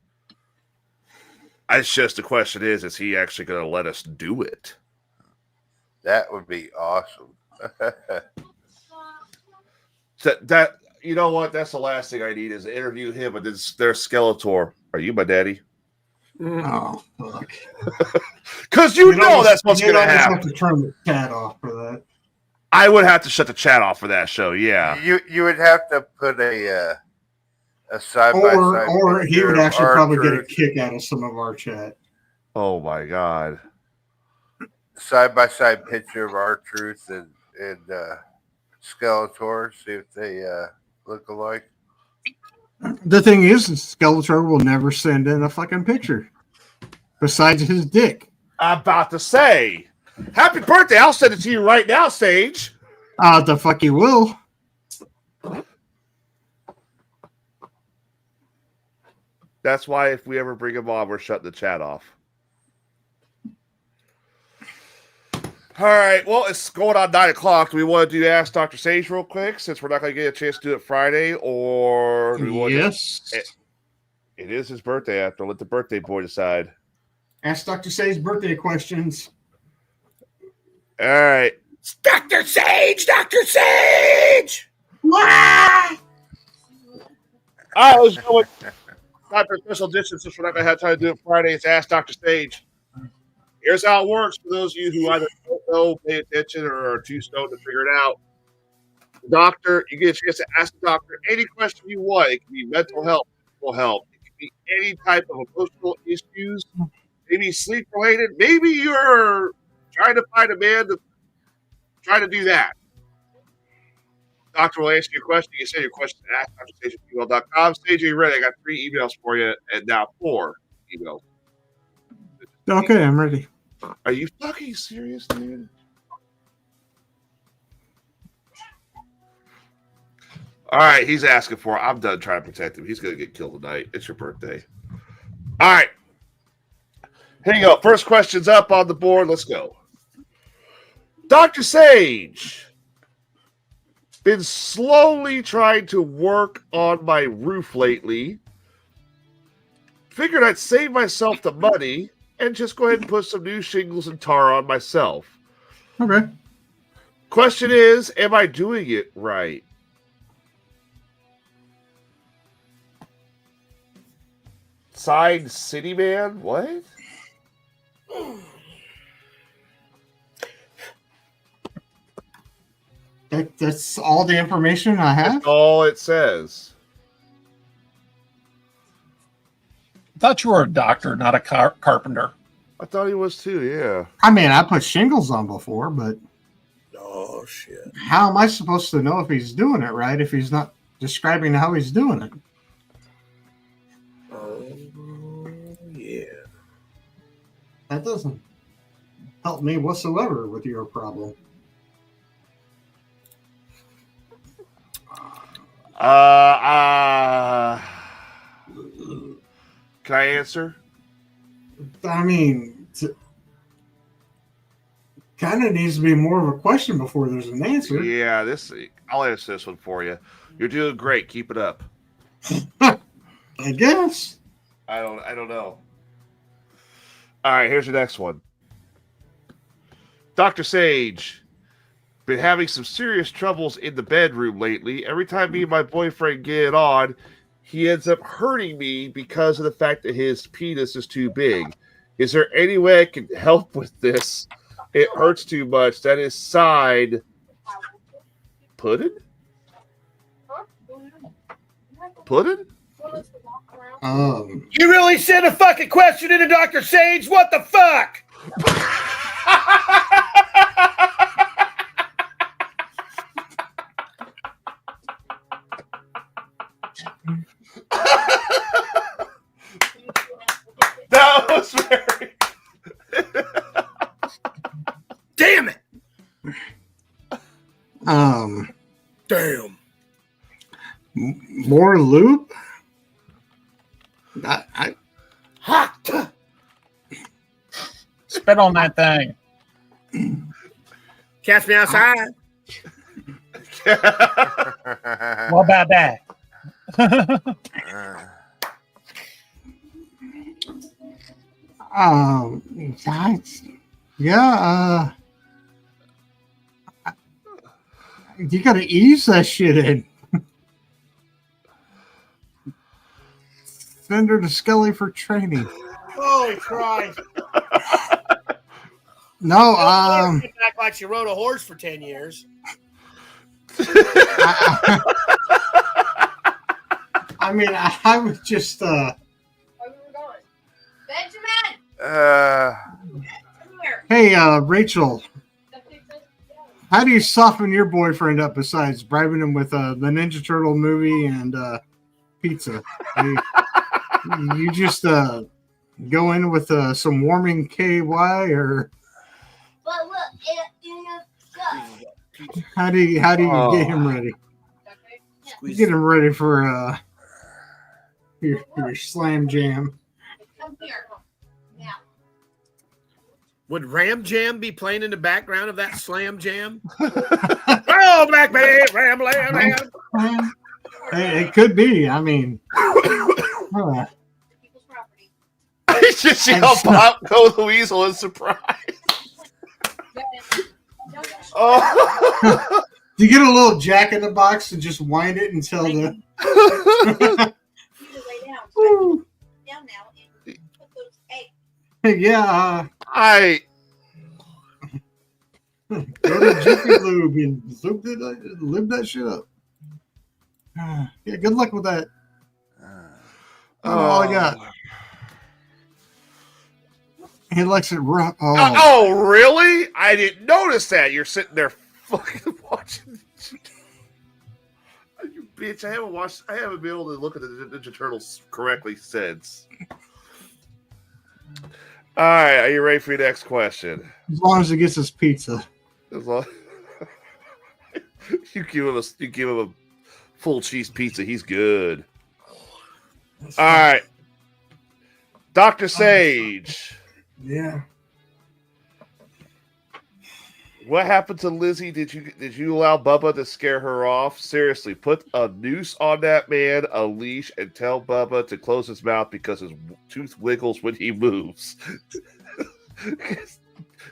It's just the question is he actually going to let us do it? That would be awesome. that you know what? That's the last thing I need is to interview him. But there's Skeletor. Are you my daddy? Oh, fuck. Because you know that's what's going to happen. Have to turn the chat off for that. I would have to shut the chat off for that show. Yeah, you would have to put a side by side, or he would actually probably get a kick out of some of our chat. Oh my god! Side by side picture of R-Truth and Skeletor. See if they look alike. The thing is, Skeletor will never send in a fucking picture besides his dick. I'm about to say, happy birthday! I'll send it to you right now, Sage. The fuck you will. That's why if we ever bring him on, we're shutting the chat off. All right. Well, it's going on 9 o'clock. Do we want to do Ask Dr. Sage real quick since we're not going to get a chance to do it Friday? Or do we want yes. It is his birthday after. Let the birthday boy decide. Ask Dr. Sage's birthday questions. All right. Dr. Sage! Dr. Sage! Ah! All right, let's go with Dr. Special Edition since we're not going to have time to do it Friday. It's Ask Dr. Sage. Here's how it works for those of you who either don't know, pay attention, or are too stoned to figure it out. The doctor, you get a chance to ask the doctor any question you want. It can be mental health, physical health. It can be any type of emotional issues, maybe sleep related. Maybe you're trying to find a man to try to do that. The doctor will answer your question. You can send your question to askdrsage@gmail.com. Sage, are you ready? I got 3 emails for you, and now 4 emails. Okay, I'm ready. Are you fucking serious, dude? All right, he's asking for it. I'm done trying to protect him. He's going to get killed tonight. It's your birthday. All right. Here you go. First question's up on the board. Let's go. Dr. Sage. Been slowly trying to work on my roof lately. Figured I'd save myself the money and just go ahead and put some new shingles and tar on myself. Okay. Question is, am I doing it right? Signed City Man? What? That's all the information I have? That's all it says. I thought you were a doctor, not a carpenter. I thought he was too, yeah. I mean, I put shingles on before, but Oh, shit. how am I supposed to know if he's doing it right if he's not describing how he's doing it? Oh, yeah. That doesn't help me whatsoever with your problem. Can I answer? I mean, kind of needs to be more of a question before there's an answer. Yeah, I'll answer this one for you. You're doing great. Keep it up. I guess. I don't know. All right, here's the next one. Dr. Sage, been having some serious troubles in the bedroom lately. Every time me and my boyfriend get on, he ends up hurting me because of the fact that his penis is too big. Is there any way I can help with this? It hurts too much. That is signed. Puddin'? Puddin'? You really sent a fucking question into Dr. Sage? What the fuck? Damn. More lube. I Hot. Spit on that thing. Catch me outside. What about that? yeah. You got to ease that shit in. Send her to Scully for training. Holy Christ. No, Act like she rode a horse for 10 years. I mean, I was just Where we were going? Benjamin, come here. hey, Rachel, how do you soften your boyfriend up besides bribing him with the Ninja Turtle movie and pizza? You just go in with some warming KY, or But look, how do you get him ready? You get him ready for your slam jam. come here. Now. Would Ram Jam be playing in the background of that Slam Jam? Oh, Black Bay, Ram, Lam, Lam. It could be. I mean, People's property. Just see how Pop go the weasel in surprise. Oh. you get a little Jack in the Box and just wind it until the. You need to lay down. So down now and put those eggs. Yeah. Go to Jiffy Lube and lube that shit up. Yeah, good luck with that. That's all I got. He likes it rough. Oh, really? I didn't notice that. You're sitting there fucking watching. You bitch! I haven't been able to look at the Ninja Turtles correctly since. All right, are you ready for your next question? As long as he gets his pizza. As long you give him a full cheese pizza, he's good. All right, Dr. Sage. Yeah. What happened to Lizzie? Did you allow Bubba to scare her off? Seriously, put a noose on that man, a leash, and tell Bubba to close his mouth because his tooth wiggles when he moves.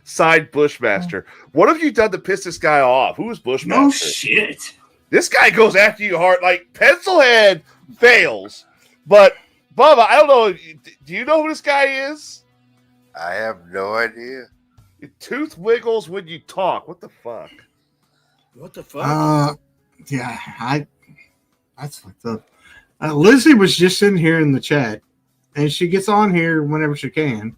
Signed Bushmaster. What have you done to piss this guy off? Who is Bushmaster? No shit. This guy goes after you hard. Like, Pencilhead fails. But, Bubba, I don't know. Do you know who this guy is? I have no idea. Your tooth wiggles when you talk. What the fuck? What the fuck? Yeah, that's fucked up. Lizzie was just in here in the chat, and she gets on here whenever she can.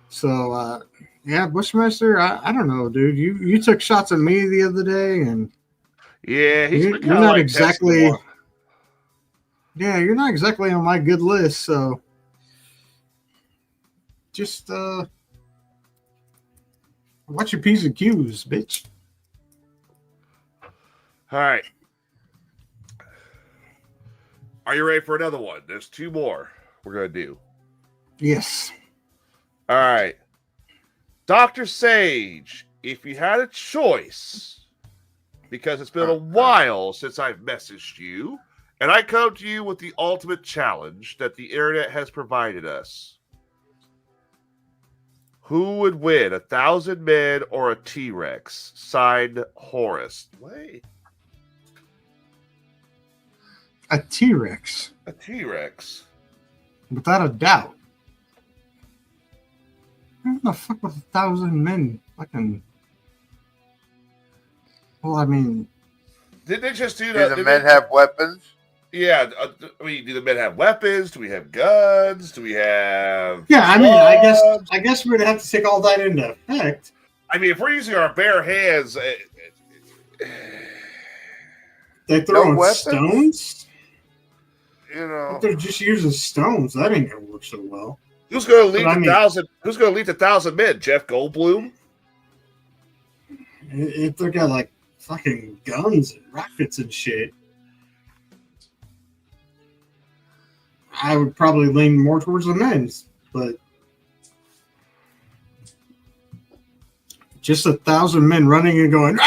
So, yeah, Bushmaster, I don't know, dude. You took shots at me the other day, and yeah, you're not exactly. Yeah, you're not exactly on my good list. So, just watch your P's and Q's, bitch. All right. Are you ready for another one? There's two more we're going to do. Yes. All right. Dr. Sage, if you had a choice, because it's been a while since I've messaged you, and I come to you with the ultimate challenge that the internet has provided us, who would win, 1,000 men or a T-Rex? Signed, Horace. Wait. A T-Rex. A T-Rex. Without a doubt. Who the fuck with 1,000 men? Fucking. Well, I mean. Did they just do Do that? the men have weapons? Yeah. I mean, do the men have weapons? Do we have guns? Do we have? Yeah, I mean, I guess we're gonna have to take all that into effect. I mean, if we're using our bare hands, They throwing weapons? stones. You know, If they're just using stones, that ain't gonna work so well. who's going to lead But I the mean- 1,000? Who's going to lead the 1,000 men? Jeff Goldblum? If they got like fucking guns and rockets and shit, I would probably lean more towards the men's, but just 1,000 men running and going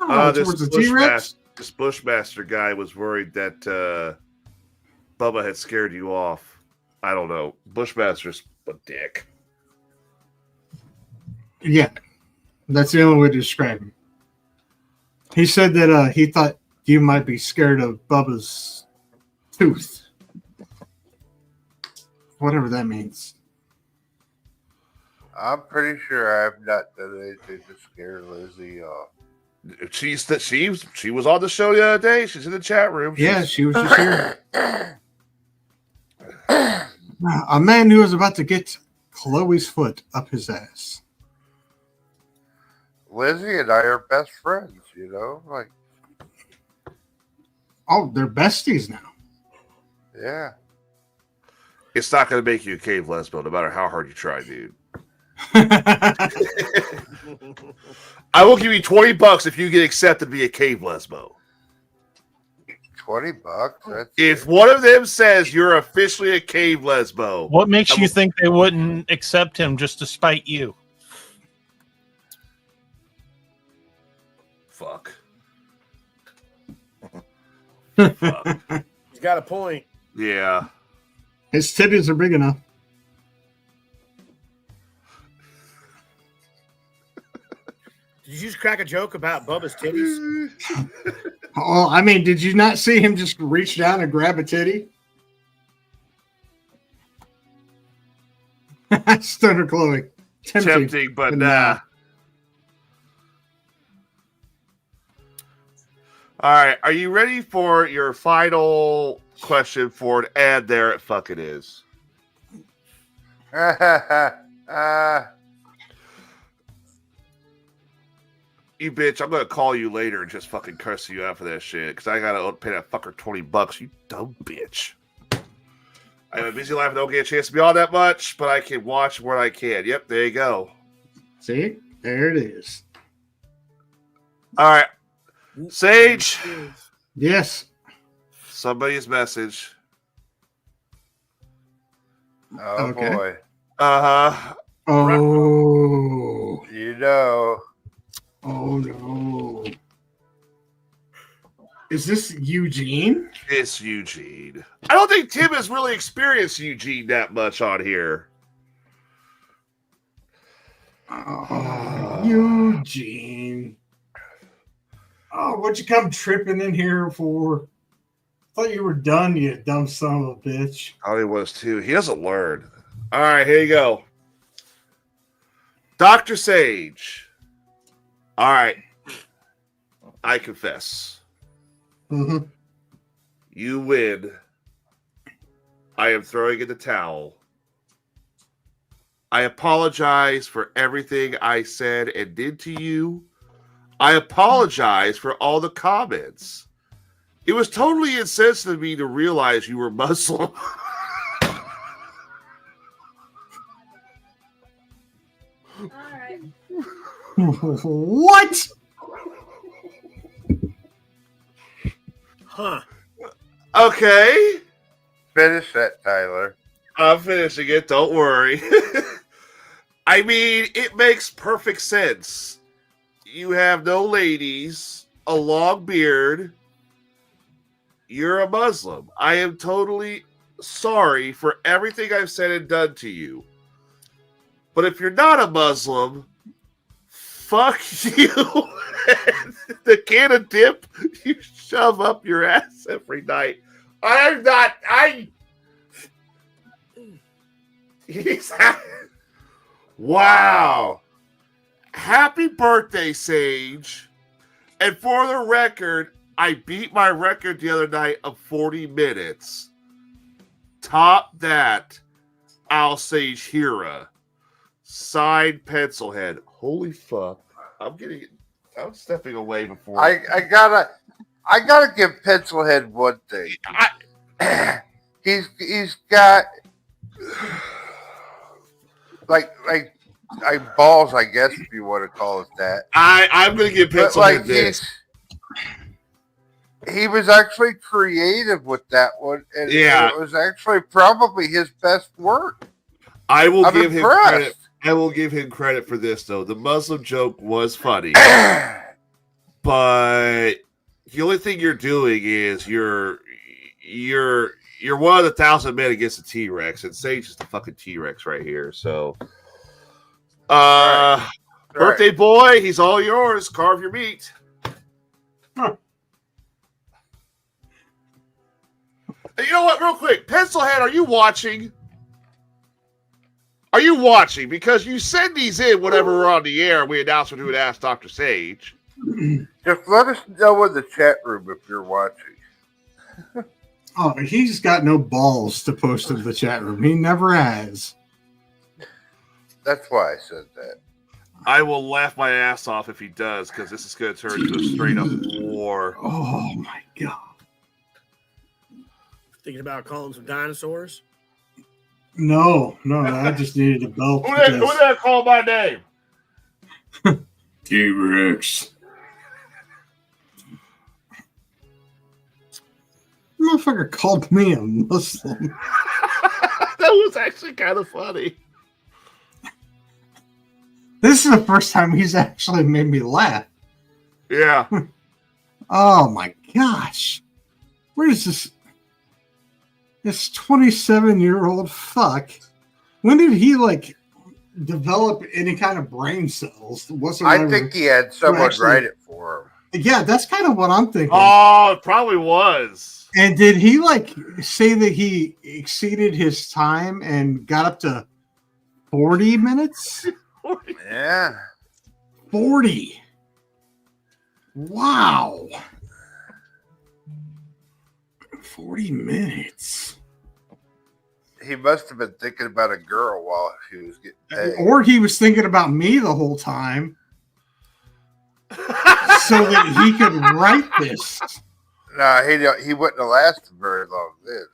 towards the T-Rex. This Bushmaster guy was worried that Bubba had scared you off. I don't know. Bushmaster's a dick. Yeah, that's the only way to describe him. He said that he thought you might be scared of Bubba's tooth. Whatever that means. I'm pretty sure I've not done anything to scare Lizzie off. She was on the show the other day. She's in the chat room. She was just here. A man who was about to get Chloe's foot up his ass. Lizzie and I are best friends, you know? Like, oh, they're besties now. Yeah. It's not going to make you a cave lesbo, no matter how hard you try, dude. I will give you $20 if you get accepted to be a cave lesbo. $20? If one of them says you're officially a cave lesbo. What makes you think they wouldn't accept him just to spite you? Fuck. Fuck. He's got a point. Yeah. His titties are big enough. Did you just crack a joke about Bubba's titties? Oh, I mean, did you not see him just reach down and grab a titty? Stunner Chloe. Tempting, but nah. All right. Are you ready for your final question for an ad there it fucking is? You bitch, I'm gonna call you later and just fucking curse you out for that shit. Because I gotta pay that fucker $20, you dumb bitch. I have a busy life and don't get a chance to be on that much, but I can watch when I can. Yep, there you go. See? There it is. All right. Sage. Yes. Somebody's message. Oh, okay. Boy. Uh-huh. Oh. You know. Oh, no. Is this Eugene? It's Eugene. I don't think Tim has really experienced Eugene that much on here. Oh, Eugene. Oh, what'd you come tripping in here for? Thought you were done, you dumb son of a bitch. Oh, he was too. He doesn't learn. All right, here you go. Dr. Sage. All right. I confess. Mm-hmm. You win. I am throwing in the towel. I apologize for everything I said and did to you. I apologize for all the comments. It was totally insensitive of me to realize you were Muslim. All right. What? Huh. Okay. Finish that, Tyler. I'm finishing it. Don't worry. I mean, it makes perfect sense. You have no ladies, a long beard. You're a Muslim. I am totally sorry for everything I've said and done to you. But if you're not a Muslim, fuck you. The can of dip you shove up your ass every night. I'm not. Wow. Happy birthday, Sage. And for the record, I beat my record the other night of 40 minutes. Top that, Al Sage Hira. Signed Pencilhead. Holy fuck. I'm stepping away before. I gotta give Pencilhead one thing. he's got like balls, I guess, if you want to call it that. I'm going to give But Pencilhead this. He was actually creative with that one, and it was actually probably his best work. I will give him impressed. credit. I will give him credit for this, though. The Muslim joke was funny, but the only thing you're doing is you're one of the 1,000 men against a T-Rex, and Sage is the fucking T-Rex right here. So, birthday boy, he's all yours. Carve your meat. Huh. You know what? Real quick, Pencilhead, are you watching? Are you watching? Because you send these in whenever we're on the air. We announce what we would ask Dr. Sage. Just let us know in the chat room if you're watching. Oh, he's got no balls to post in the chat room. He never has. That's why I said that. I will laugh my ass off if he does, because this is going to turn into a straight-up war. Oh, my God. Thinking about calling some dinosaurs? No, I just needed a belt. Who did I call my name? T-Rex. Motherfucker called me a Muslim. That was actually kind of funny. This is the first time he's actually made me laugh. Yeah. Oh my gosh. Where is this? This 27-year-old fuck. When did he develop any kind of brain cells whatsoever? I think he had someone write it for him. Yeah, that's kind of what I'm thinking. Oh, it probably was. And did he say that he exceeded his time and got up to 40 minutes? Yeah. 40. Wow. 40 minutes. He must have been thinking about a girl while he was getting paid. Or he was thinking about me the whole time so that he could write this. No, he wouldn't have lasted very long then.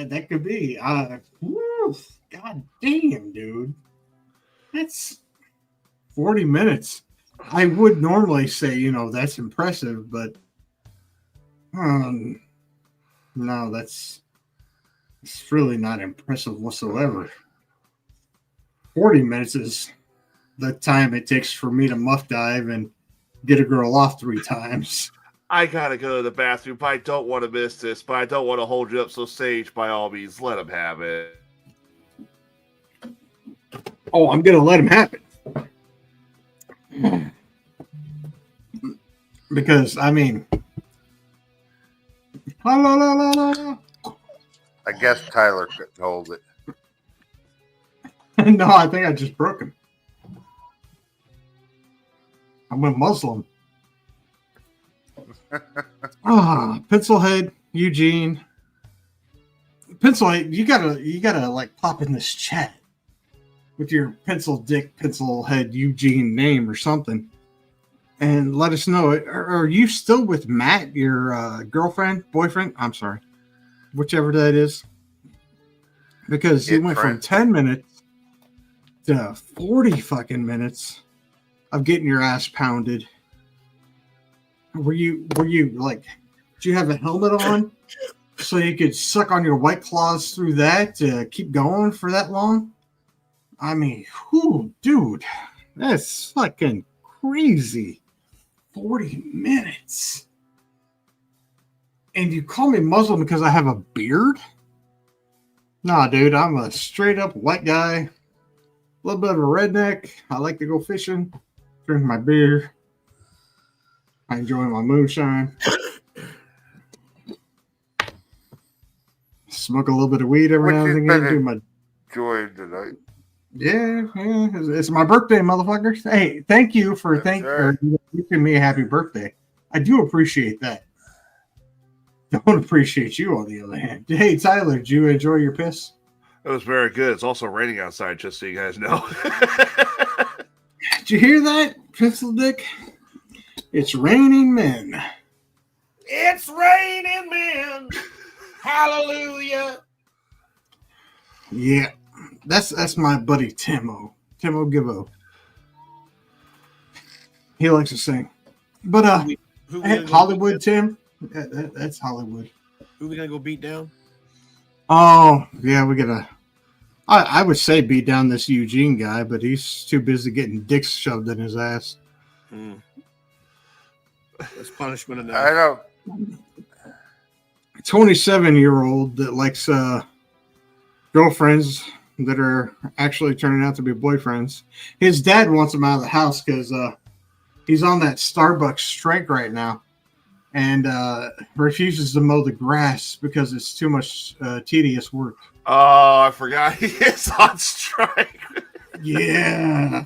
That could be. God damn, dude. That's 40 minutes. I would normally say, that's impressive, but no, it's really not impressive whatsoever. 40 minutes is the time it takes for me to muff dive and get a girl off 3 times. I gotta go to the bathroom, but I don't want to miss this, but I don't want to hold you up, so Sage, by all means, let him have it. Oh, I'm going to let him have it. Because, I mean... I guess Tyler couldn't hold it. No, I think I just broke him. I'm a Muslim. Pencilhead, Eugene. Pencilhead, you gotta pop in this chat with your pencil head Eugene name or something, and let us know. Are you still with Matt, your boyfriend? I'm sorry, whichever that is, because he went from 10 minutes to 40 fucking minutes of getting your ass pounded. Were you did you have a helmet on so you could suck on your White Claws through that to keep going for that long? I mean, dude, that's fucking crazy. 40 minutes. And you call me Muslim because I have a beard? Nah, dude, I'm a straight up white guy. A little bit of a redneck. I like to go fishing, drink my beer. I enjoy my moonshine. Smoke a little bit of weed every now and again. Do my joy tonight. Yeah, it's my birthday, motherfuckers. Hey, thank you for wishing me a happy birthday. I do appreciate that. Don't appreciate you on the other hand. Hey, Tyler, did you enjoy your piss? It was very good. It's also raining outside, just so you guys know. Did you hear that, Pencil Dick? It's raining men. It's raining men. Hallelujah. Yeah. That's my buddy Timo Gibbo. He likes to sing. But Who we gonna go Hollywood Tim. That's Hollywood. Who we gonna go beat down? Oh yeah, we gotta. I would say beat down this Eugene guy, but he's too busy getting dicks shoved in his ass. That's punishment enough. I don't. 27-year-old that likes girlfriends that are actually turning out to be boyfriends. His dad wants him out of the house because he's on that Starbucks strike right now and refuses to mow the grass because it's too much tedious work. Oh, I forgot he is on strike. Yeah.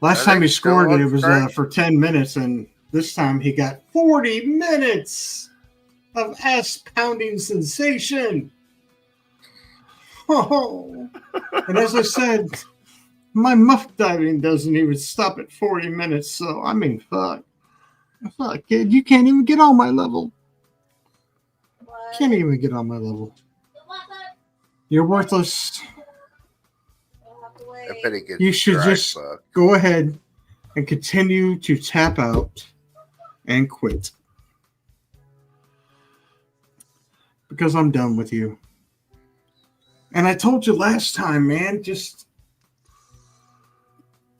Last time he scored, it was for 10 minutes, and this time he got 40 minutes of ass-pounding sensation. Oh. And as I said, my muff diving doesn't even stop at 40 minutes, so I mean, fuck. Fuck, kid, you can't even get on my level. Can't even get on my level. You're worthless. You should just go ahead and continue to tap out and quit. Because I'm done with you. And I told you last time, man, just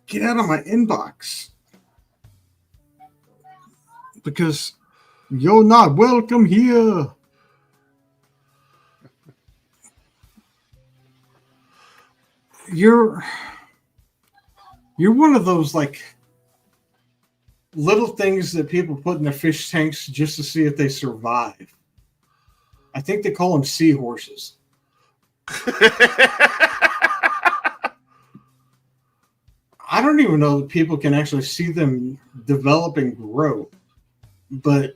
get out of my inbox. Because you're not welcome here. You're one of those like little things that people put in their fish tanks just to see if they survive. I think they call them seahorses. I don't even know that people can actually see them develop and grow. But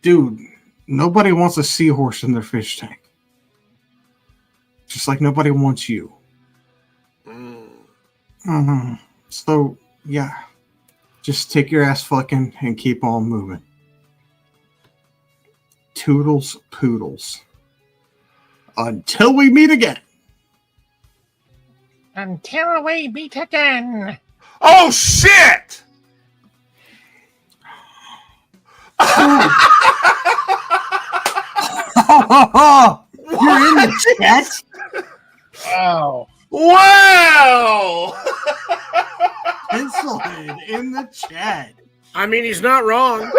dude, nobody wants a seahorse in their fish tank. Just like nobody wants you. So, yeah. Just take your ass fucking and keep on moving. Toodles poodles. Until we meet again. Until we meet again. Oh, shit! You're in the chat? Wow. Wow! Pencilhead in the chat. I mean, he's not wrong.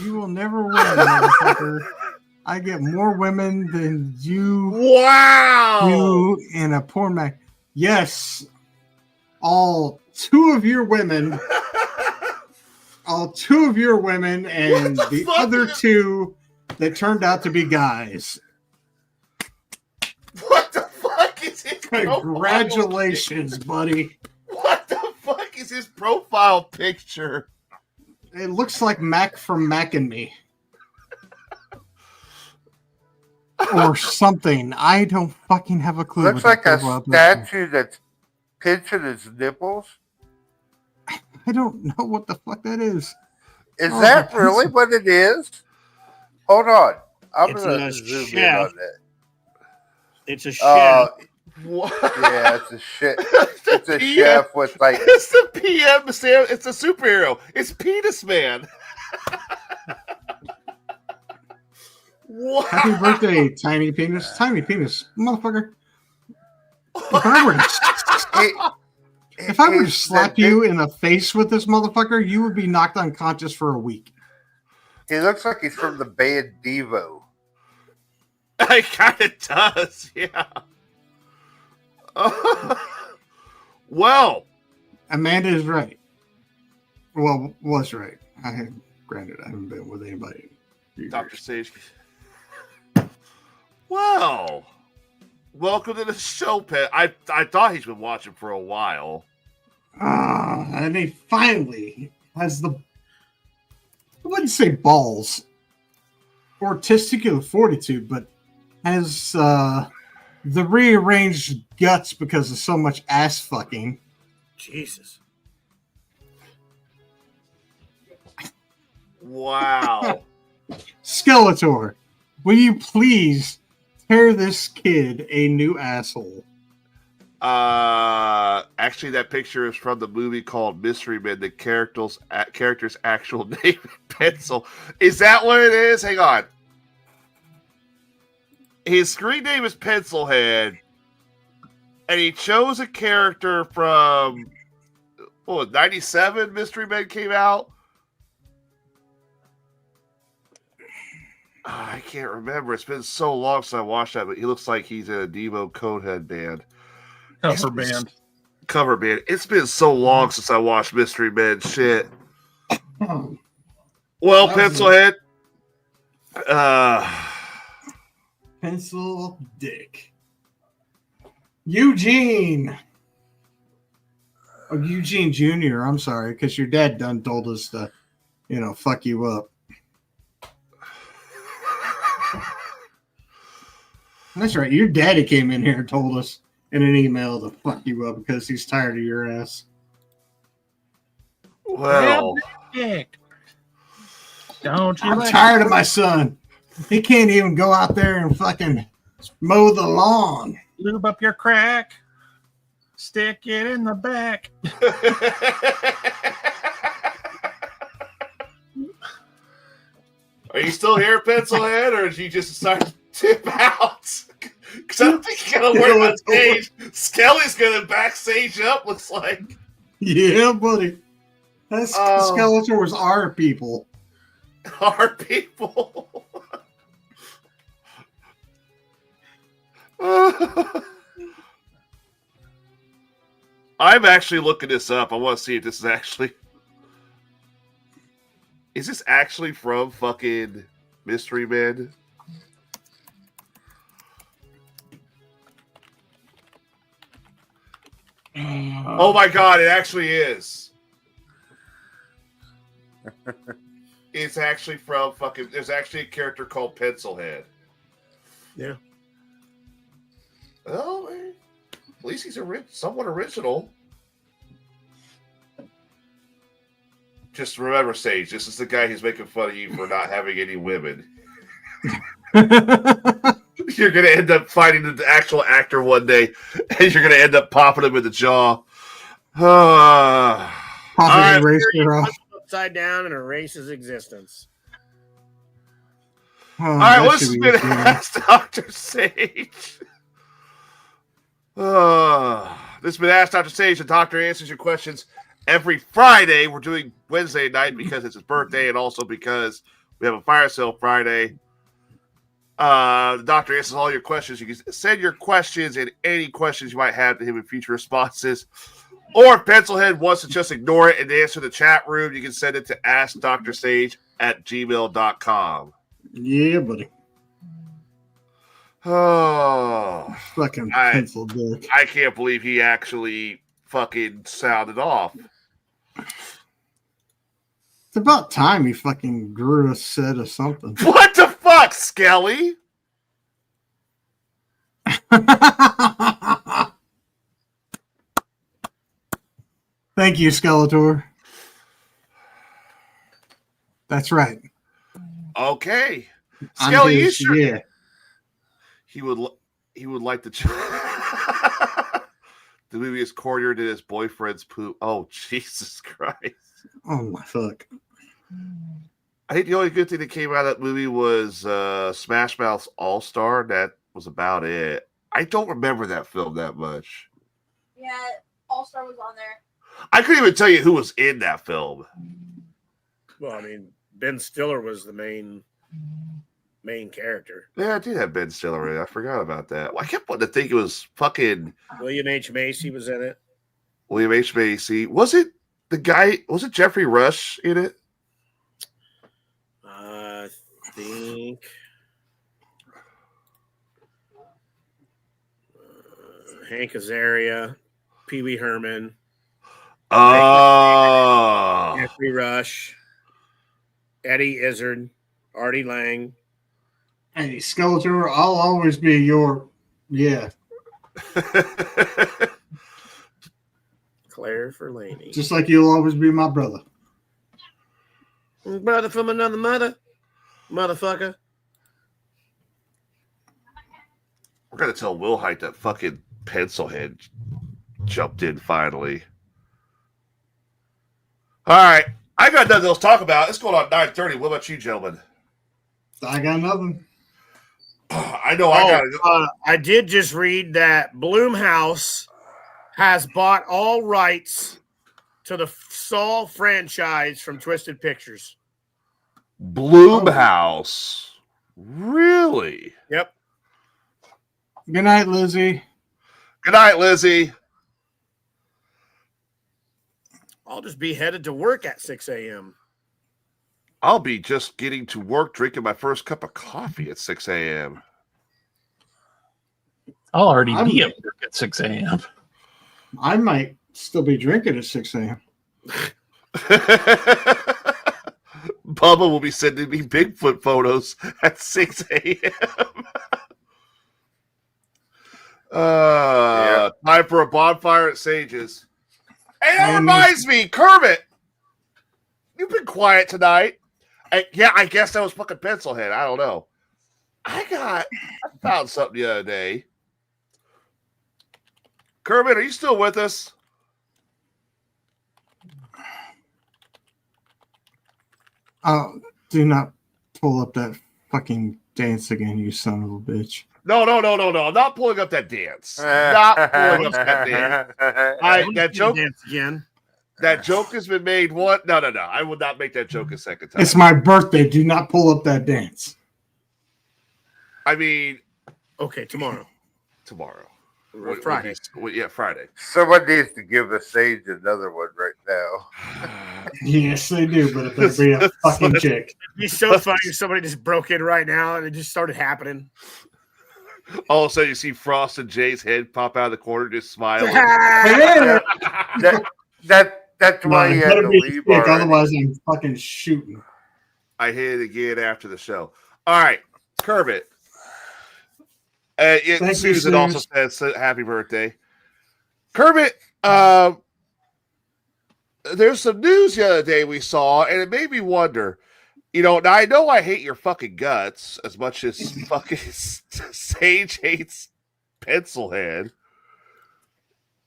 You will never win, motherfucker. I get more women than you. Wow! You in a porn mag. Yes. All two of your women. And the other two that turned out to be guys. What the fuck is his Congratulations, buddy. What the fuck is his profile picture? It looks like Mac from Mac and Me. Or something. I don't fucking have a clue. Looks like a statue that's pinching his nipples. I don't know what the fuck that is. Is that really what it is? Hold on. I'm going to zoom in on that. It's a chef. What? Yeah, it's a shit. It's a chef with like. It's the PM. It's a superhero. It's Penis Man. What? Happy birthday, Tiny Penis. Tiny Penis, motherfucker. If I were to slap you in the face with this motherfucker, you would be knocked unconscious for a week. He looks like he's from the band Devo. It kind of does, yeah. Well, Amanda is right. Well, was right. Granted, I haven't been with anybody. Dr. Sage. Well, welcome to the show, Pet. I thought he's been watching for a while. And he finally has the, I wouldn't say balls or testicular fortitude, but has the rearranged guts because of so much ass fucking. Jesus. Wow. Skeletor, will you please tear this kid a new asshole? Actually, that picture is from the movie called Mystery Men. The character's actual name in pencil. Is that what it is? Hang on. His screen name is Pencilhead, and he chose a character from 97 Mystery Men came out. I can't remember. It's been so long since I watched that, but he looks like he's in a Devo Conehead band. Cover band. It's been so long since I watched Mystery Men. Shit. Well, Pencilhead. Pencil Dick. Eugene. Oh, Eugene Jr. I'm sorry, because your dad done told us to, fuck you up. That's right. Your daddy came in here and told us in an email to fuck you up because he's tired of your ass. Well, don't you? I'm tired of my son. He can't even go out there and fucking mow the lawn. Lube up your crack. Stick it in the back. Are you still here, Pencilhead, or did you just decide to tip out? Because I don't think you're gonna worry about stage. Skelly's gonna backstage up. Looks like. Yeah, buddy. That's Skeletor's our people. Our people. I'm actually looking this up. I want to see if this is actually. Is this actually from fucking Mystery Men? Oh my god, it actually is. It's actually from fucking. There's actually a character called Pencilhead. Yeah. Well, at least he's somewhat original. Just remember, Sage, this is the guy who's making fun of you for not having any women. You're going to end up fighting the actual actor one day, and you're going to end up popping him in the jaw. Popping erase her off. Upside down and erase his existence. All right, let's spin Ask Dr. Sage. This has been Ask Dr. Sage. The doctor answers your questions every Friday. We're doing Wednesday night because it's his birthday and also because we have a fire sale Friday. The doctor answers all your questions. You can send your questions and any questions you might have to him in future responses. Or if Pencilhead wants to just ignore it and answer the chat room, you can send it to askdrsage@gmail.com. Yeah, buddy. Oh, fucking pencil dick. I can't believe he actually fucking sounded off. It's about time he fucking grew a set of something. What the fuck, Skelly? Thank you, Skeletor. That's right. Okay, Skelly, you sure? Yeah. He would like to. The movie is cornered in his boyfriend's poop. Oh, Jesus Christ! Oh my fuck! I think the only good thing that came out of that movie was Smash Mouth's All Star. That was about it. I don't remember that film that much. Yeah, All Star was on there. I couldn't even tell you who was in that film. Well, I mean, Ben Stiller was the main character. Yeah, I did have Ben Stiller in it. I forgot about that. Well, I kept wanting to think it was fucking William H. Macy was in it. William H. Macy. Was it the guy? Was it Jeffrey Rush in it? I think. Hank Azaria, Pee Wee Herman. Oh. Jeffrey Rush, Eddie Izzard, Artie Lang. Hey, Skeletor, I'll always be your, yeah. Claire Ferlaney. Just like you'll always be my brother. Brother from another mother. motherfucker. We're gonna tell Wilhite that fucking Pencilhead jumped in finally. All right, I got nothing else to talk about. It's going on 9:30. What about you, gentlemen? I got nothing. I know I gotta go. I did just read that Blumhouse has bought all rights to the Saw franchise from Twisted Pictures. Blumhouse. Really? Yep. Good night, Lizzie. Good night, Lizzie. I'll just be headed to work at 6 a.m. I'll be just getting to work, drinking my first cup of coffee at 6 a.m. I'll already be at work at 6 a.m. I might still be drinking at 6 a.m. Bubba will be sending me Bigfoot photos at 6 a.m. Time for a bonfire at Sage's. Hey, that reminds me, Kermit, you've been quiet tonight. I guess that was fucking Pencilhead. I don't know. I found something the other day. Kermit, are you still with us? Oh, do not pull up that fucking dance again, you son of a bitch. No. I'm not pulling up that dance. Not pulling up that dance. That joke Dance again. That joke has been made. What? No. I will not make that joke a second time. It's my birthday. Do not pull up that dance. I mean, okay, tomorrow. Friday. Friday. Someone needs to give the Sage another one right now. Yes, they do, but it better be a fucking chick. It'd be so funny if somebody just broke in right now and it just started happening. All of a sudden, you see Frost and Jay's head pop out of the corner, just smiling. That's why you had to leave. Otherwise, I'm fucking shooting. I hit it again after the show. All right, Kermit. Susan also says happy birthday. Kermit, there's some news the other day we saw, and it made me wonder. Now I know I hate your fucking guts as much as fucking Sage hates Pencilhead.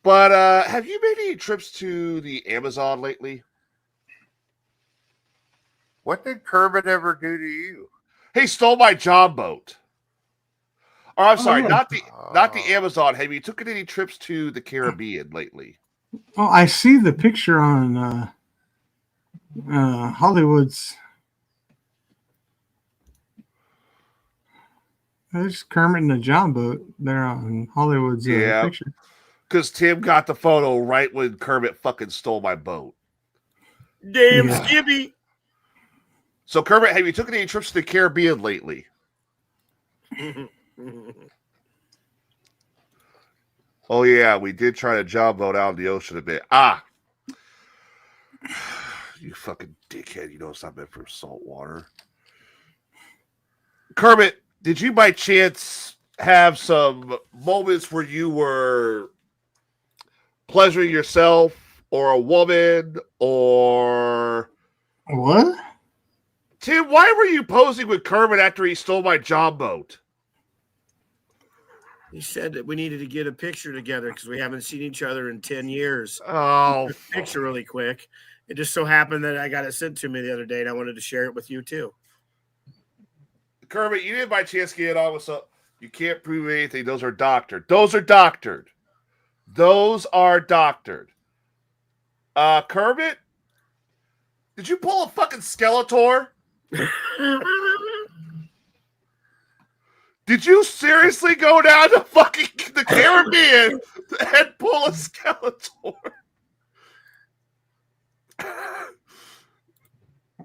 But have you made any trips to the Amazon lately? What did Kermit ever do to you? He stole my job boat. Or I'm sorry, not the Amazon. Have you taken any trips to the Caribbean lately? Oh, I see the picture on Hollywood's. There's Kermit and the John boat there on Hollywood's picture. Because Tim got the photo right when Kermit fucking stole my boat. Damn Skippy. So, Kermit, have you taken any trips to the Caribbean lately? Oh, yeah, we did try to job boat out in the ocean a bit. You fucking dickhead. You know it's not meant for salt water. Kermit, did you by chance have some moments where you were pleasuring yourself or a woman or... What? Tim, why were you posing with Kermit after he stole my job boat? He said that we needed to get a picture together because we haven't seen each other in 10 years. Oh. Picture really quick. It just so happened that I got it sent to me the other day, and I wanted to share it with you, too. Kermit, you didn't by chance get on with something. You can't prove anything. Those are doctored. Those are doctored. Kermit, did you pull a fucking Skeletor? Did you seriously go down to fucking the Caribbean and pull a Skeletor?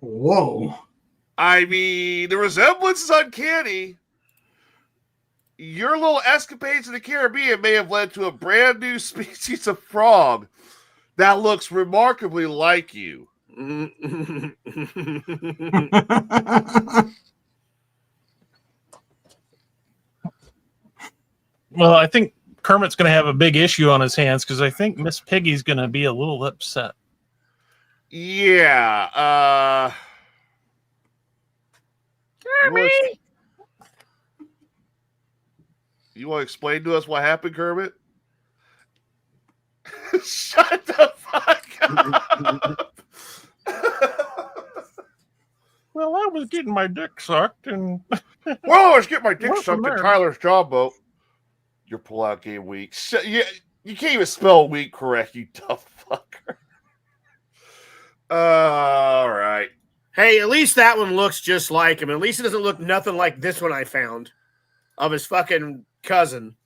Whoa. I mean, the resemblance is uncanny. Your little escapades in the Caribbean may have led to a brand new species of frog that looks remarkably like you. Well, I think Kermit's going to have a big issue on his hands because I think Miss Piggy's going to be a little upset. Yeah. You want to explain to us what happened, Kermit? Shut the fuck up. Well, I was getting my dick sucked, and well, I was getting my dick What's sucked the in matter? Tyler's job boat. Your pull-out game weak. You can't even spell weak correct, you tough fucker. All right. Hey, at least that one looks just like him. At least it doesn't look nothing like this one I found of his fucking cousin.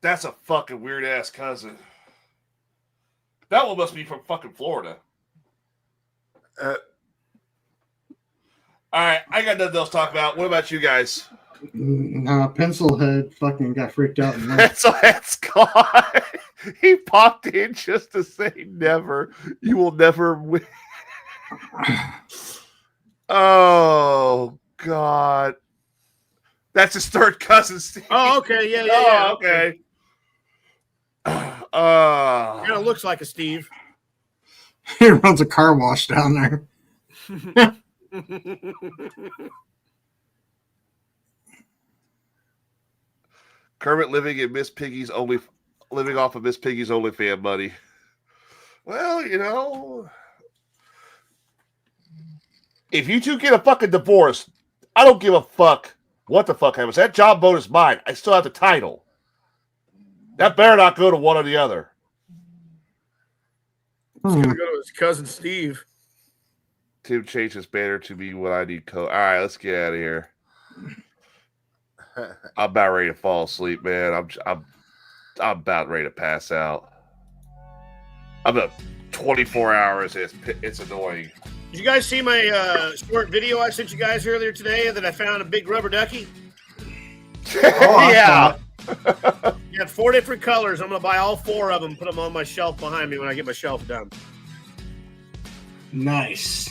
That's a fucking weird-ass cousin. That one must be from fucking Florida. All right, I got nothing else to talk about. What about you guys? Pencilhead fucking got freaked out and left. Pencilhead's gone. He popped in just to say never. You will never win. Oh, God. That's his third cousin, Steve. Oh, okay. Yeah. Oh, okay. Kind of looks like a Steve. He runs a car wash down there. Kermit living off of Miss Piggy's OnlyFans money. Well, you know, if you two get a fucking divorce, I don't give a fuck what the fuck happens. That job boat is mine. I still have the title. That better not go to one or the other. He's gonna go to his cousin Steve. Tim changed his banner to be what I need. All right, let's get out of here. I'm about ready to fall asleep, man. I'm about ready to pass out. I'm at 24 hours. It's annoying. Did you guys see my short video I sent you guys earlier today that I found a big rubber ducky? Yeah. You had 4 different colors. I'm gonna buy all 4 of them, put them on my shelf behind me when I get my shelf done. Nice.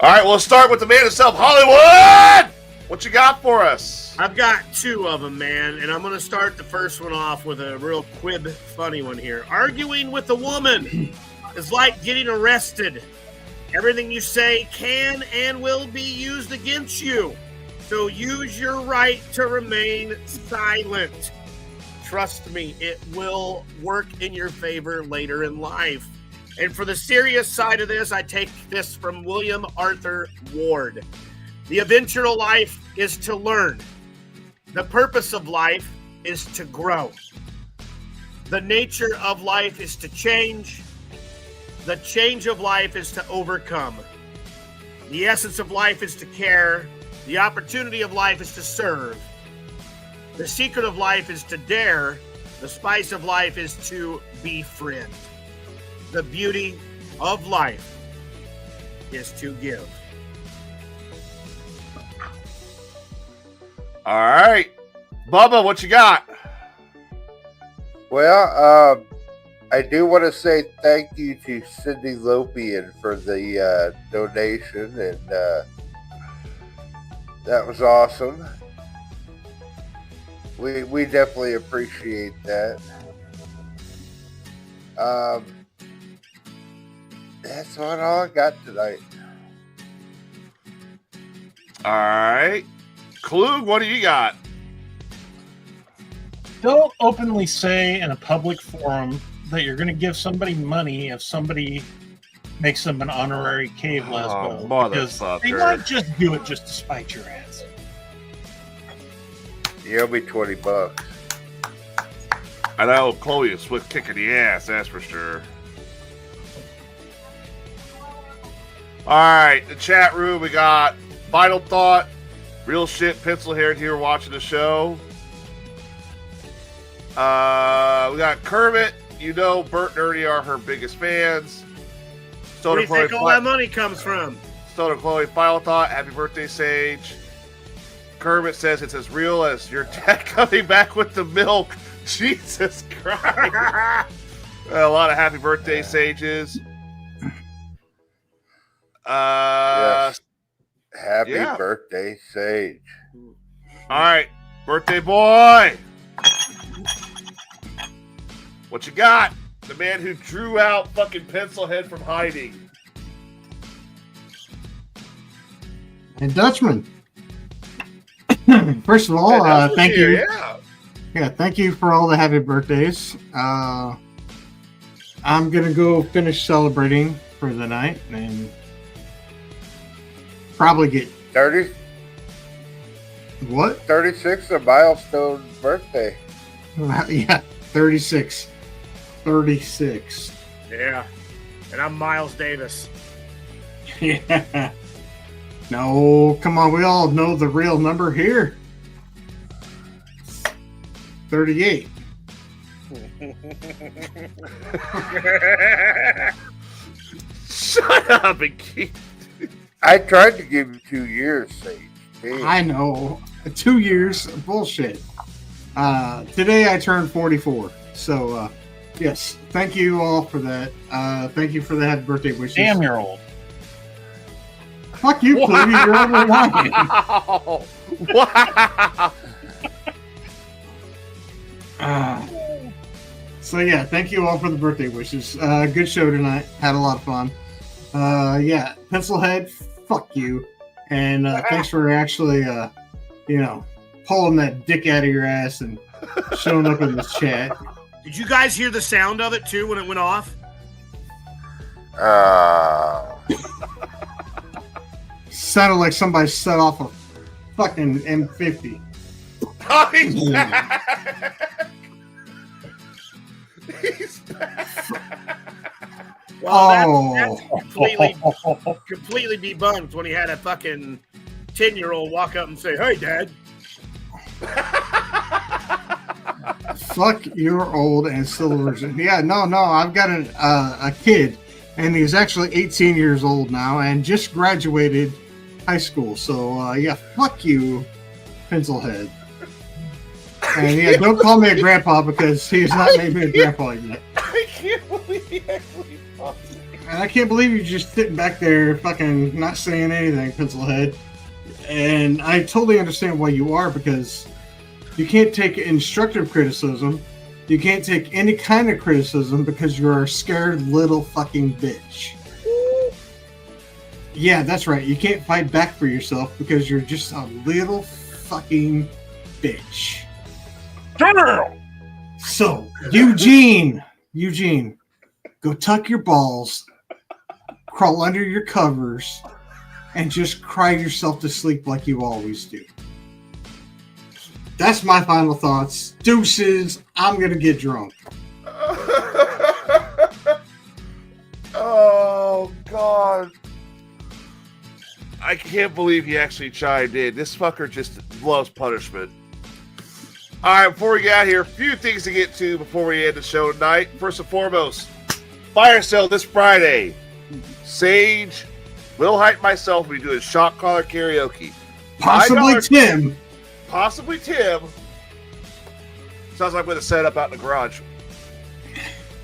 All right, we'll start with the man himself, Hollywood. What you got for us? I've got 2 of them, man, and I'm going to start the first one off with a real quib funny one here. Arguing with a woman is like getting arrested. Everything you say can and will be used against you. So use your right to remain silent. Trust me, it will work in your favor later in life. And for the serious side of this, I take this from William Arthur Ward. The eventual life is to learn. The purpose of life is to grow. The nature of life is to change. The change of life is to overcome. The essence of life is to care. The opportunity of life is to serve. The secret of life is to dare. The spice of life is to befriend. The beauty of life is to give. All right. Bubba, what you got? Well, I do want to say thank you to Cindy Lopian for the donation, and that was awesome. We definitely appreciate that. That's all I got tonight. All right. Klug, what do you got? Don't openly say in a public forum that you're going to give somebody money if somebody makes them an honorary cave lesbo. Because they might just do it just to spite your ass. You owe me $20. I know Chloe is swift kicking the ass, that's for sure. All right, the chat room, we got Final Thought, Real Shit, Pencil Hair here watching the show. We got Kermit. You know Bert and Ernie are her biggest fans. Where do you think all that money comes from? Stoner Chloe, Final Thought, happy birthday, Sage. Kermit says it's as real as your dad coming back with the milk. Jesus Christ. A lot of happy birthday, Sages. Yes. Happy birthday, Sage. All right, birthday boy. What you got? The man who drew out fucking Pencilhead from hiding. And Dutchman. First of all, thank you. Yeah, thank you for all the happy birthdays. I'm gonna go finish celebrating for the night and probably get 30. What? 36, a milestone birthday. Yeah, 36. 36. Yeah. And I'm Miles Davis. Yeah. No, come on. We all know the real number here. 38. Shut up and keep. I tried to give you 2 years, Sage. Damn. I know. 2 years. Bullshit. Today I turned 44. So, yes. Thank you all for that. Thank you for the happy birthday wishes. Damn, you're old. Fuck you, Clevy. You're over lying. Wow. So yeah, thank you all for the birthday wishes. Good show tonight. Had a lot of fun. Yeah, Pencilhead, fuck you. And thanks for actually, pulling that dick out of your ass and showing up in this chat. Did you guys hear the sound of it too when it went off? Sounded like somebody set off a fucking M50. Oh, he's back. He's back. Well, that's completely debunked when he had a fucking 10-year-old walk up and say, "Hey, Dad." Fuck, you're old and still a virgin. Yeah, no, I've got a kid, and he's actually 18 years old now and just graduated high school. So, yeah, fuck you, Pencilhead. And yeah, don't call me a grandpa because he has not made me a grandpa yet. I can't believe he actually fucked me. And I can't believe you're just sitting back there fucking not saying anything, Pencilhead. And I totally understand why you are, because you can't take constructive criticism. You can't take any kind of criticism because you're a scared little fucking bitch. Yeah, that's right. You can't fight back for yourself because you're just a little fucking bitch. So, Eugene, go tuck your balls, crawl under your covers, and just cry yourself to sleep like you always do. That's my final thoughts. Deuces, I'm going to get drunk. Oh, God. I can't believe he actually chimed in. This fucker just loves punishment. All right, before we get out of here, a few things to get to before we end the show tonight. First and foremost, fire sale this Friday. Sage, Will Height, myself, we doing shot caller karaoke. Possibly Tim. Possibly Tim. Sounds like we're going to set up out in the garage.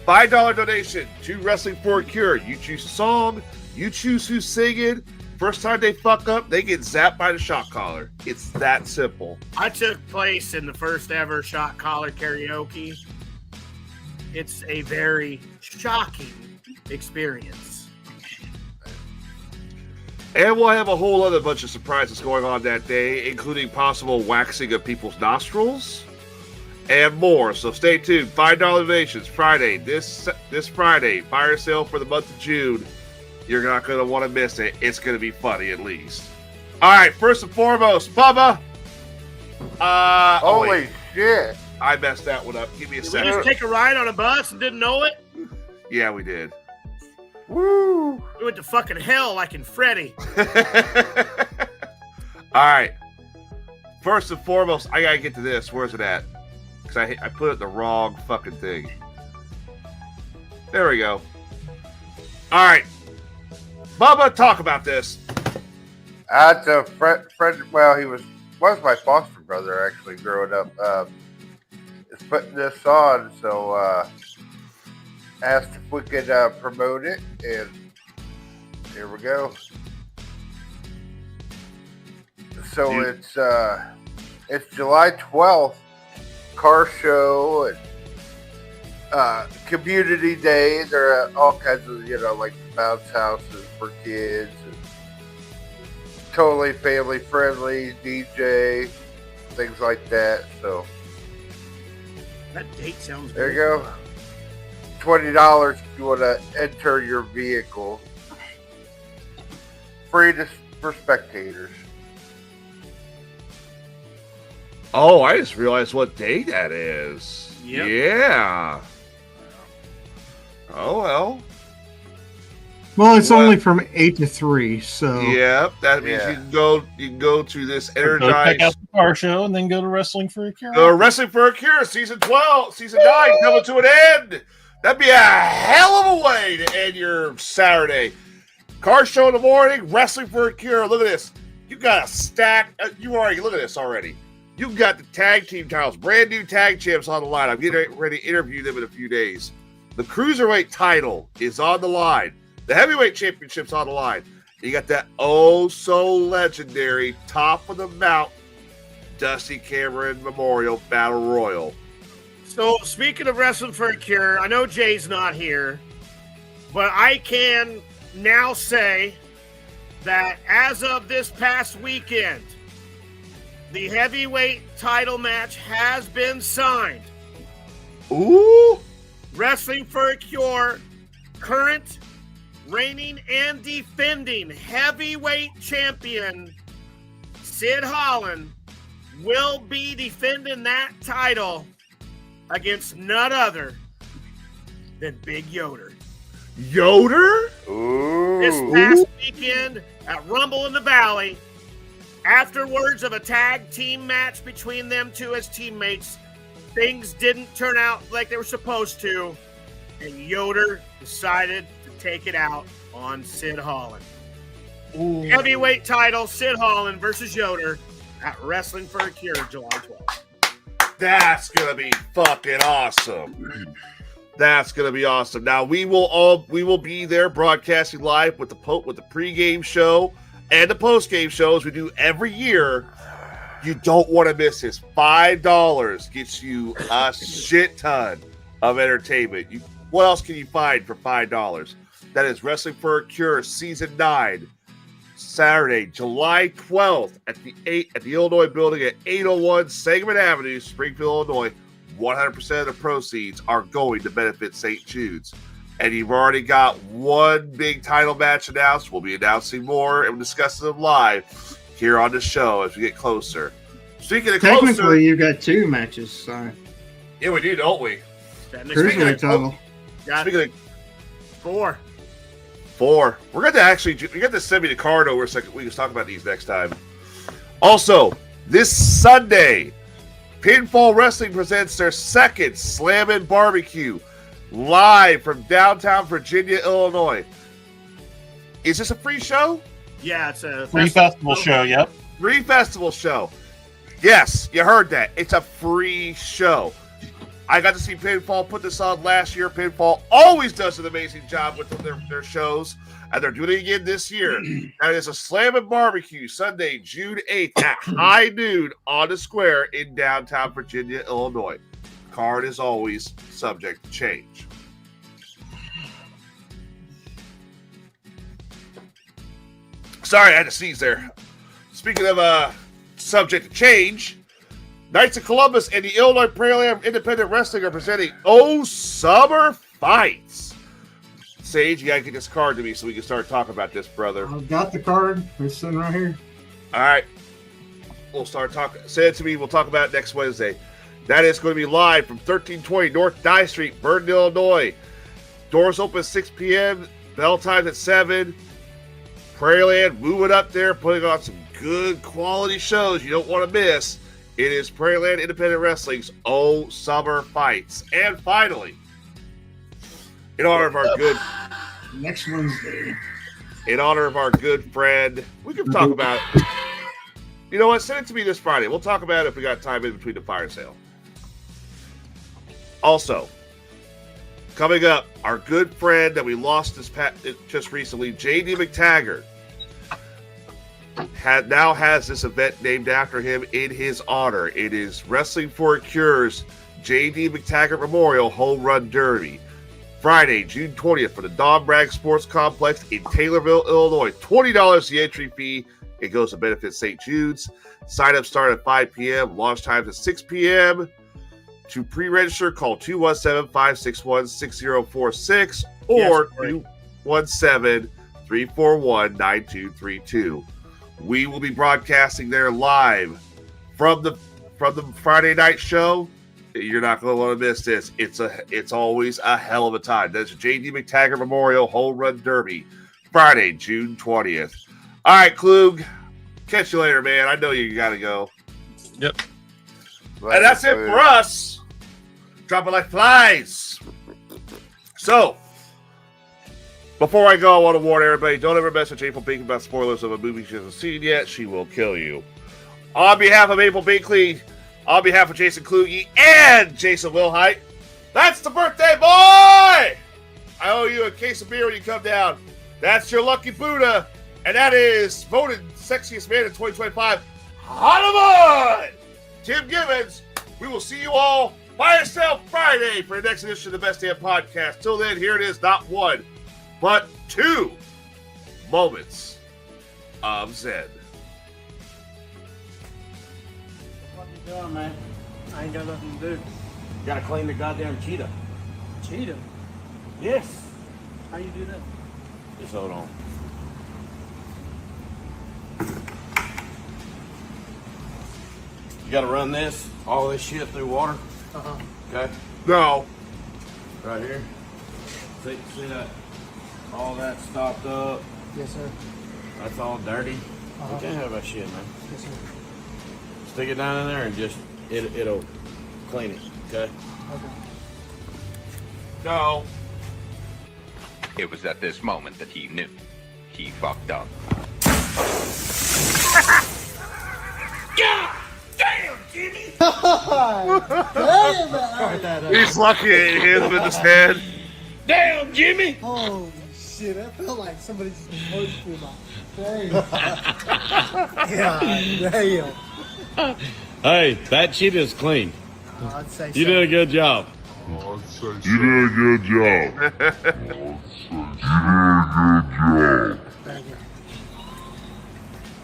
$5 donation to Wrestling for a Cure. You choose a song. You choose who's singing. First time they fuck up, they get zapped by the shot caller. It's that simple. I took place in the first ever shot caller karaoke. It's a very shocking experience. And we'll have a whole other bunch of surprises going on that day, including possible waxing of people's nostrils and more. So stay tuned. $5 donations Friday. This Friday, fire sale for the month of June. You're not going to want to miss it. It's going to be funny, at least. All right, first and foremost, Bubba. Holy shit. I messed that one up. Give me a Did second. we just take a ride on a bus and didn't know it? Yeah, we did. Woo. We went to fucking hell like in Freddy. All right. First and foremost, I got to get to this. Where's it at? Because I put it the wrong fucking thing. There we go. All right. Bubba, talk about this. That's a friend. Well, he was my foster brother actually growing up. Is putting this on, so asked if we could promote it, and here we go. So it's July 12th, car show and community day. There are all kinds of like bounce houses for kids, and totally family friendly, DJ, things like that. So That date sounds there you good. go. $20 if you want to enter your vehicle. Free for spectators. Oh, I just realized what day that is. Yep. Yeah. Oh well. Well, it's only from 8 to 3, so Yep, that means Yeah. you can go to this Go check out energized the car show and then go to Wrestling for a Cure. Wrestling for a Cure, season 12, season 9 coming to an end. That'd be a hell of a way to end your Saturday. Car show in the morning, Wrestling for a Cure. Look at this. You got a stack. You already look at this already. You got the tag team titles, brand new tag champs on the line. I'm getting ready to interview them in a few days. The cruiserweight title is on the line. The heavyweight championship's on the line. You got that oh so legendary top of the mount Dusty Cameron Memorial Battle Royal. So, speaking of Wrestling for a Cure, I know Jay's not here, but I can now say that as of this past weekend, the heavyweight title match has been signed. Ooh! Wrestling for a Cure, current, reigning, and defending heavyweight champion Sid Holland will be defending that title against none other than Big Yoder. Yoder? Ooh. This past weekend at Rumble in the Valley, afterwards of a tag team match between them two as teammates, things didn't turn out like they were supposed to, and Yoder decided to take it out on Sid Holland. Ooh. Heavyweight title, Sid Holland versus Yoder at Wrestling for a Cure, July 12th. That's gonna be fucking awesome. That's gonna be awesome. Now we will be there broadcasting live with the pregame show and the postgame show as we do every year. You don't want to miss this. $5 gets you a shit ton of entertainment. What else can you find for $5? That is Wrestling for a Cure Season 9, Saturday, July 12th at the Illinois Building at 801 Sangamon Avenue, Springfield, Illinois. 100% of the proceeds are going to benefit St. Jude's. And you've already got one big title match announced. We'll be announcing more and discussing them live here on the show as we get closer. Speaking of technically, closer, you got 2 matches signed. yeah, we do, don't we? Cruiserweight title. Got Speaking of 4. 4, we're going to actually send me the card over so we can talk about these next time. Also, this Sunday, Pinfall Wrestling presents their second Slammin' Barbecue live from downtown Virginia, Illinois. Is this a free show? Yeah, it's a Free festival show, yep. Free festival show. Yes, you heard that. It's a free show. I got to see Pinfall put this on last year. Pinfall always does an amazing job with their shows, and they're doing it again this year. That is a Slammin' Barbecue, Sunday, June 8th at high noon on the square in downtown Virginia, Illinois. Card is always subject to change. Sorry, I had to sneeze there. Speaking of subject to change, Knights of Columbus and the Illinois Prairie Independent Wrestling are presenting Summer Fights. Sage, you gotta get this card to me so we can start talking about this, brother. I've got the card. It's sitting right here. All right. We'll start talking. Send it to me. We'll talk about it next Wednesday. That is going to be live from 1320 North Dye Street, Burton, Illinois. Doors open 6 p.m. Bell times at 7. Prairieland moving up there, putting on some good quality shows you don't want to miss. It is Prairieland Independent Wrestling's Summer Fights. And finally, in honor of our good next Wednesday, in honor of our good friend, we can talk about it. You know what? Send it to me this Friday. We'll talk about it if we got time in between the fire sale. Also, coming up, our good friend that we lost just recently, J.D. McTaggart, now has this event named after him in his honor. It is Wrestling for a Cure's J.D. McTaggart Memorial Home Run Derby. Friday, June 20th for the Don Bragg Sports Complex in Taylorville, Illinois. $20 the entry fee. It goes to benefit St. Jude's. Sign-up start at 5 p.m. Launch times at 6 p.m. To pre-register, call 217-561-6046 or 217-341-9232. We will be broadcasting there live from the Friday night show. You're not going to want to miss this. It's always a hell of a time. That's J.D. McTaggart Memorial Home Run Derby, Friday, June 20th. All right, Klug. Catch you later, man. I know you got to go. Yep. And that's it for us. Dropping like flies. So, before I go, I want to warn everybody, don't ever message April Binkley about spoilers of a movie she hasn't seen yet. She will kill you. On behalf of April Binkley, on behalf of Jason Kluge and Jason Wilhite, that's the birthday boy! I owe you a case of beer when you come down. That's your lucky Buddha, and that is voted sexiest man in 2025, Hollywood! Tim Gibbons, we will see you all by yourself Friday for the next edition of the Best Damn Podcast. Till then, here it is, not one, but 2 moments of Zen. What you doing, man? I ain't got nothing to do. Gotta clean the goddamn cheetah. Cheetah? Yes. How you do that? Just hold on. You gotta run all this shit through water. Okay. No. Right here. See that? All that stopped up. Yes, sir. That's all dirty. You can't have that shit, man. Yes, sir. Stick it down in there and just it'll clean it. Okay. Okay. No. It was at this moment that he knew he fucked up. God damn, Jimmy! He's lucky it hit him in his head. Damn, Jimmy! Holy shit, I felt like somebody just punched through my face. God damn. Hey, that cheetah's clean. I'd say You did a good job. You did a good job. Thank you.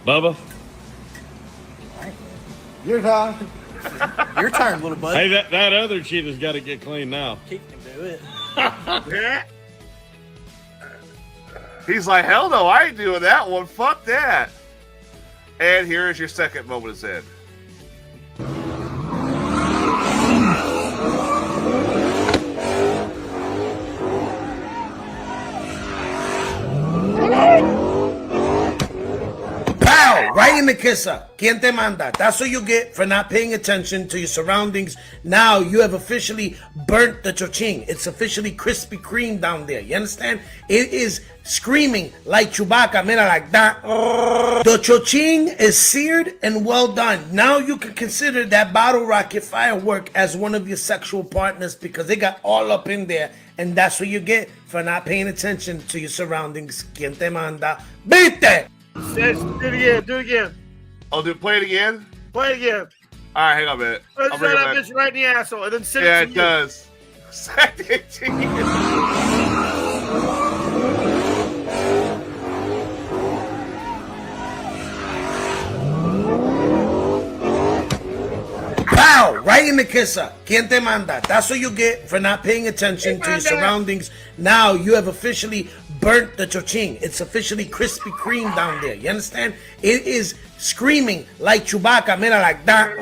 Bubba? Your turn. Your turn, little buddy. Hey, that other cheetah's got to get clean now. Keep him do it. He's like, hell no, I ain't doing that one. Fuck that. And here is your second moment of Zen. Pow! Right in the kisser. ¿Quién te manda? That's what you get for not paying attention to your surroundings. Now you have officially burnt the choching. It's officially Krispy Kreme down there. You understand? It is screaming like Chewbacca. Mira, like that. The choching is seared and well done. Now you can consider that bottle rocket firework as one of your sexual partners because they got all up in there. And that's what you get for not paying attention to your surroundings. ¿Quién te manda? Vite! Says, do it again. I'll play it again? Play it again. All right, hang on a minute. Let's I'll bring it that back. bitch right in the asshole and then send Yeah, it to it you. does. Send it to you. Pow! Right in the kisser. ¿Quién te manda? That's what you get for not paying attention to your surroundings. Now you have officially burnt the choching. It's officially Krispy Kreme down there. You understand? It is screaming like Chewbacca. Mira, like that.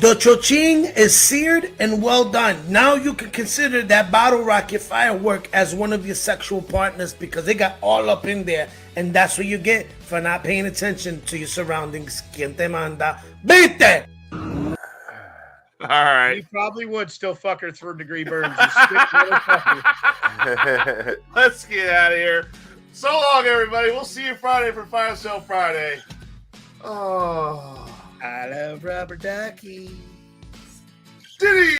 The choching is seared and well done. Now you can consider that bottle rocket firework as one of your sexual partners because they got all up in there. And that's what you get for not paying attention to your surroundings. ¿Quién te manda? Vite! All right. You probably would still fuck her third-degree burns. You sick motherfucker. Let's get out of here. So long, everybody. We'll see you Friday for Fire Sale Friday. Oh. I love rubber duckies. Diddy!